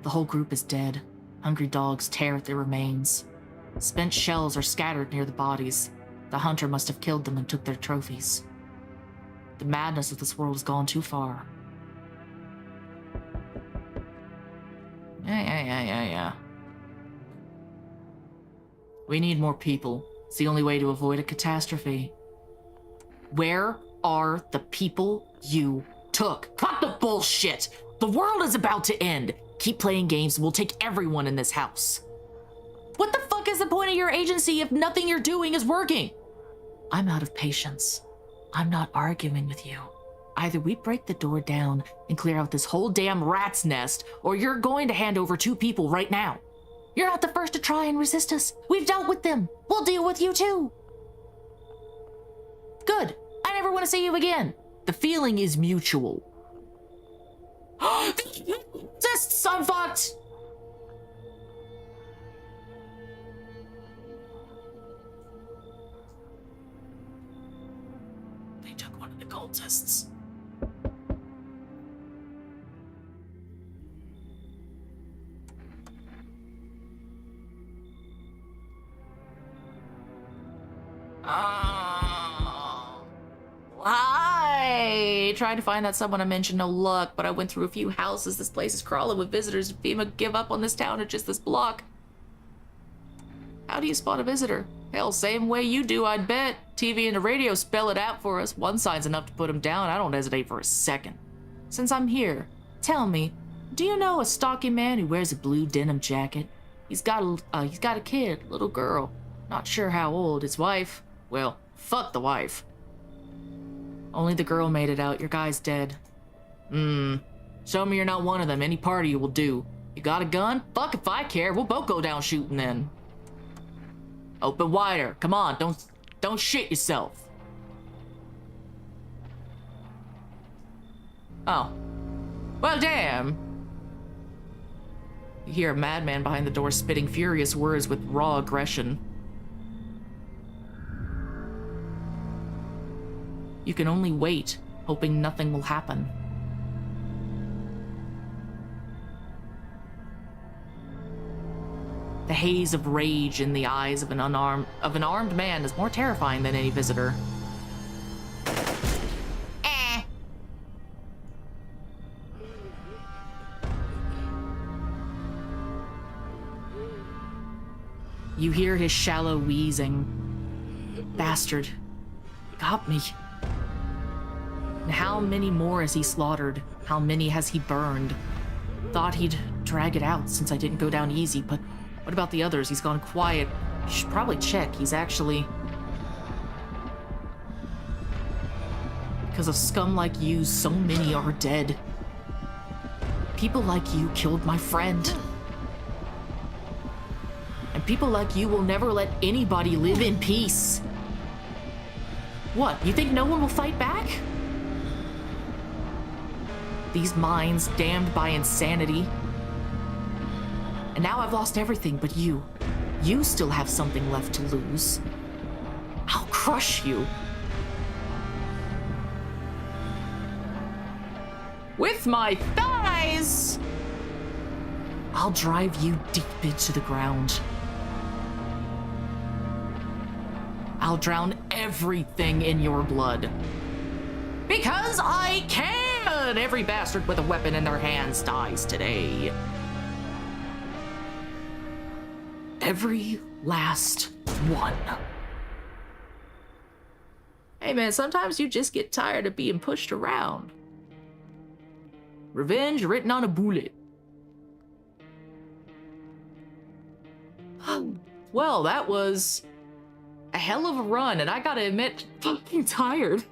The whole group is dead. Hungry dogs tear at their remains. Spent shells are scattered near the bodies. The hunter must have killed them and took their trophies. The madness of this world has gone too far. Yeah. We need more people. It's the only way to avoid a catastrophe. Where are the people you took? Cut the bullshit! The world is about to end! Keep playing games and we'll take everyone in this house. What the fuck is the point of your agency if nothing you're doing is working? I'm out of patience. I'm not arguing with you. Either we break the door down and clear out this whole damn rat's nest, or you're going to hand over 2 people right now. You're not the first to try and resist us. We've dealt with them. We'll deal with you too. Good. I never want to see you again. The feeling is mutual. Just I'm fucked. They took one of the cultists. Hi! Tried to find that someone I mentioned, no luck, but I went through a few houses. This place is crawling with visitors. FEMA give up on this town at just this block. How do you spot a visitor? Hell, same way you do, I'd bet. TV and the radio spell it out for us. One sign's enough to put them down. I don't hesitate for a second. Since I'm here, tell me, do you know a stocky man who wears a blue denim jacket? He's got a kid, little girl. Not sure how old. His wife? Well, fuck the wife. Only the girl made it out. Your guy's dead. Show me you're not one of them. Any part of you will do. You got a gun? Fuck if I care. We'll both go down shooting then. Open wider. Come on, don't shit yourself. Oh. Well, damn. You hear a madman behind the door spitting furious words with raw aggression. You can only wait, hoping nothing will happen. The haze of rage in the eyes of an armed man is more terrifying than any visitor. You hear his shallow wheezing. Bastard. Got me. And how many more has he slaughtered? How many has he burned? Thought he'd drag it out since I didn't go down easy, but what about the others? He's gone quiet. You should probably check. He's actually... Because of scum like you, so many are dead. People like you killed my friend. And people like you will never let anybody live in peace. What, you think no one will fight back? These minds damned by insanity. And now I've lost everything but you. You still have something left to lose. I'll crush you. With my thighs! I'll drive you deep into the ground. I'll drown everything in your blood. Because I can! Every bastard with a weapon in their hands dies today. Every last one. Hey man, sometimes you just get tired of being pushed around. Revenge written on a bullet. Well, that was a hell of a run, and I gotta admit, fucking tired.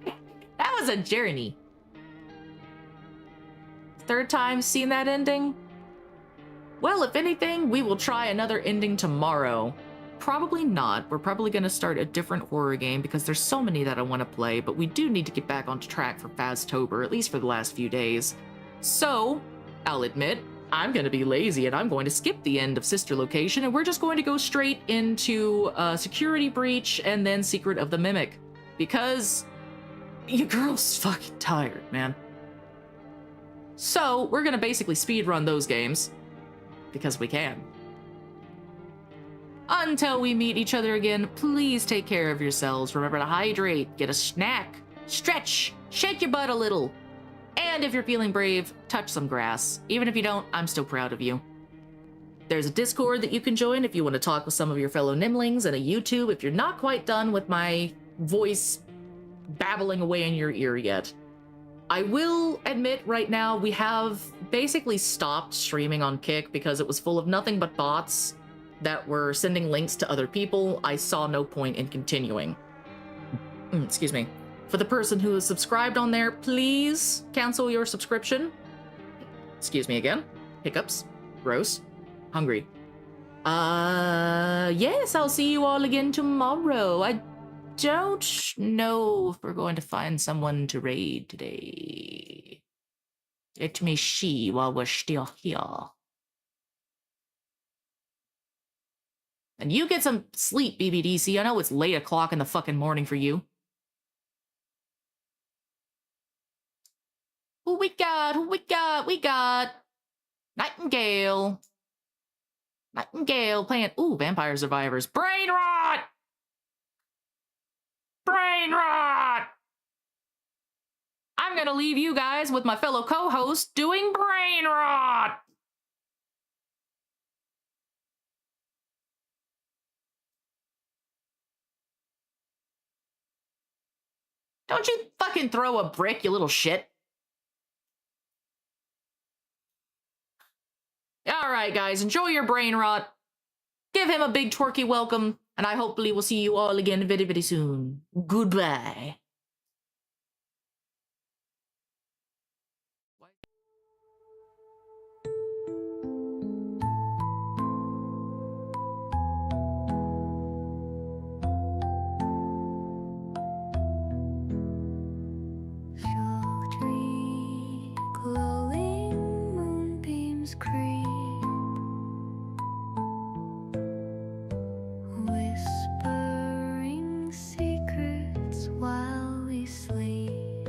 That was a journey. Third time seeing that ending? Well, if anything, we will try another ending tomorrow. Probably not. We're probably gonna start a different horror game because there's so many that I want to play, but we do need to get back on track for Faztober, at least for the last few days. So, I'll admit, I'm gonna be lazy and I'm going to skip the end of Sister Location, and we're just going to go straight into Security Breach and then Secret of the Mimic. Because your girl's fucking tired, man. So, we're gonna basically speedrun those games. Because we can. Until we meet each other again, please take care of yourselves. Remember to hydrate, get a snack, stretch, shake your butt a little. And if you're feeling brave, touch some grass. Even if you don't, I'm still proud of you. There's a Discord that you can join if you want to talk with some of your fellow Nimlings, and a YouTube if you're not quite done with my voice babbling away in your ear yet. I will admit right now, we have basically stopped streaming on Kick because it was full of nothing but bots that were sending links to other people. I saw no point in continuing. Excuse me. For the person who is subscribed on there, please cancel your subscription. Excuse me again. Hiccups. Gross. Hungry. Yes, I'll see you all again tomorrow. I don't know if we're going to find someone to raid today. Let me see while we're still here. And you get some sleep, BBDC. I know it's late o'clock in the fucking morning for you. Who we got? Who we got? We got Nightingale. Nightingale playing, ooh, Vampire Survivors. Brain rot! Brain rot! I'm gonna leave you guys with my fellow co-host doing brain rot! Don't you fucking throw a brick, you little shit. Alright, guys, enjoy your brain rot. Give him a big twerky welcome, and I hopefully will see you all again very, very soon. Goodbye. Sultry, glowing moonbeams creep, whispering secrets while we sleep,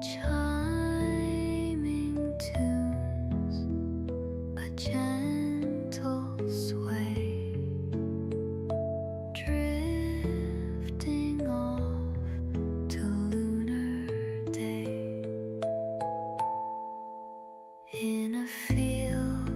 chiming tunes, a gentle sway, drifting off to lunar day, in a field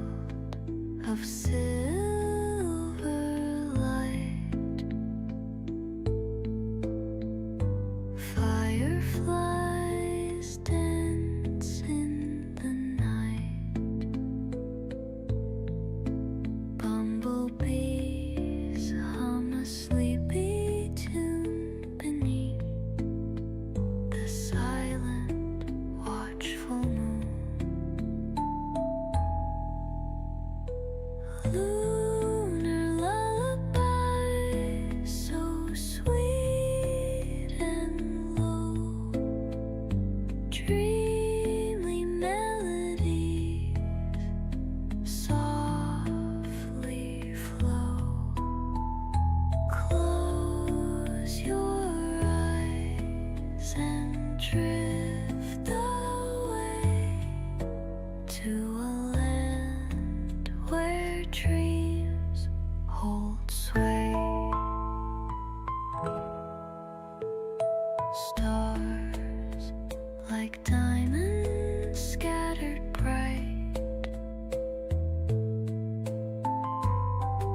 like diamonds scattered bright,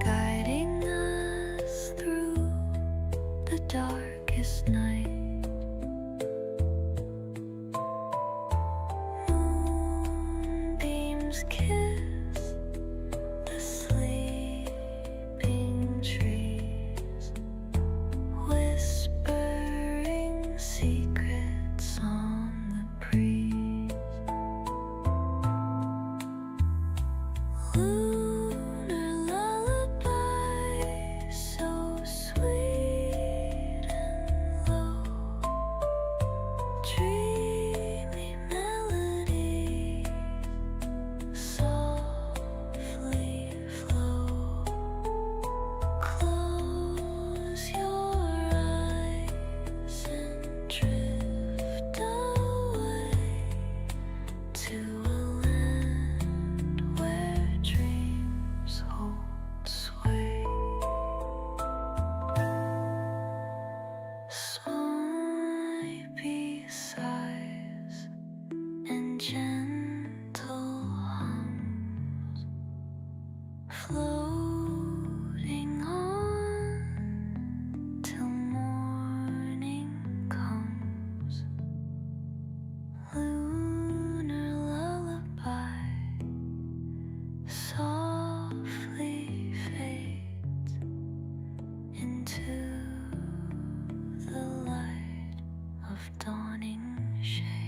guiding us through the darkest night. Moonbeams kiss the sleeping trees, whispering secrets on the breeze. Lunar lullaby, so sweet and low, dreamy melody softly flow. Close your eyes and drift away to a land where dreams hold sway. Sleepy sighs and gentle hums, floating on till morning comes. Lunar lullaby softly fades into the light of dawning shade.